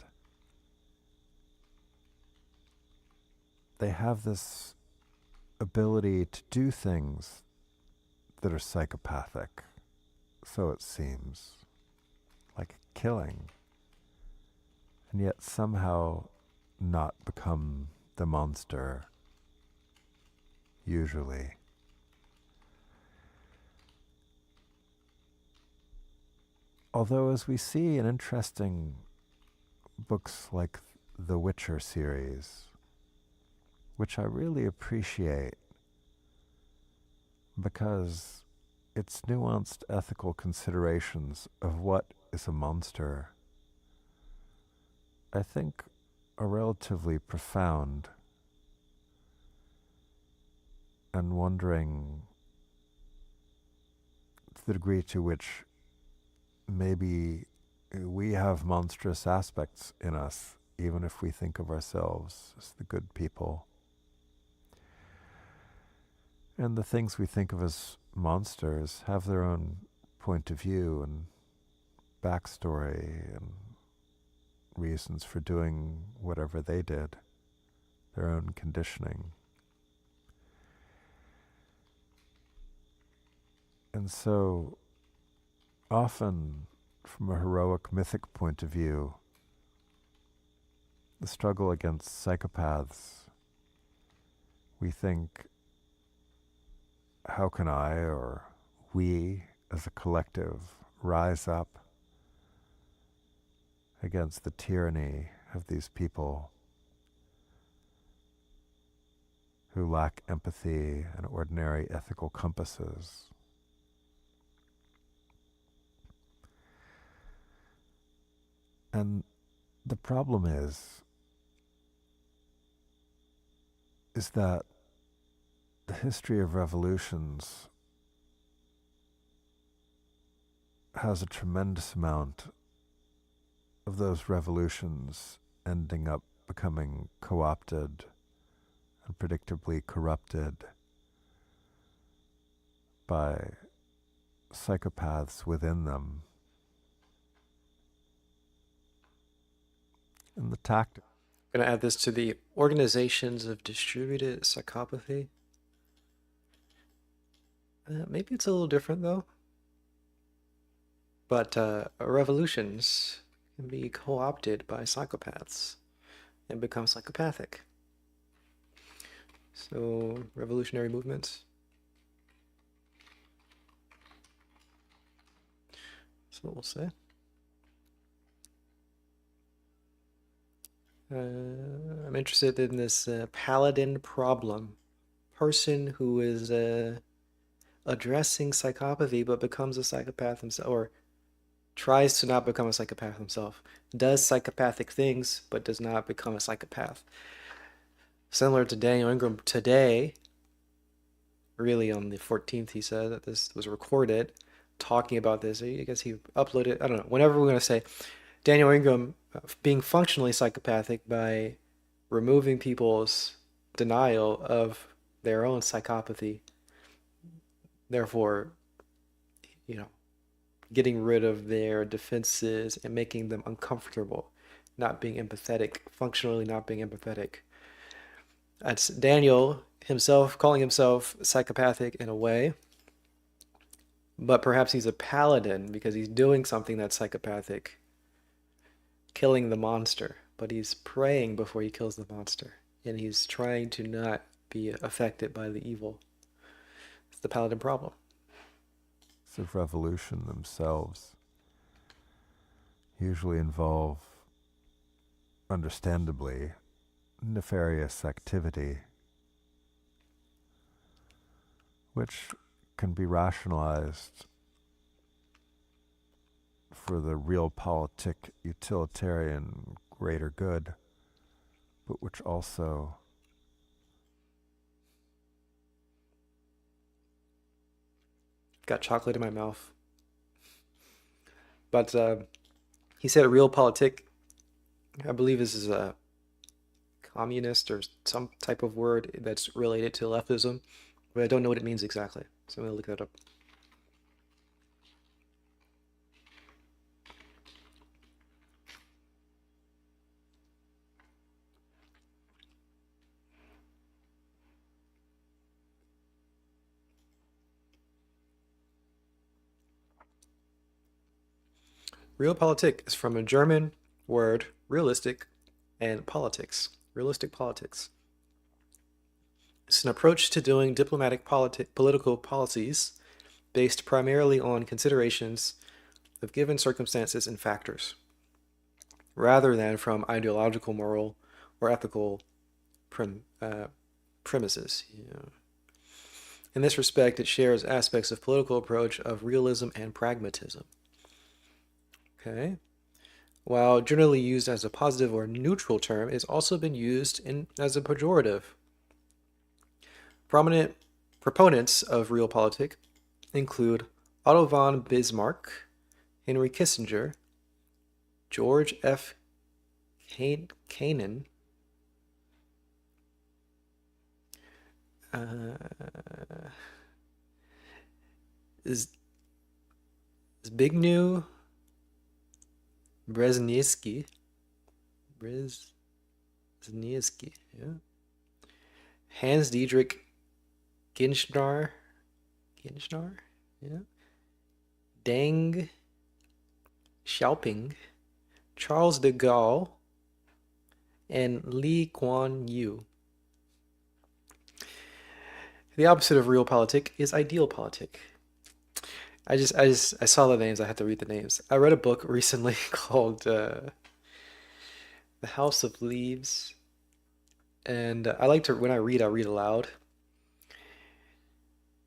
they have this ability to do things that are psychopathic, so it seems, like killing, and yet somehow not become the monster, usually. Although, as we see in interesting books like the Witcher series, which I really appreciate because its nuanced ethical considerations of what is a monster, I think, are relatively profound, and wondering the degree to which maybe we have monstrous aspects in us, even if we think of ourselves as the good people. And the things we think of as monsters have their own point of view and backstory and reasons for doing whatever they did, their own conditioning. And so often, from a heroic mythic point of view, the struggle against psychopaths, we think, how can I or we as a collective rise up against the tyranny of these people who lack empathy and ordinary ethical compasses? And the problem is that the history of revolutions has a tremendous amount of those revolutions ending up becoming co-opted and predictably corrupted by psychopaths within them. And the tactic. I'm going to add this to the organizations of distributed psychopathy. Maybe it's a little different though. But revolutions can be co-opted by psychopaths and become psychopathic. So, revolutionary movements. That's what we'll say. I'm interested in this paladin problem. Person who is addressing psychopathy but becomes a psychopath himself, or tries to not become a psychopath himself, does psychopathic things but does not become a psychopath. Similar to Daniel Ingram today, really on the 14th, he said that this was recorded, talking about this. I guess he uploaded, I don't know, whenever we're going to say Daniel Ingram being functionally psychopathic by removing people's denial of their own psychopathy, therefore, getting rid of their defenses and making them uncomfortable, not being empathetic, functionally not being empathetic. That's Daniel himself calling himself psychopathic in a way, but perhaps he's a paladin because he's doing something that's psychopathic, killing the monster, but he's praying before he kills the monster, and he's trying to not be affected by the evil. It's the paladin problem. Of revolution themselves usually involve, understandably, nefarious activity, which can be rationalized for the realpolitik utilitarian greater good, but which also got chocolate in my mouth. But he said realpolitik. I believe this is a communist or some type of word that's related to leftism, but I don't know what it means exactly. So I'm going to look that up. Realpolitik is from a German word, realistic, and politics. Realistic politics. It's an approach to doing diplomatic political policies based primarily on considerations of given circumstances and factors, rather than from ideological, moral, or ethical premises. In this respect, it shares aspects of political approach of realism and pragmatism. Okay. While generally used as a positive or neutral term, it has also been used as a pejorative. Prominent proponents of realpolitik include Otto von Bismarck, Henry Kissinger, George F. Kanan. Is Zbigniew Brzezinski. Brzezinski, yeah. Hans Dietrich Ginchnar. Ginchnar, yeah. Deng Xiaoping. Charles de Gaulle. And Lee Kuan Yew. The opposite of realpolitik is idealpolitik. I saw the names. I had to read the names. I read a book recently called The House of Leaves, and I like to when I read aloud.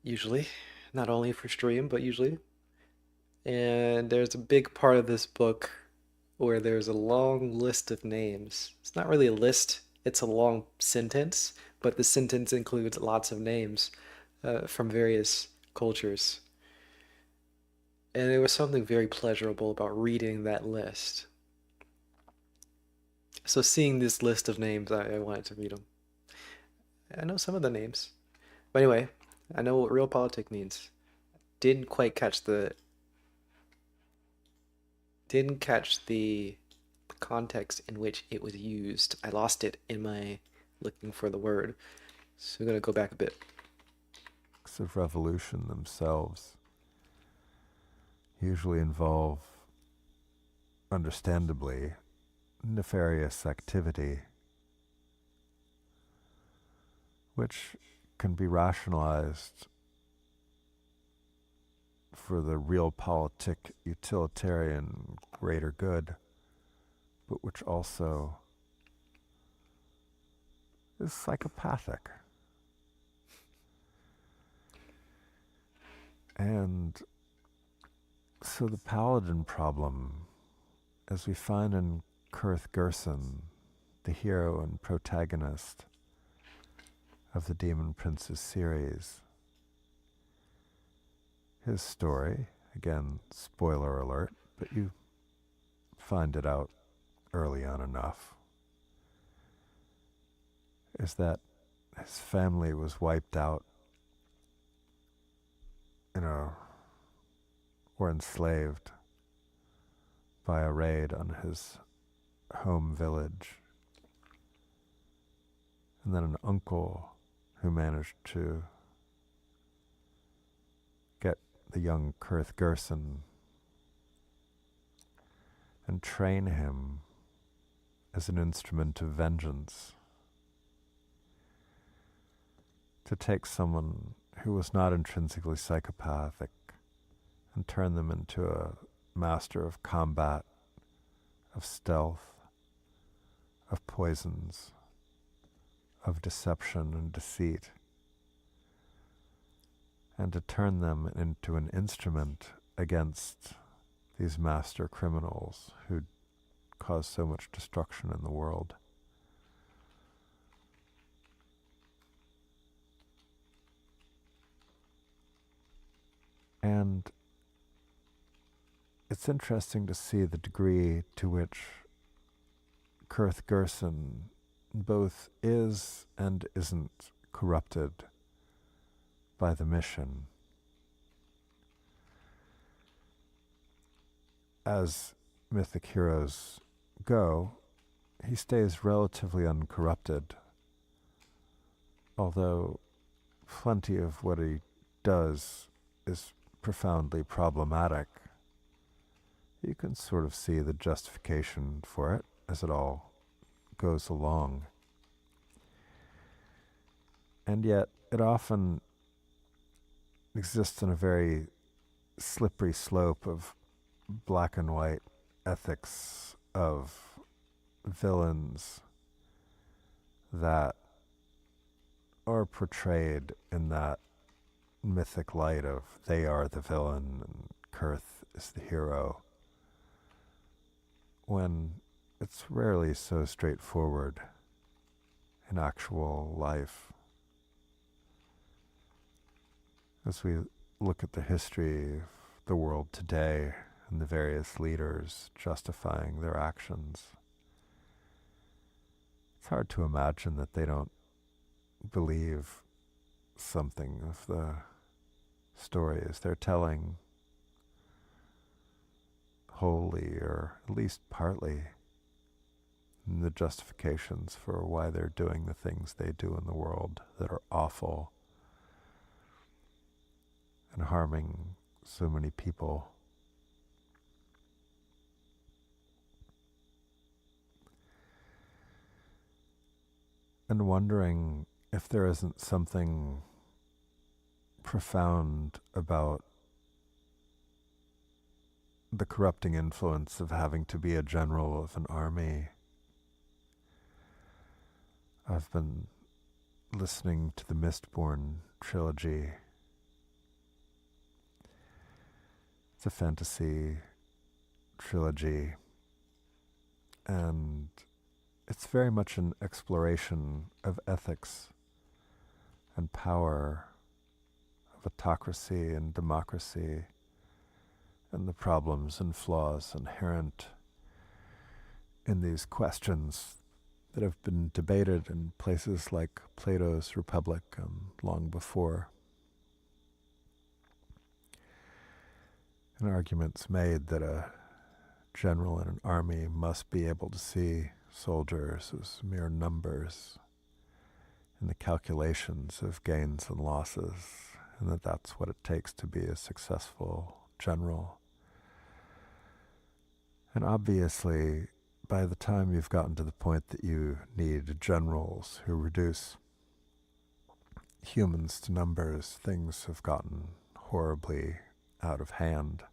Usually, not only for stream, but usually. And there's a big part of this book where there's a long list of names. It's not really a list; it's a long sentence, but the sentence includes lots of names from various cultures. And there was something very pleasurable about reading that list. So seeing this list of names, I wanted to read them. I know some of the names. But anyway, I know what realpolitik means. Didn't quite catch the didn't catch the context in which it was used. I lost it in my looking for the word. So I'm gonna go back a bit. Acts of revolution themselves usually involve, understandably, nefarious activity, which can be rationalized for the realpolitik utilitarian greater good, but which also is psychopathic. And so the paladin problem, as we find in Kurth Gerson, the hero and protagonist of the Demon Princes series, his story, again, spoiler alert, but you find it out early on enough, is that his family was wiped out or enslaved by a raid on his home village. And then an uncle who managed to get the young Kurth Gerson and train him as an instrument of vengeance, to take someone who was not intrinsically psychopathic and turn them into a master of combat, of stealth, of poisons, of deception and deceit, and to turn them into an instrument against these master criminals who cause so much destruction in the world. And it's interesting to see the degree to which Kurth Gerson both is and isn't corrupted by the mission. As mythic heroes go, he stays relatively uncorrupted, although plenty of what he does is profoundly problematic. You can sort of see the justification for it as it all goes along. And yet it often exists in a very slippery slope of black and white ethics of villains that are portrayed in that mythic light of they are the villain and Kurth is the hero, when it's rarely so straightforward in actual life. As we look at the history of the world today, and the various leaders justifying their actions. It's hard to imagine that they don't believe something of the stories they're telling wholly, or at least partly, in the justifications for why they're doing the things they do in the world that are awful and harming so many people. And wondering if there isn't something profound about the corrupting influence of having to be a general of an army. I've been listening to the Mistborn trilogy. It's a fantasy trilogy, and it's very much an exploration of ethics and power, of autocracy and democracy, and the problems and flaws inherent in these questions that have been debated in places like Plato's Republic and long before. And arguments made that a general in an army must be able to see soldiers as mere numbers in the calculations of gains and losses, and that that's what it takes to be a successful general. And obviously, by the time you've gotten to the point that you need generals who reduce humans to numbers, things have gotten horribly out of hand.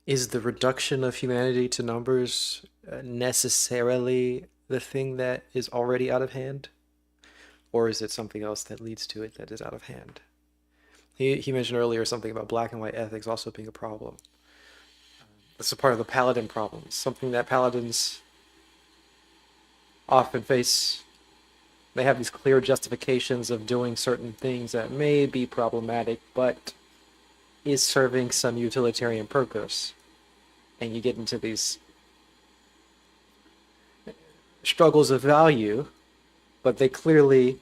Is the reduction of humanity to numbers necessarily the thing that is already out of hand? Or is it something else that leads to it that is out of hand? He mentioned earlier something about black and white ethics also being a problem. That's a part of the paladin problem. Something that paladins often face. They have these clear justifications of doing certain things that may be problematic, but is serving some utilitarian purpose. And you get into these struggles of value, but they clearly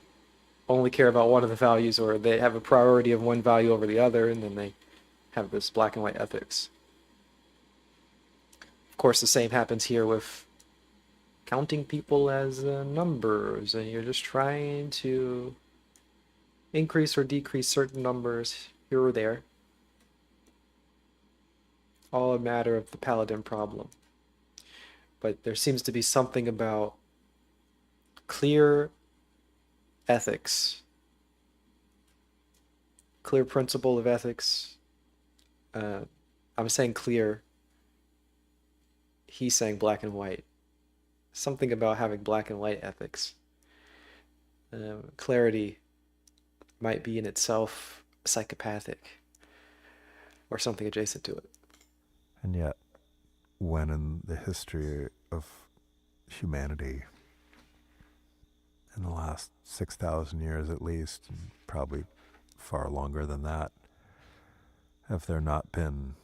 only care about one of the values, or they have a priority of one value over the other, and then they have this black and white ethics. Of course, the same happens here with counting people as numbers, and you're just trying to increase or decrease certain numbers here or there. All a matter of the paladin problem. But there seems to be something about clear ethics, clear principle of ethics. I'm saying clear. He's saying black and white. Something about having black and white ethics. Clarity might be in itself psychopathic or something adjacent to it. And yet, when in the history of humanity, in the last 6,000 years at least, and probably far longer than that, have there not been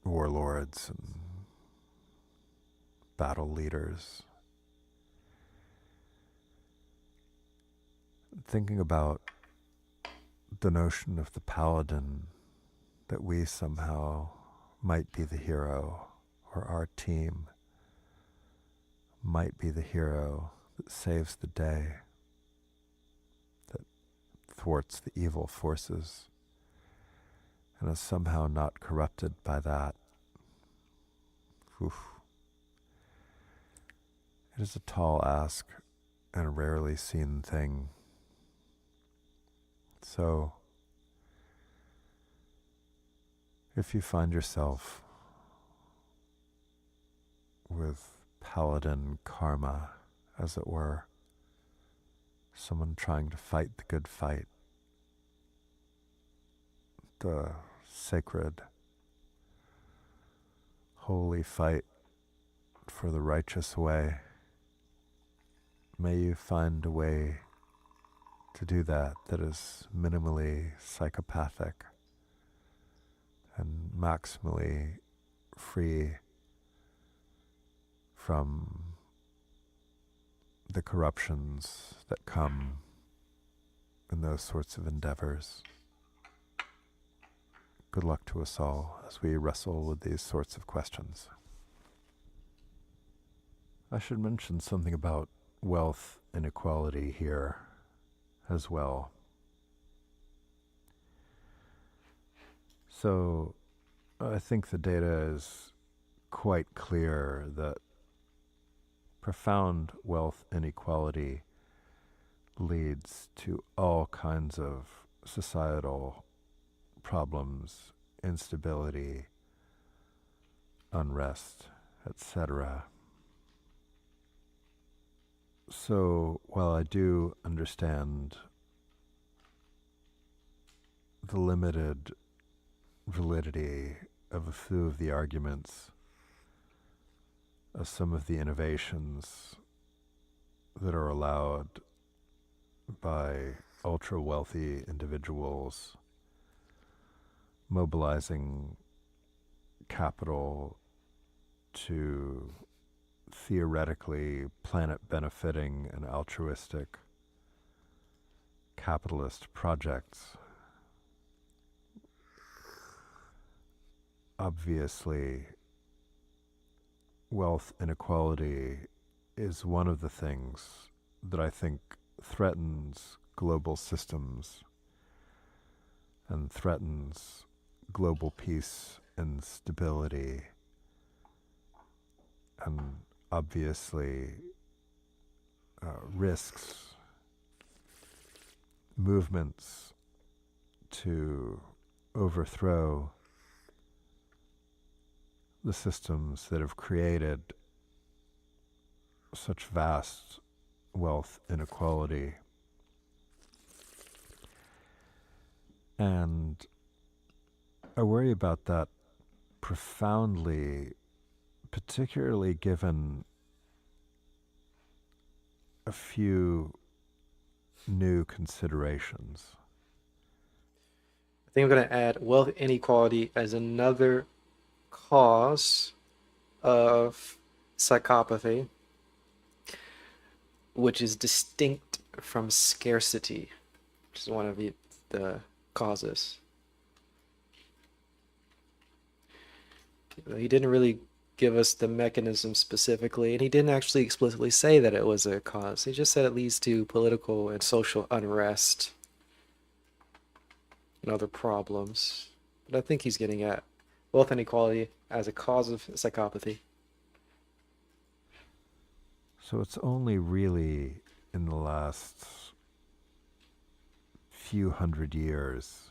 warlords and battle leaders? Thinking about the notion of the paladin, that we somehow might be the hero, or our team might be the hero that saves the day, that thwarts the evil forces, and is somehow not corrupted by that. Oof. It is a tall ask and a rarely seen thing. So, if you find yourself with paladin karma, as it were, someone trying to fight the good fight, the sacred, holy fight for the righteous way, may you find a way to do that is minimally psychopathic and maximally free from the corruptions that come in those sorts of endeavors. Good luck to us all as we wrestle with these sorts of questions. I should mention something about wealth inequality here as well. So I think the data is quite clear that profound wealth inequality leads to all kinds of societal problems, instability, unrest, etc. So while I do understand the limited validity of a few of the arguments, of some of the innovations that are allowed by ultra wealthy individuals mobilizing capital to theoretically planet benefiting and altruistic capitalist projects. Obviously, wealth inequality is one of the things that I think threatens global systems and threatens global peace and stability, and obviously risks movements to overthrow the systems that have created such vast wealth inequality. And I worry about that profoundly, particularly given a few new considerations. I think I'm going to add wealth inequality as another cause of psychopathy, which is distinct from scarcity, which is one of the causes. He didn't really give us the mechanism specifically, and he didn't actually explicitly say that it was a cause. He just said it leads to political and social unrest and other problems. But I think he's getting at wealth inequality as a cause of psychopathy. So it's only really in the last few hundred years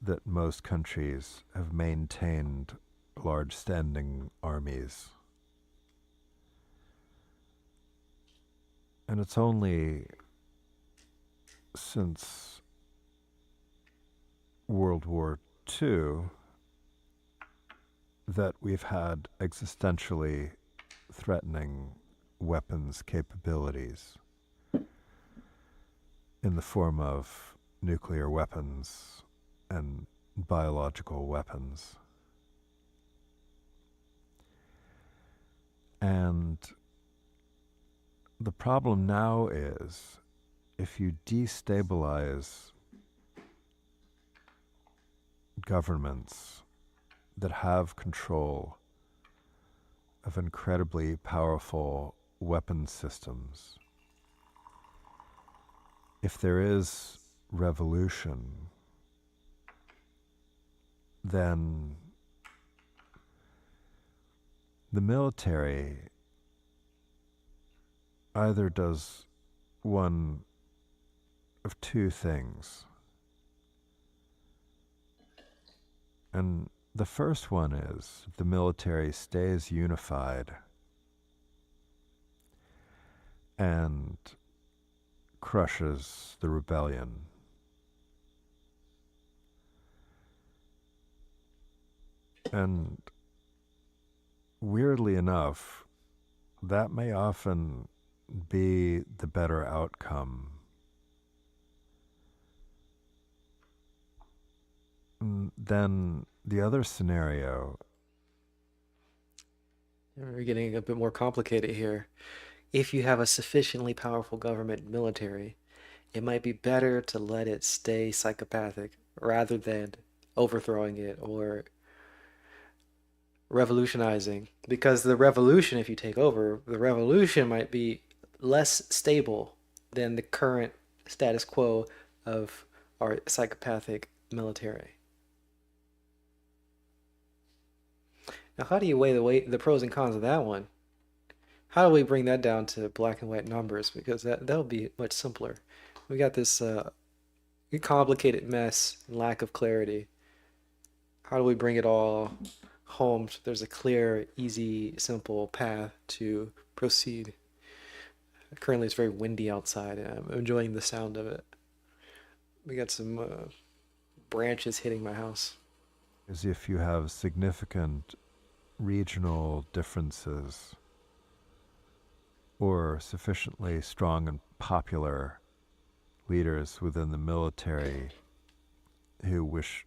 that most countries have maintained large standing armies. And it's only since World War II that we've had existentially threatening weapons capabilities in the form of nuclear weapons and biological weapons. And the problem now is if you destabilize governments that have control of incredibly powerful weapon systems, if there is revolution, then the military either does one of two things. And the first one is the military stays unified and crushes the rebellion. And weirdly enough, that may often be the better outcome. Then the other scenario, We're getting a bit more complicated here. If you have a sufficiently powerful government military, it might be better to let it stay psychopathic rather than overthrowing it or revolutionizing. Because the revolution, if you take over, the revolution might be less stable than the current status quo of our psychopathic military. Now, how do you weigh the pros and cons of that one? How do we bring that down to black and white numbers? Because that'll be much simpler. We got this complicated mess, and lack of clarity. How do we bring it all home so there's a clear, easy, simple path to proceed? Currently, it's very windy outside, and I'm enjoying the sound of it. We got some branches hitting my house. is if you have significant regional differences or sufficiently strong and popular leaders within the military who wish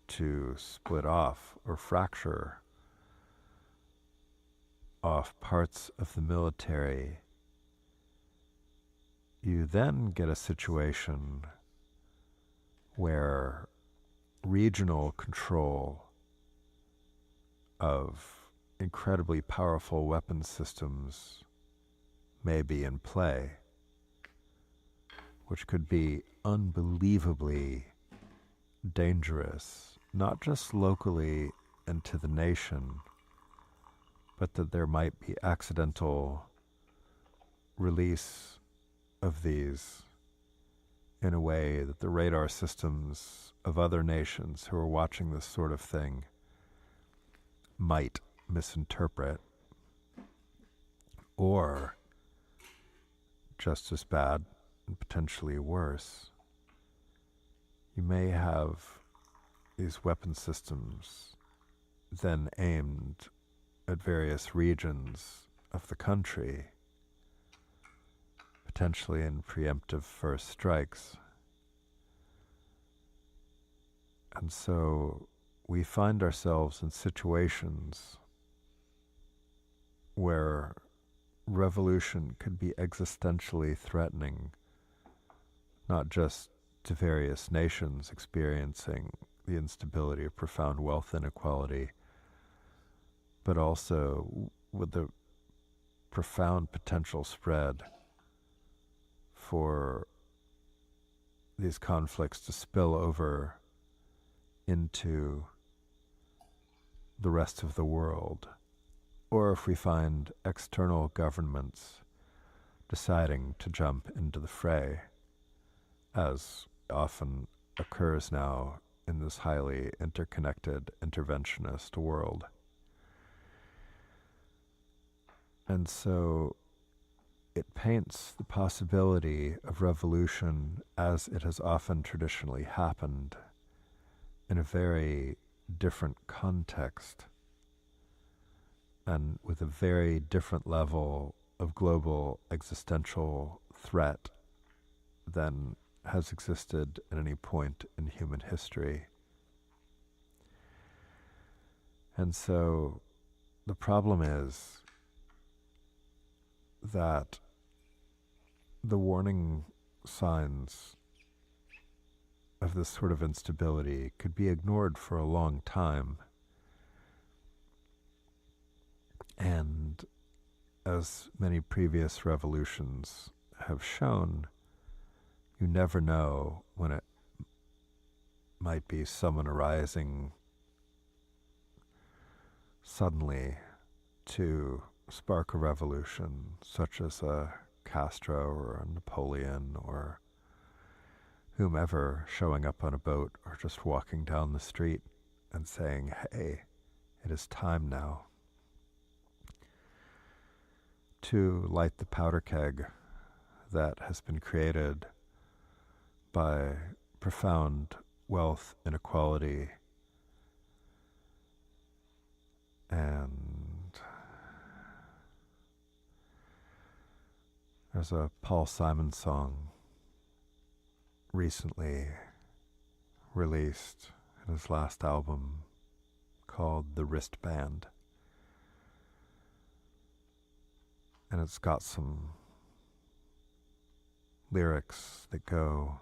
to split off or fracture off parts of the military, you then get a situation where regional control of incredibly powerful weapon systems may be in play, which could be unbelievably dangerous, not just locally and to the nation, but that there might be accidental release of these in a way that the radar systems of other nations who are watching this sort of thing might misinterpret, or just as bad and potentially worse, you may have these weapon systems then aimed at various regions of the country, potentially in preemptive first strikes. And so we find ourselves in situations where revolution could be existentially threatening, not just to various nations experiencing the instability of profound wealth inequality, but also with the profound potential spread for these conflicts to spill over into the rest of the world, or if we find external governments deciding to jump into the fray, as often occurs now in this highly interconnected interventionist world. And so it paints the possibility of revolution as it has often traditionally happened in a very different context and with a very different level of global existential threat than has existed at any point in human history. And so the problem is that the warning signs of this sort of instability could be ignored for a long time. And as many previous revolutions have shown, you never know when it might be someone arising suddenly to spark a revolution, such as a Castro or a Napoleon or whomever showing up on a boat or just walking down the street and saying, hey, it is time now to light the powder keg that has been created by profound wealth inequality and There's a Paul Simon song recently released in his last album called The Wristband. And it's got some lyrics that go,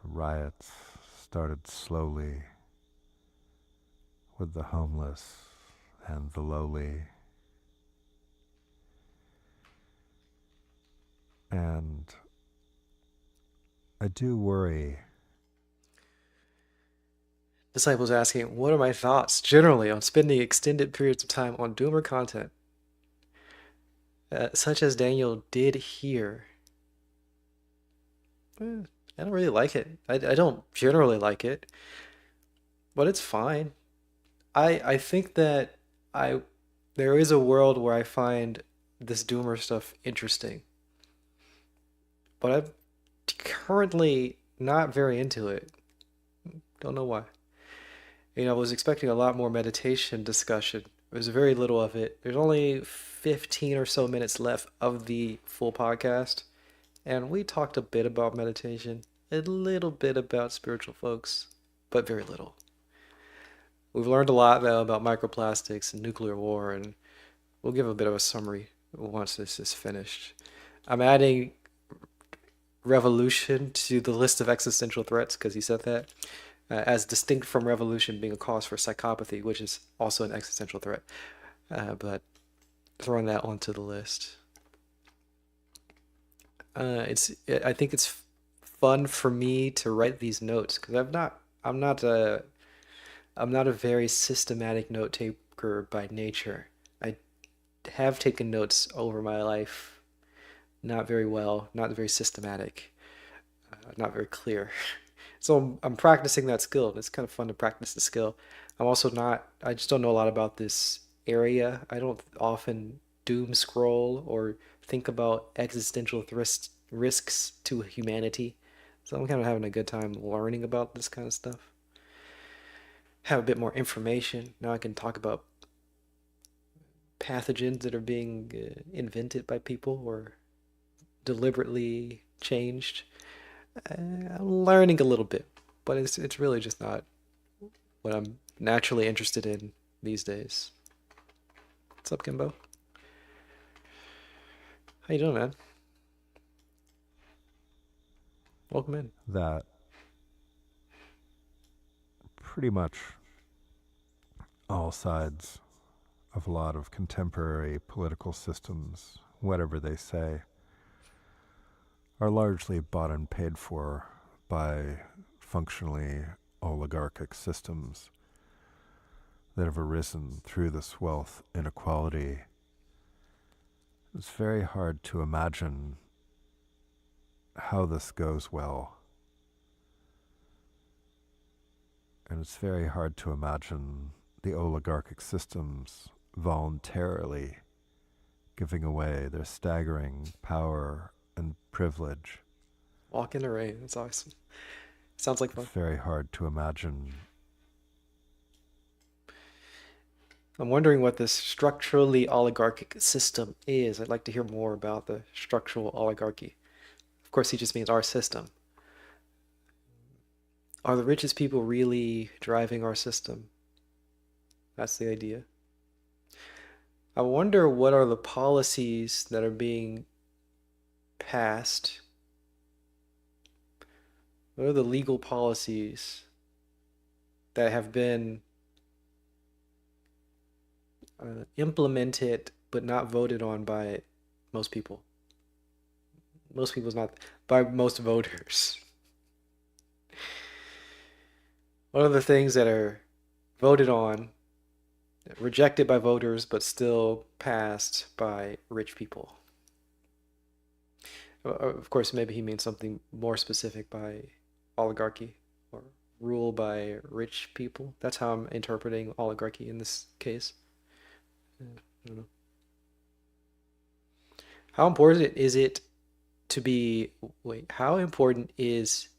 the riots started slowly with the homeless and the lowly. And I do worry. Disciples asking, what are my thoughts generally on spending extended periods of time on doomer content, such as Daniel did here? I don't really like it. I don't generally like it, but it's fine. I think that I there is a world where I find this doomer stuff interesting, but I'm currently not very into it. Don't know why. I was expecting a lot more meditation discussion. There's very little of it. There's only 15 or so minutes left of the full podcast, and we talked a bit about meditation, a little bit about spiritual folks, but very little. We've learned a lot, though, about microplastics and nuclear war, and we'll give a bit of a summary once this is finished. I'm adding revolution to the list of existential threats because he said that, as distinct from revolution being a cause for psychopathy, which is also an existential threat. But throwing that onto the list. I think it's fun for me to write these notes because I'm not a very systematic note taker by nature. I have taken notes over my life, not very well, not very systematic, not very clear. So I'm practicing that skill. It's kind of fun to practice the skill. I just don't know a lot about this area. I don't often doom scroll or think about existential risks to humanity. So I'm kind of having a good time learning about this kind of stuff. Have a bit more information. Now I can talk about pathogens that are being invented by people or deliberately changed. I'm learning a little bit, but it's really just not what I'm naturally interested in these days. What's up, Kimbo? How you doing, man? Welcome in. That pretty much all sides of a lot of contemporary political systems, whatever they say, are largely bought and paid for by functionally oligarchic systems that have arisen through this wealth inequality. It's very hard to imagine how this goes well. And it's very hard to imagine the oligarchic systems voluntarily giving away their staggering power and privilege. Walk in the rain. That's awesome. Sounds like fun. It's very hard to imagine. I'm wondering what this structurally oligarchic system is. I'd like to hear more about the structural oligarchy. Of course, he just means our system. Are the richest people really driving our system? That's the idea. I wonder what are the policies that are being passed. What are the legal policies that have been implemented but not voted on by most people? Most people's not, by most voters. What are the things that are voted on, rejected by voters, but still passed by rich people? Of course, maybe he means something more specific by oligarchy or rule by rich people. That's how I'm interpreting oligarchy in this case. I don't know. How important is it to be, wait, how important is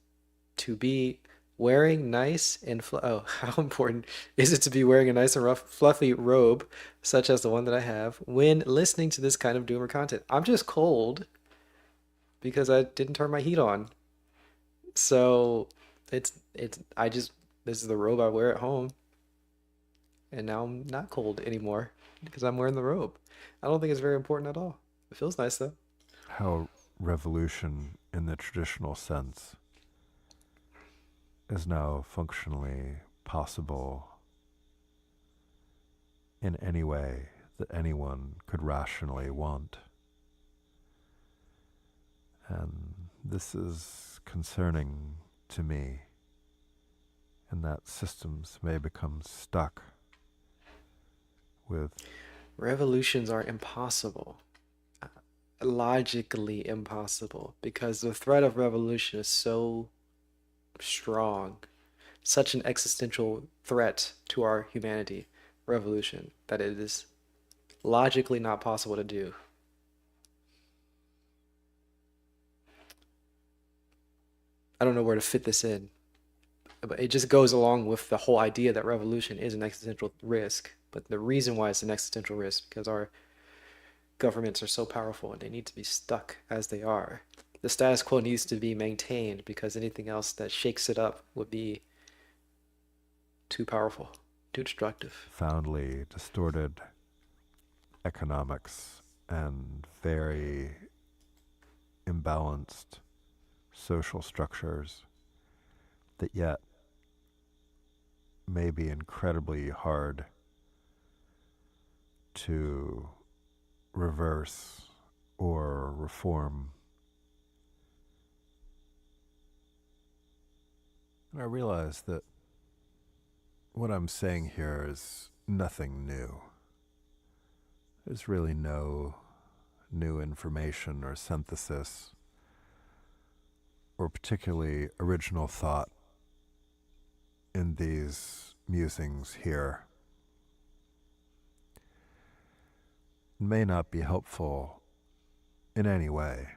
to be Wearing nice and oh, how important is it to be wearing a nice and rough, fluffy robe, such as the one that I have, when listening to this kind of doomer content? I'm just cold because I didn't turn my heat on. So it's I just this is the robe I wear at home, and now I'm not cold anymore because I'm wearing the robe. I don't think it's very important at all. It feels nice though. How revolution in the traditional sense is now functionally possible in any way that anyone could rationally want. And this is concerning to me, in that systems may become stuck with Revolutions are impossible, logically impossible, because the threat of revolution is so strong, such an existential threat to our humanity, revolution, that it is logically not possible to do. I don't know where to fit this in, but it just goes along with the whole idea that revolution is an existential risk. But the reason why it's an existential risk because our governments are so powerful and they need to be stuck as they are. The status quo needs to be maintained because anything else that shakes it up would be too powerful, too destructive. profoundly distorted economics and very imbalanced social structures that yet may be incredibly hard to reverse or reform. And I realize that what I'm saying here is nothing new. There's really no new information or synthesis or particularly original thought in these musings here. It may not be helpful in any way.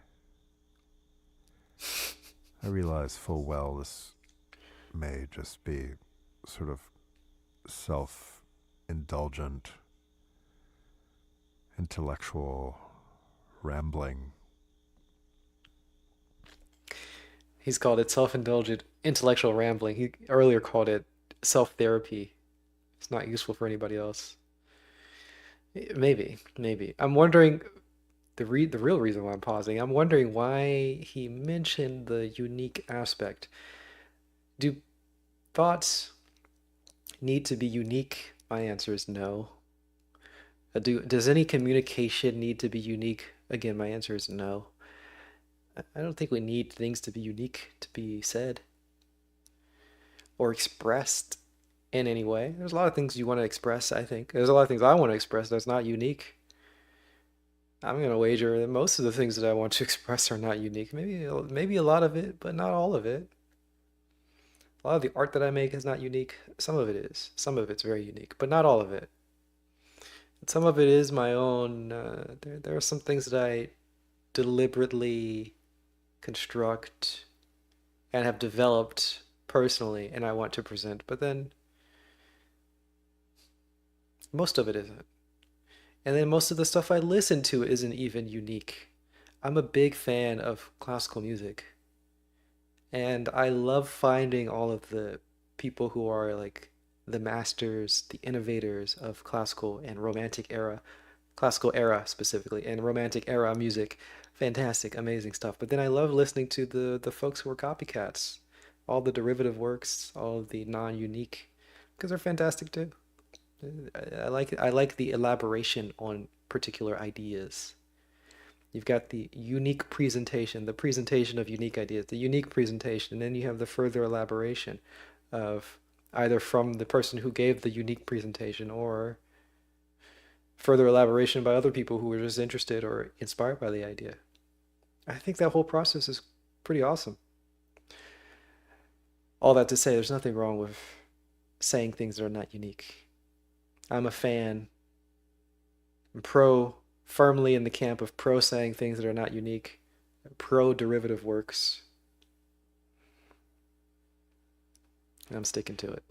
I realize full well this may just be sort of self-indulgent, intellectual rambling. He's called it self-indulgent intellectual rambling. He earlier called it self-therapy. It's not useful for anybody else. Maybe, maybe. I'm wondering the real reason why I'm pausing. I'm wondering why he mentioned the unique aspect. Do thoughts need to be unique? My answer is no. Does any communication need to be unique? Again, my answer is no. I don't think we need things to be unique to be said or expressed in any way. There's a lot of things you want to express, I think. There's a lot of things I want to express that's not unique. I'm gonna wager that most of the things that I want to express are not unique. Maybe a lot of it, but not all of it. A lot of the art that I make is not unique. Some of it is. Some of it's very unique, but not all of it. And some of it is my own. There are some things that I deliberately construct and have developed personally and I want to present, but then most of it isn't. And then most of the stuff I listen to isn't even unique. I'm a big fan of classical music, and I love finding all of the people who are like the masters, the innovators of classical era specifically, and romantic era music. Fantastic, amazing stuff. But then I love listening to the folks who are copycats, all the derivative works, all of the non-unique, because they're fantastic too. I like the elaboration on particular ideas. You've got the presentation of unique ideas, the unique presentation, and then you have the further elaboration of either from the person who gave the unique presentation or further elaboration by other people who were just interested or inspired by the idea. I think that whole process is pretty awesome. All that to say, there's nothing wrong with saying things that are not unique. I'm a fan. I'm firmly in the camp of pro saying things that are not unique, pro derivative works. and I'm sticking to it.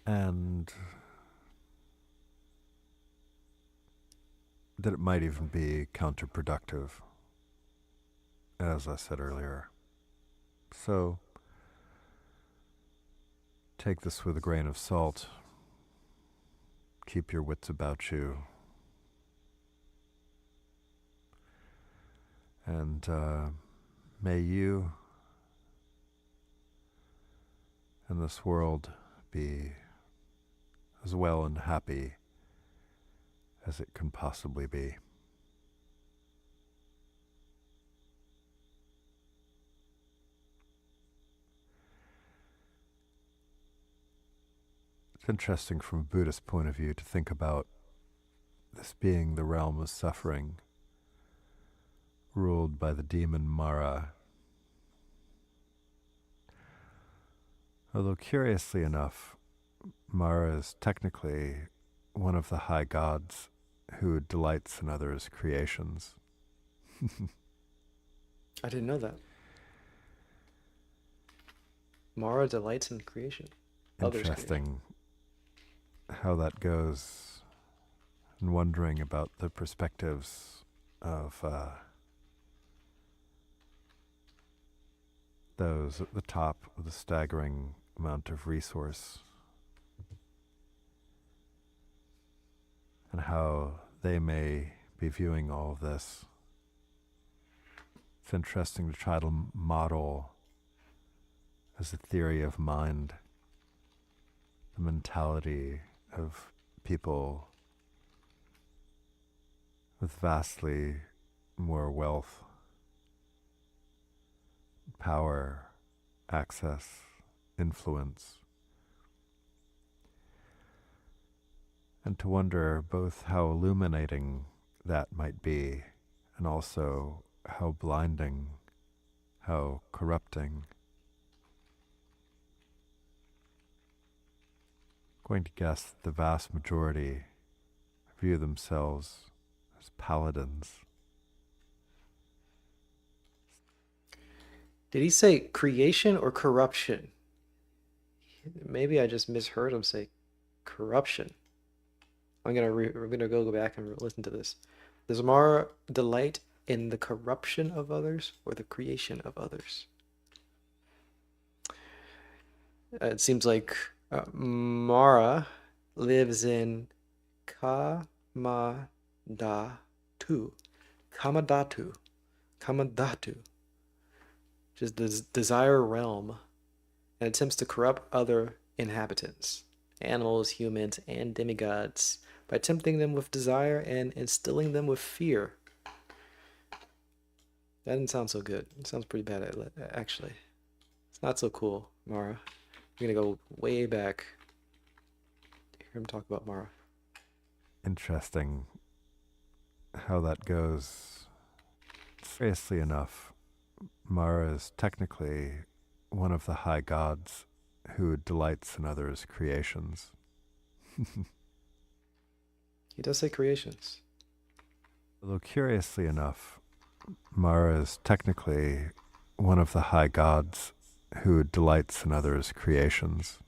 And that it might even be counterproductive, as I said earlier. So take this with a grain of salt. Keep your wits about you. And may you and this world be as well and happy as it can possibly be. It's interesting from a Buddhist point of view to think about this being the realm of suffering, ruled by the demon Mara. Although curiously enough, Mara is technically one of the high gods who delights in others' creations. I didn't know that. Mara delights in creation. Others' creation. Interesting how that goes, and wondering about the perspectives of those at the top with a staggering amount of resource, and how they may be viewing all of this. It's interesting to try to model as a theory of mind the mentality of people with vastly more wealth, power, access, influence, and to wonder both how illuminating that might be and also how blinding, how corrupting. Going to guess that the vast majority view themselves as paladins. Did he say creation or corruption? Maybe I just misheard him say corruption. We're gonna go back and listen to this. Does Mara delight in the corruption of others or the creation of others? It seems like Mara lives in Kamadatu. Kamadatu. Kamadatu. Which is the desire realm, and attempts to corrupt other inhabitants, animals, humans, and demigods, by tempting them with desire and instilling them with fear. That didn't sound so good. It sounds pretty bad, actually. It's not so cool, Mara. We're gonna go way back to hear him talk about Mara. Interesting how that goes. Seriously enough, Mara is technically one of the high gods who delights in others' creations. He does say creations. Although curiously enough, Mara is technically one of the high gods who delights in others' creations.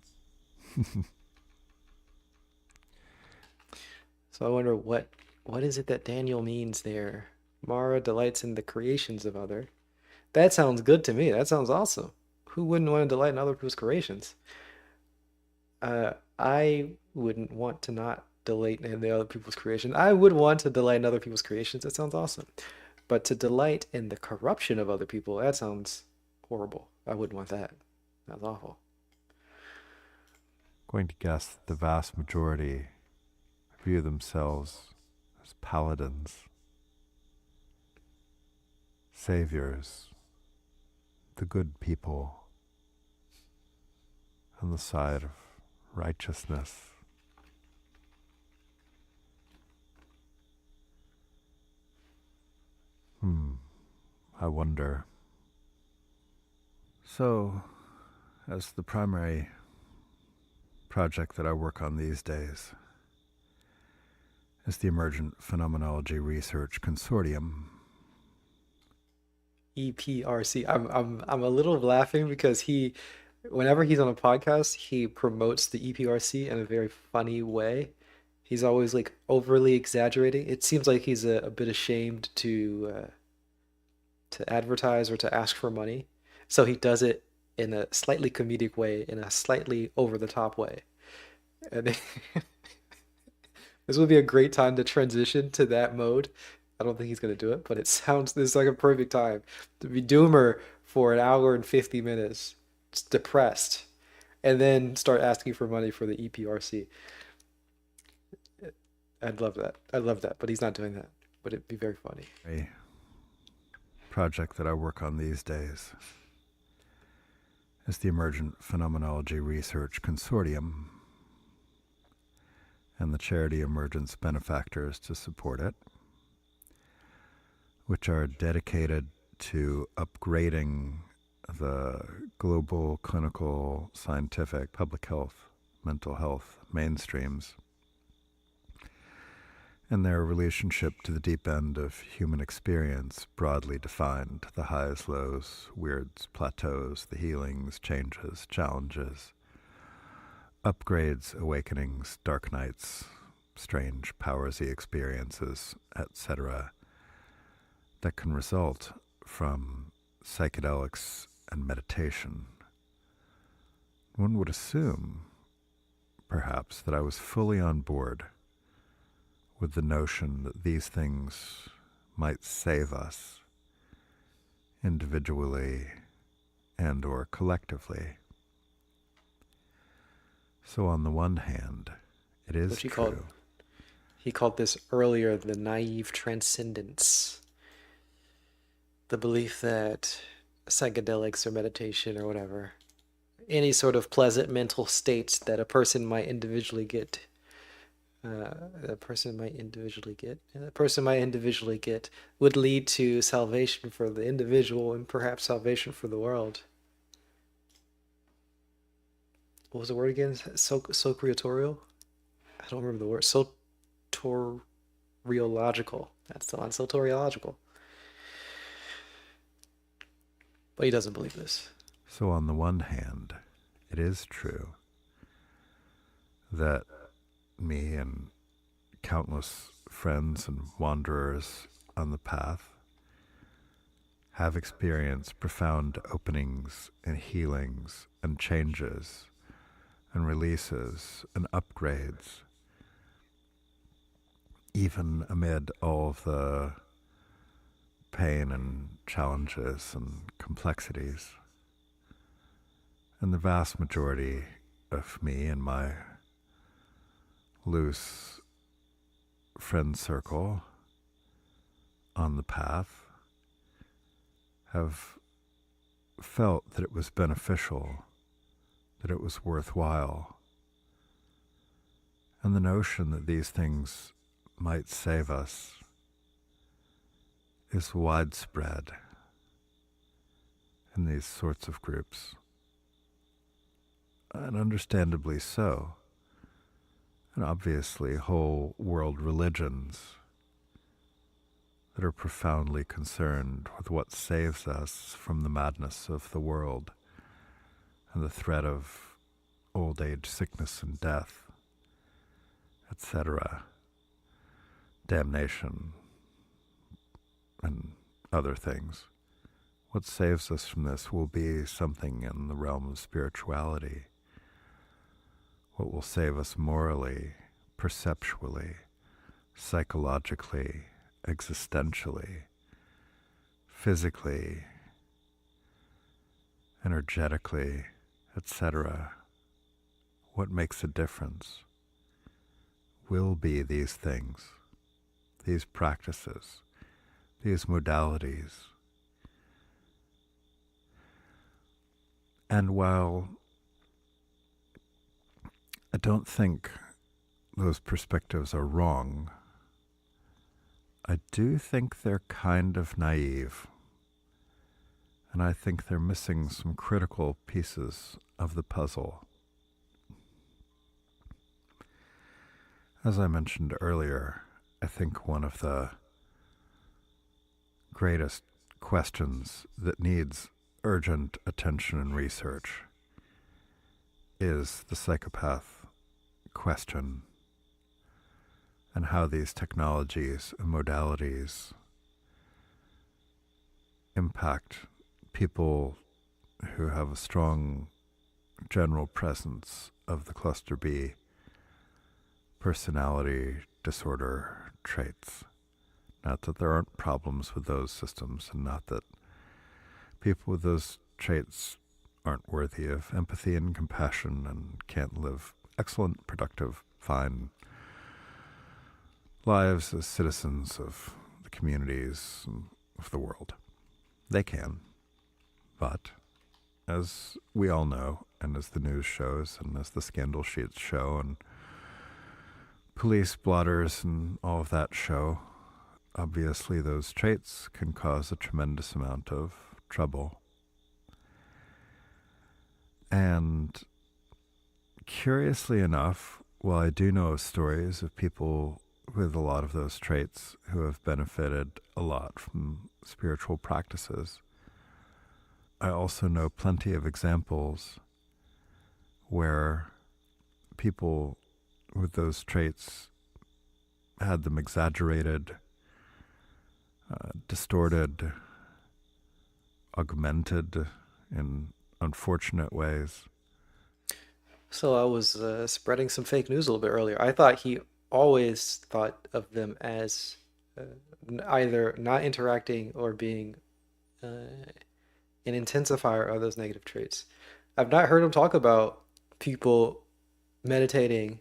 So I wonder what is it that Daniel means there? Mara delights in the creations of other. That sounds good to me. That sounds awesome. Who wouldn't want to delight in other people's creations? I wouldn't want to not delight in the other people's creations. I would want to delight in other people's creations. That sounds awesome. But to delight in the corruption of other people, that sounds horrible. I wouldn't want that. That's awful. Going to guess that the vast majority view themselves as paladins, saviors, the good people on the side of righteousness. I wonder. So, as the primary project that I work on these days is the Emergent Phenomenology Research Consortium. EPRC. I'm a little laughing because he Whenever he's on a podcast, he promotes the EPRC in a very funny way. He's always like overly exaggerating. It seems like he's a bit ashamed to advertise or to ask for money, so he does it in a slightly comedic way, in a slightly over the top way. And this would be a great time to transition to that mode. I don't think he's gonna do it, but it sounds this is like a perfect time to be doomer for an hour and 50 minutes, just depressed, and then start asking for money for the EPRC. I'd love that. I'd love that, but he's not doing that. But it'd be very funny. A project that I work on these days is the Emergent Phenomenology Research Consortium and the charity Emergence benefactors to support it, which are dedicated to upgrading the global clinical, scientific, public health, mental health mainstreams and their relationship to the deep end of human experience, broadly defined, the highs, lows, weirds, plateaus, the healings, changes, challenges, upgrades, awakenings, dark nights, strange powersy experiences, etc., that can result from psychedelics and meditation. One would assume, perhaps, that I was fully on board with the notion that these things might save us individually and or collectively. So on the one hand, it is What you true. called he called this earlier the naive transcendence. The belief that psychedelics or meditation or whatever, any sort of pleasant mental state that a person might individually get, a person might individually get, would lead to salvation for the individual and perhaps salvation for the world. What was the word again? Socriatorial? I don't remember the word. Soteriological. That's the one. Soteriological. But he doesn't believe this. So on the one hand, it is true that me and countless friends and wanderers on the path have experienced profound openings and healings and changes and releases and upgrades, even amid all of the pain and challenges and complexities. And the vast majority of me and my loose friend circle on the path have felt that it was beneficial, that it was worthwhile. And the notion that these things might save us is widespread in these sorts of groups, and understandably so. And obviously whole world religions that are profoundly concerned with what saves us from the madness of the world and the threat of old age, sickness and death, etc., damnation and other things. What saves us from this will be something in the realm of spirituality. What will save us morally, perceptually, psychologically, existentially, physically, energetically, etc. What makes a difference will be these things, these practices, these modalities. And while I don't think those perspectives are wrong, I do think they're kind of naive. And I think they're missing some critical pieces of the puzzle. As I mentioned earlier, I think one of the greatest questions that needs urgent attention and research is the psychopath question and how these technologies and modalities impact people who have a strong general presence of the cluster B personality disorder traits. Not that there aren't problems with those systems, and not that people with those traits aren't worthy of empathy and compassion and can't live excellent, productive, fine lives as citizens of the communities of the world. They can. But, as we all know, and as the news shows, and as the scandal sheets show, and police blotters and all of that show, obviously those traits can cause a tremendous amount of trouble. And curiously enough, while I do know of stories of people with a lot of those traits who have benefited a lot from spiritual practices, I also know plenty of examples where people with those traits had them exaggerated, distorted, augmented in unfortunate ways. So I was spreading some fake news a little bit earlier. I thought he always thought of them as uh, either not interacting or being uh, an intensifier of those negative traits. I've not heard him talk about people meditating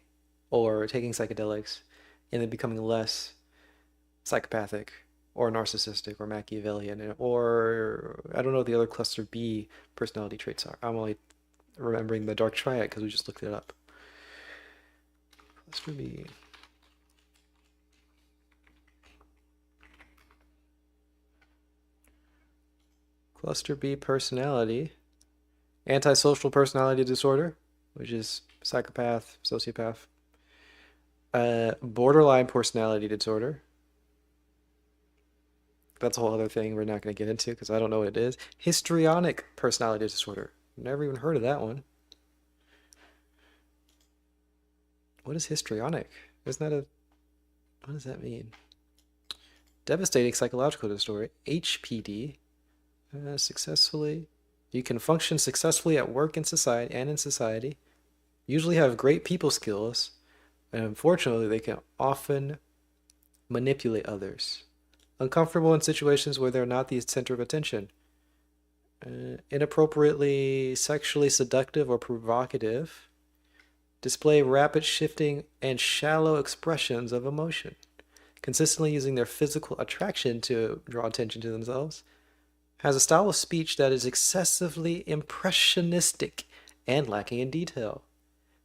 or taking psychedelics and then becoming less psychopathic or narcissistic or Machiavellian or I don't know what the other cluster B personality traits are. I'm only remembering the dark triad because we just looked it up. Cluster B. Cluster B personality. Antisocial personality disorder, which is psychopath, sociopath. Borderline personality disorder. That's a whole other thing we're not going to get into because I don't know what it is. Histrionic personality disorder. Never even heard of that one. What is histrionic? Isn't that a... What does that mean? Devastating psychological disorder. HPD. Successfully. You can function successfully at work and society and in society. Usually have great people skills. And unfortunately, they can often manipulate others. Uncomfortable in situations where they're not the center of attention. Inappropriately sexually seductive or provocative. Display rapid shifting and shallow expressions of emotion. Consistently using their physical attraction to draw attention to themselves. Has a style of speech that is excessively impressionistic and lacking in detail.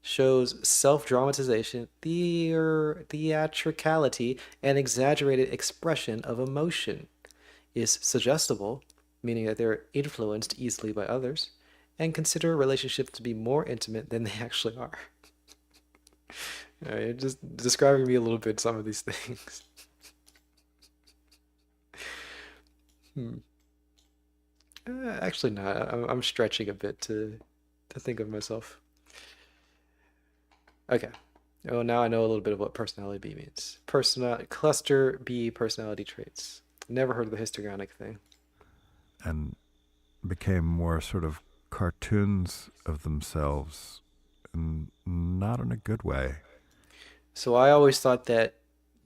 Shows self-dramatization, theatricality, and exaggerated expression of emotion. Is suggestible, meaning that they're influenced easily by others, and consider relationships to be more intimate than they actually are. All right, just describing me a little bit, some of these things. Hmm. Actually, not. I'm stretching a bit to think of myself. Okay. Well, now I know a little bit of what personality B means. Cluster B personality traits. Never heard of the histrionic thing. And became more sort of cartoons of themselves, and not in a good way. So I always thought that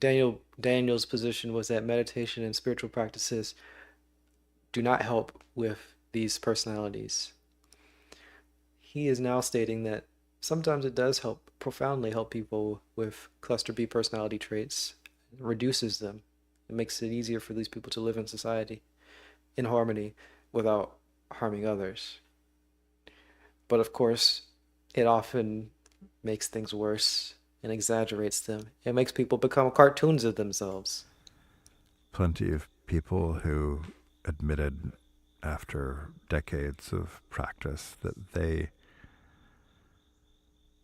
Daniel's position was that meditation and spiritual practices do not help with these personalities. He is now stating that sometimes it does help profoundly help people with cluster B personality traits. It reduces them. It makes it easier for these people to live in society in harmony without harming others. But of course, it often makes things worse and exaggerates them. It makes people become cartoons of themselves. Plenty of people who admitted after decades of practice that they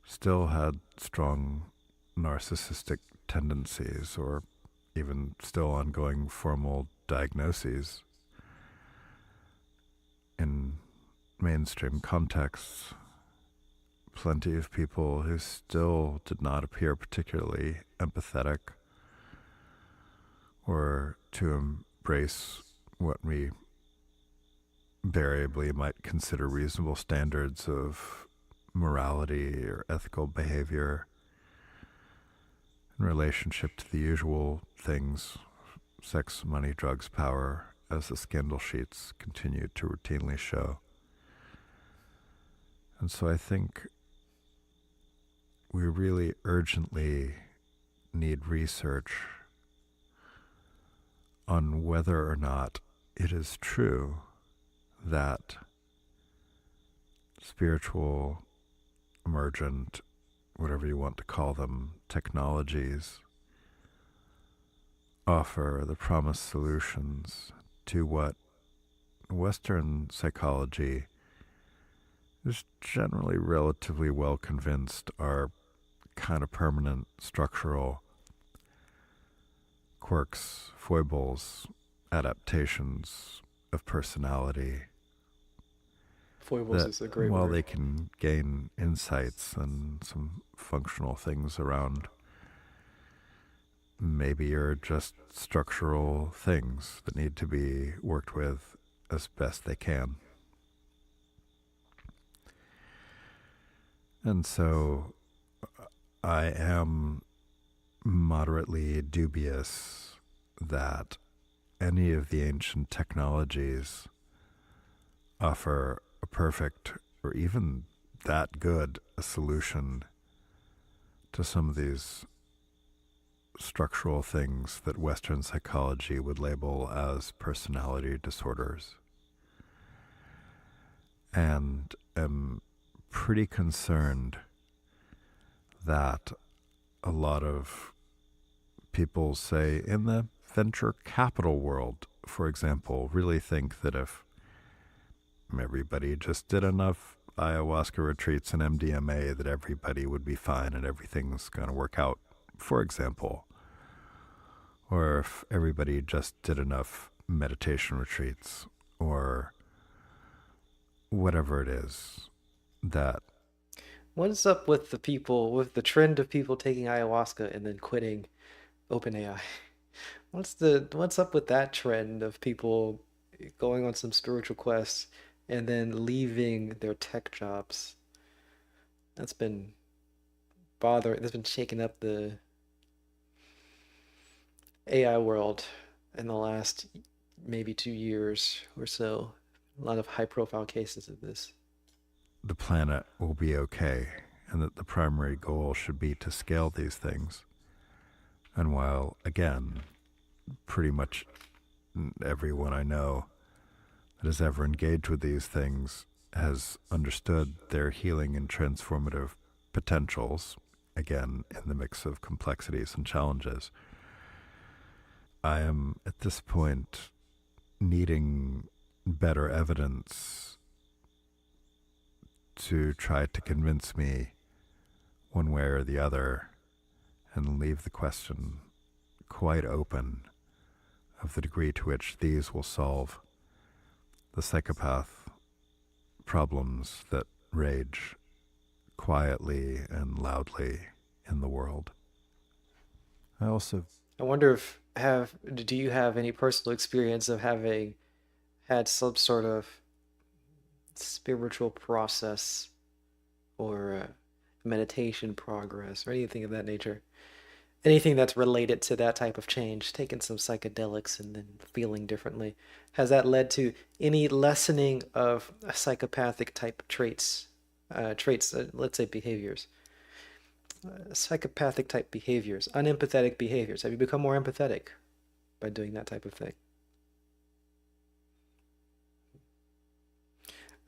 still had strong narcissistic tendencies, or even still ongoing formal diagnoses in mainstream contexts, plenty of people who still did not appear particularly empathetic or to embrace what we variably might consider reasonable standards of morality or ethical behavior in relationship to the usual things: sex, money, drugs, power, as the scandal sheets continue to routinely show. And so I think we really urgently need research on whether or not it is true that spiritual, emergent, whatever you want to call them, technologies offer the promised solutions to what Western psychology is generally relatively well convinced are kind of permanent structural quirks, foibles, adaptations of personality. Foibles That is a great while word. they can gain insights and some functional things around, maybe are just structural things that need to be worked with as best they can. And so I am moderately dubious that any of the ancient technologies offer a perfect or even that good a solution to some of these structural things that Western psychology would label as personality disorders. And am pretty concerned that a lot of people, say, in the venture capital world, for example, really think that if everybody just did enough ayahuasca retreats and MDMA, that everybody would be fine and everything's going to work out, for example. Or if everybody just did enough meditation retreats or whatever it is that What's up with the people, with the trend of people taking ayahuasca and then quitting OpenAI? What's up with that trend of people going on some spiritual quests and then leaving their tech jobs? That's been bothering, that's been shaking up the AI world in the last maybe 2 years or so. A lot of high profile cases of this. the planet will be okay and that the primary goal should be to scale these things. And while, again, pretty much everyone I know that has ever engaged with these things has understood their healing and transformative potentials, again, in the mix of complexities and challenges, I am at this point needing better evidence to try to convince me one way or the other and leave the question quite open of the degree to which these will solve the psychopath problems that rage quietly and loudly in the world. I also, I wonder if have do you have any personal experience of having had some sort of spiritual process or meditation progress or anything of that nature? Anything that's related to that type of change, taking some psychedelics and then feeling differently. Has that led to any lessening of psychopathic type let's say behaviors, psychopathic type behaviors, unempathetic behaviors? Have you become more empathetic by doing that type of thing?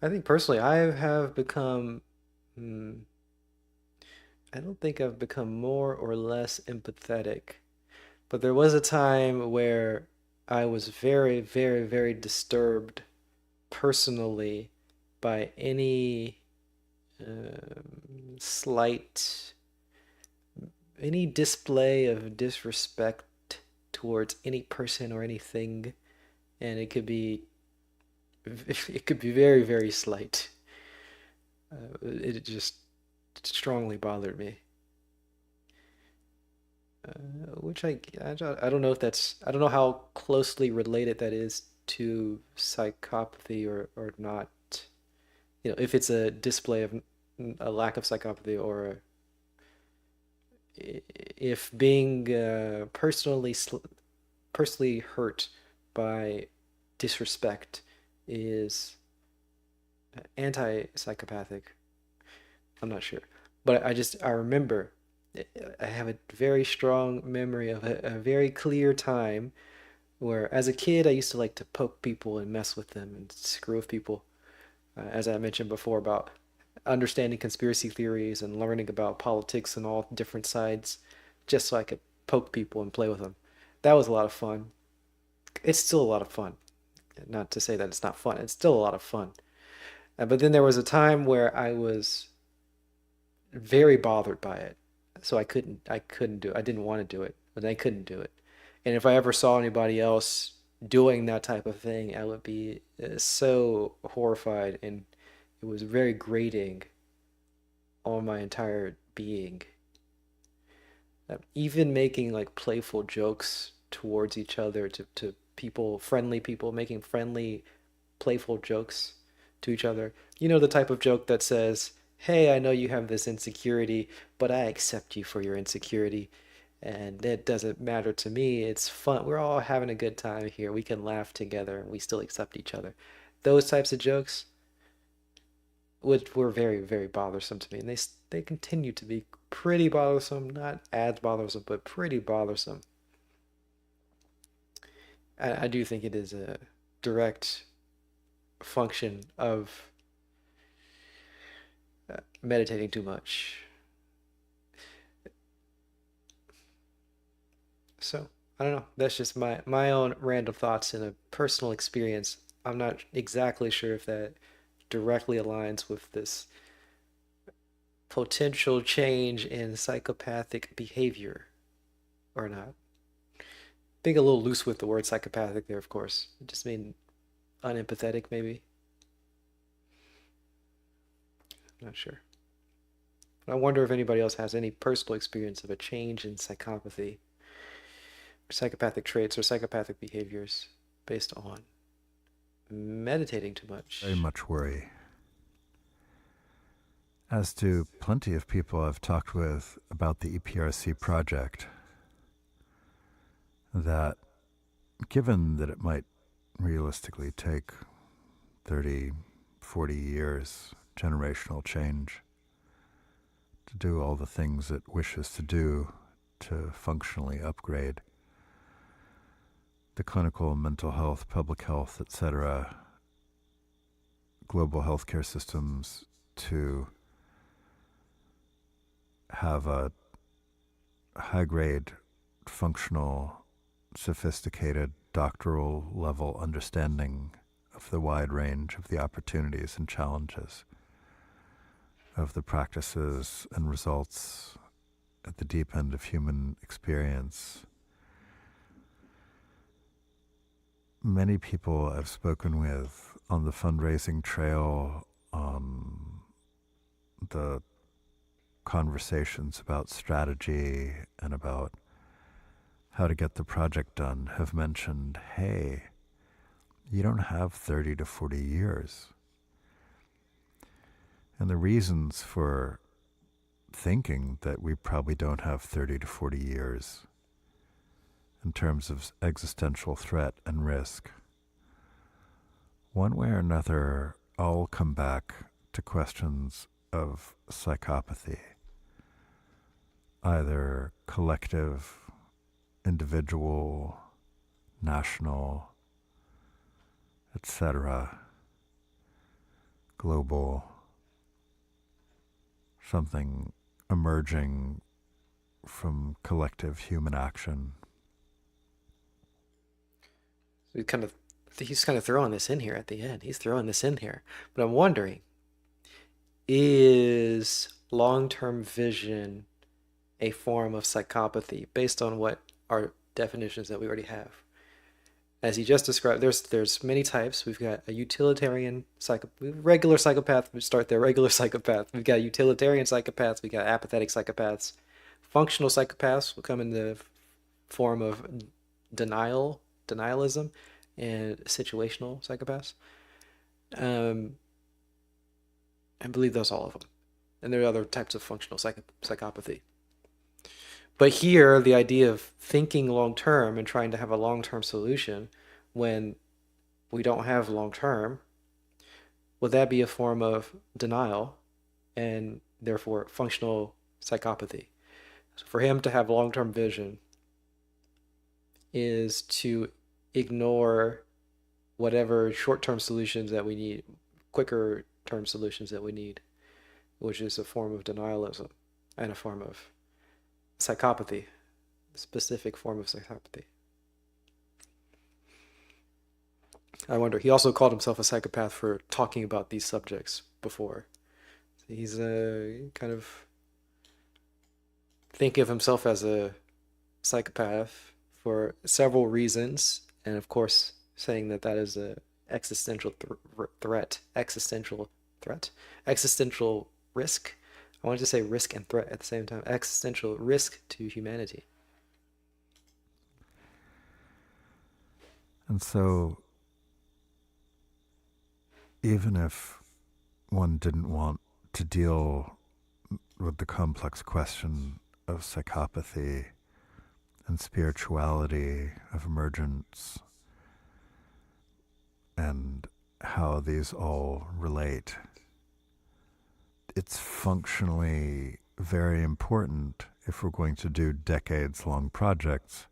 I think personally, I have become, hmm, I don't think I've become more or less empathetic, but there was a time where I was very, very, very disturbed personally by any slight, any display of disrespect towards any person or anything, and it could be very, very slight. It just strongly bothered me. Which I don't know if that's I don't know how closely related that is to psychopathy or not. You know, if it's a display of a lack of psychopathy or if being personally hurt by disrespect is anti-psychopathic. I'm not sure, but I remember I have a very strong memory of a very clear time where, as a kid, I used to like to poke people and mess with them and screw with people. As I mentioned before about understanding conspiracy theories and learning about politics and all different sides, just so I could poke people and play with them. That was a lot of fun. It's still a lot of fun. Not to say that it's not fun. It's still a lot of fun. But then there was a time where I was very bothered by it. So I couldn't do it. I didn't want to do it, but I couldn't do it. And if I ever saw anybody else doing that type of thing, I would be so horrified, and it was very grating on my entire being. Even making like playful jokes towards each other to people, friendly people, making friendly, playful jokes to each other. You know, the type of joke that says, "Hey, I know you have this insecurity, but I accept you for your insecurity. And it doesn't matter to me. It's fun. We're all having a good time here. We can laugh together and we still accept each other." Those types of jokes which were very, very bothersome to me. And they continue to be pretty bothersome, not as bothersome, but pretty bothersome. I do think it is a direct function of meditating too much. So I don't know. That's just my own random thoughts and a personal experience. I'm not exactly sure if that directly aligns with this potential change in psychopathic behavior or not. Being a little loose with the word psychopathic there, of course. It just mean unempathetic, maybe. I'm not sure. But I wonder if anybody else has any personal experience of a change in psychopathy, or psychopathic traits, or psychopathic behaviors based on meditating too Very much. much worry. As do plenty of people I've talked with about the EPRC project, that given that it might realistically take 30, 40 years, generational change, to do all the things it wishes to do to functionally upgrade the clinical, mental health, public health, etc., global healthcare systems to have a high grade, functional, sophisticated, doctoral level understanding of the wide range of the opportunities and challenges of the practices and results at the deep end of human experience. Many people I've spoken with on the fundraising trail, on the conversations about strategy and about how to get the project done have mentioned, hey, you don't have 30 to 40 years. And the reasons for thinking that we probably don't have 30 to 40 years in terms of existential threat and risk, one way or another, all come back to questions of psychopathy, either collective, individual, national, etc., global, something emerging from collective human action. So he's kind of throwing this in here at the end. He's throwing this in here. But I'm wondering, is long-term vision a form of psychopathy based on what our definitions that we already have? As he just described, there's many types. We've got a utilitarian regular psychopath. We start there. Regular psychopath. We've got utilitarian psychopaths. We got apathetic psychopaths. Functional psychopaths will come in the form of denialism, and situational psychopaths. Um, I believe those all of them. And there are other types of functional psychopathy. But here, the idea of thinking long term and trying to have a long term solution when we don't have long term, would that be a form of denial and therefore functional psychopathy? So for him to have long term vision is to ignore whatever short term solutions that we need, quicker term solutions that we need, which is a form of denialism and a form of psychopathy, a specific form of psychopathy. I wonder, he also called himself a psychopath for talking about these subjects before. He's a kind of think of himself as a psychopath for several reasons, and of course, saying that that is a existential threat, existential risk. I wanted to say risk and threat at the same time. Existential risk to humanity. And so, even if one didn't want to deal with the complex question of psychopathy and spirituality, of emergence, and how these all relate, it's functionally very important, if we're going to do decades-long projects,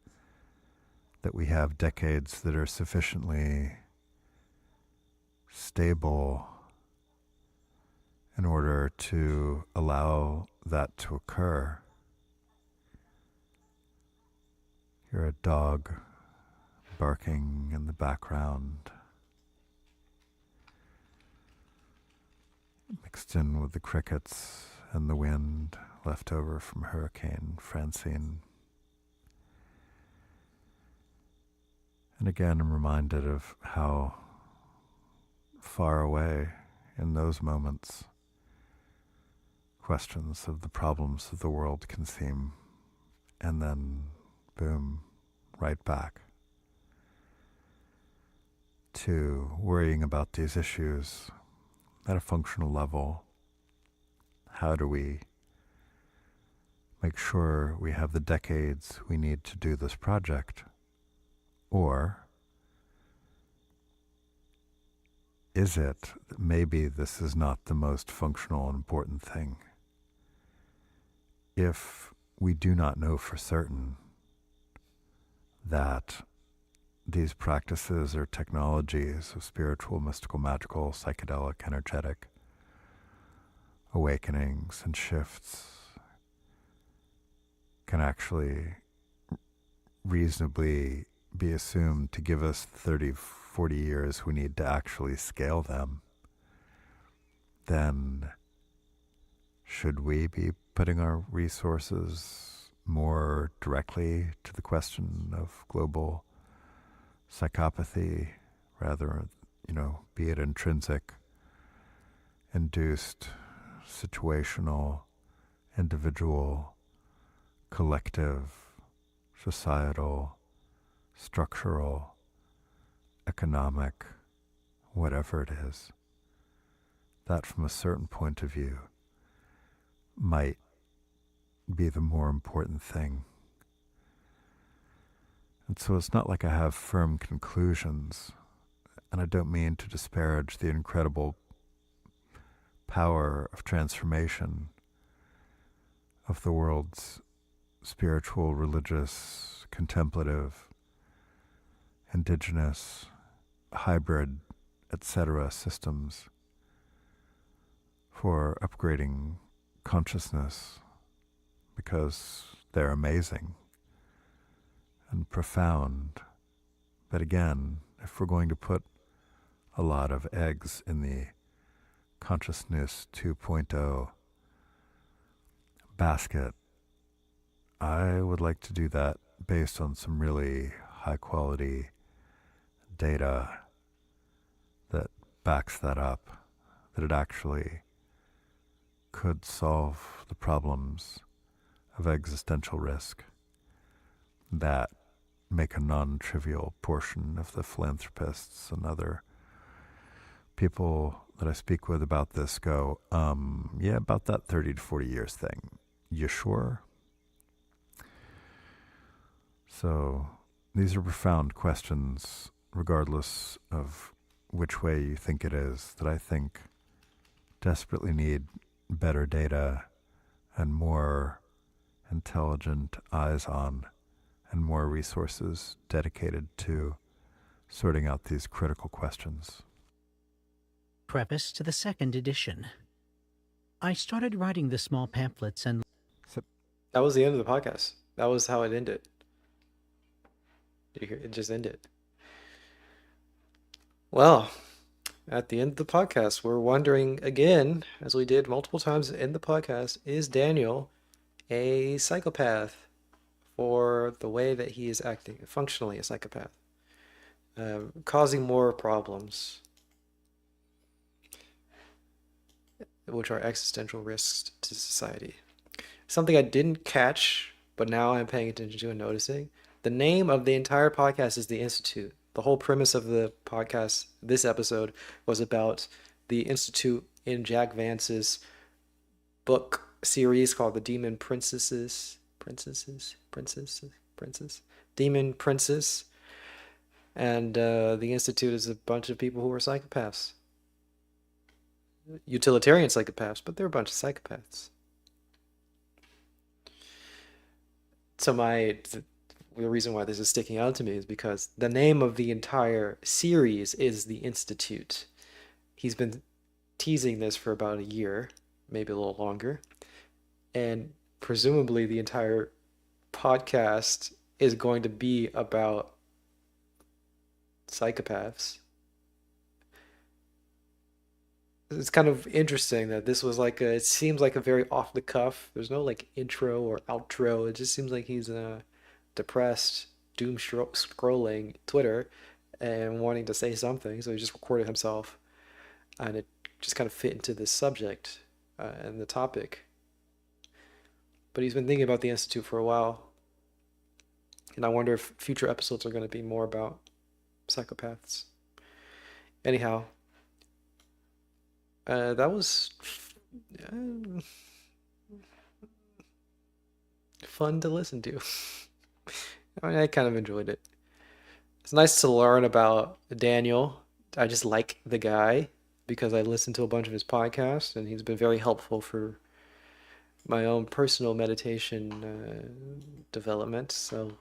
that we have decades that are sufficiently stable in order to allow that to occur. You're a dog barking in the background, mixed in with the crickets and the wind left over from Hurricane Francine. And again, I'm reminded of how far away in those moments questions of the problems of the world can seem, and then boom, right back to worrying about these issues at a functional level. How do we make sure we have the decades we need to do this project? Or is it that maybe this is not the most functional and important thing? If we do not know for certain that these practices or technologies of spiritual, mystical, magical, psychedelic, energetic awakenings and shifts can actually reasonably be assumed to give us 30, 40 years we need to actually scale them, then should we be putting our resources more directly to the question of global psychopathy, rather, be it intrinsic, induced, situational, individual, collective, societal, structural, economic, whatever it is, that from a certain point of view might be the more important thing. And so it's not like I have firm conclusions, and I don't mean to disparage the incredible power of transformation of the world's spiritual, religious, contemplative, indigenous, hybrid, etc. systems for upgrading consciousness, because they're amazing and profound. But again, if we're going to put a lot of eggs in the consciousness 2.0 basket, I would like to do that based on some really high quality data that backs that up, that it actually could solve the problems of existential risk that make a non-trivial portion of the philanthropists and other people that I speak with about this go, yeah, about that 30 to 40 years thing. You sure? So these are profound questions, regardless of which way you think it is, that I think desperately need better data and more intelligent eyes on and more resources dedicated to sorting out these critical questions. Preface to the second edition. I started writing the small pamphlets and That was the end of the podcast. That was how it ended. Did you hear? It just ended. Well, at the end of the podcast, we're wondering again, as we did multiple times in the podcast, is Daniel a psychopath for the way that he is acting, functionally a psychopath, causing more problems, which are existential risks to society. Something I didn't catch, but now I'm paying attention to and noticing. The name of the entire podcast is The Institute. The whole premise of the podcast, this episode, was about the Institute in Jack Vance's book series called The Demon Princesses. Demon Princess. And the Institute is a bunch of people who are psychopaths. Utilitarian psychopaths, but they're a bunch of psychopaths. So the reason why this is sticking out to me is because the name of the entire series is The Institute. He's been teasing this for about a year, maybe a little longer. And presumably the entire podcast is going to be about psychopaths. It's kind of interesting that this was it seems like a very off the cuff. There's no intro or outro. It just seems like he's depressed, scrolling Twitter and wanting to say something. So he just recorded himself and it just kind of fit into this subject and the topic. But he's been thinking about the Institute for a while. And I wonder if future episodes are going to be more about psychopaths. Anyhow, that was fun to listen to. I mean, I kind of enjoyed it. It's nice to learn about Daniel. I just like the guy because I listened to a bunch of his podcasts and he's been very helpful for my own personal meditation development. So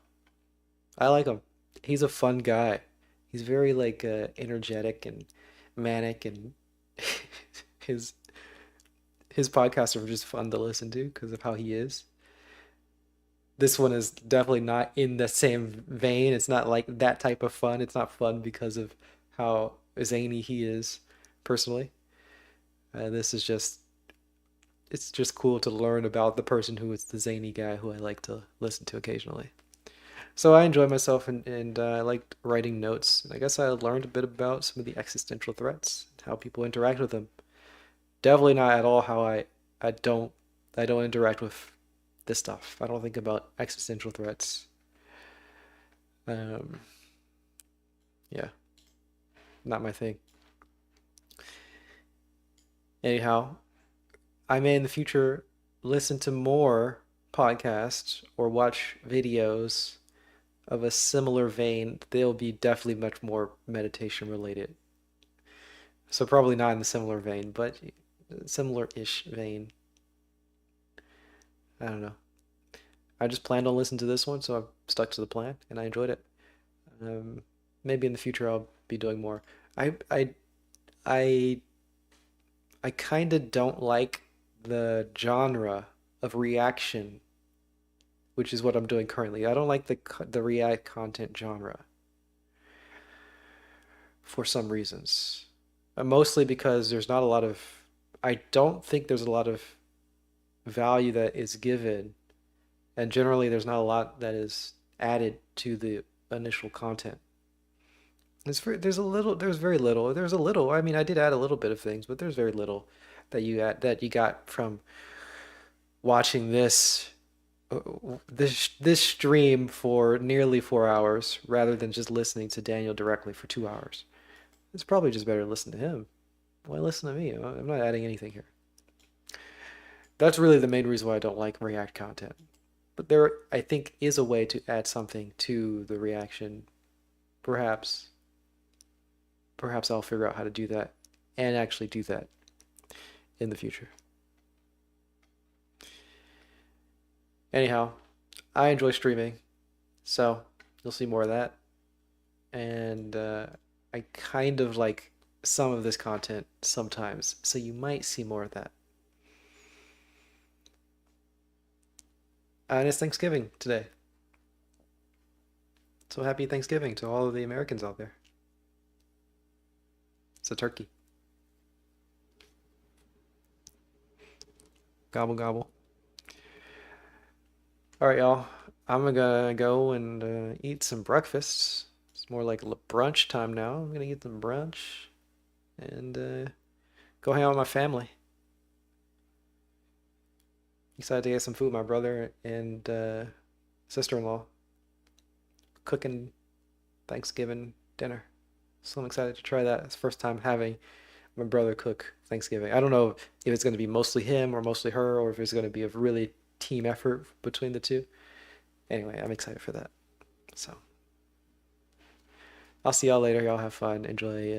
I like him. He's a fun guy. He's very energetic and manic, and his podcasts are just fun to listen to because of how he is. This one is definitely not in the same vein. It's not like that type of fun. It's not fun because of how zany he is personally. This is just, it's just cool to learn about the person who is the zany guy who I like to listen to occasionally. So I enjoy myself and I liked writing notes. And I guess I learned a bit about some of the existential threats, how people interact with them. Definitely not at all how I don't interact with this stuff. I don't think about existential threats. Um, yeah, not my thing. Anyhow, I may in the future listen to more podcasts or watch videos of a similar vein. They'll be definitely much more meditation related. So probably not in the similar vein, but similar-ish vein. I don't know. I just planned on listening to this one, so I've stuck to the plan, and I enjoyed it. Um, Maybe in the future I'll be doing more. I I I I kind of don't like the genre of reaction, which is what I'm doing currently. I don't like the react content genre for some reasons. Mostly because there's not a lot of I don't think there's a lot of value that is given, and generally there's not a lot that is added to the initial content. There's very little. There's a little. I mean, I did add a little bit of things, but there's very little that you got from watching this stream for nearly 4 hours rather than just listening to Daniel directly for 2 hours. It's probably just better to listen to him. Why listen to me? I'm not adding anything here. That's really the main reason why I don't like React content. But there, I think, is a way to add something to the reaction. Perhaps, perhaps I'll figure out how to do that and actually do that in the future. Anyhow, I enjoy streaming, so you'll see more of that. And I kind of like some of this content sometimes, so you might see more of that. And it's Thanksgiving today. So happy Thanksgiving to all of the Americans out there. It's a turkey. Gobble gobble. All right, y'all. I'm gonna go and eat some breakfast. It's more like brunch time now. I'm gonna get some brunch and go hang out with my family. Excited to get some food. My brother and sister-in-law cooking Thanksgiving dinner. So I'm excited to try that. It's the first time having my brother cook Thanksgiving. I don't know if it's going to be mostly him or mostly her, or if it's going to be a really team effort between the two. Anyway, I'm excited for that. So I'll see y'all later. Y'all have fun. Enjoy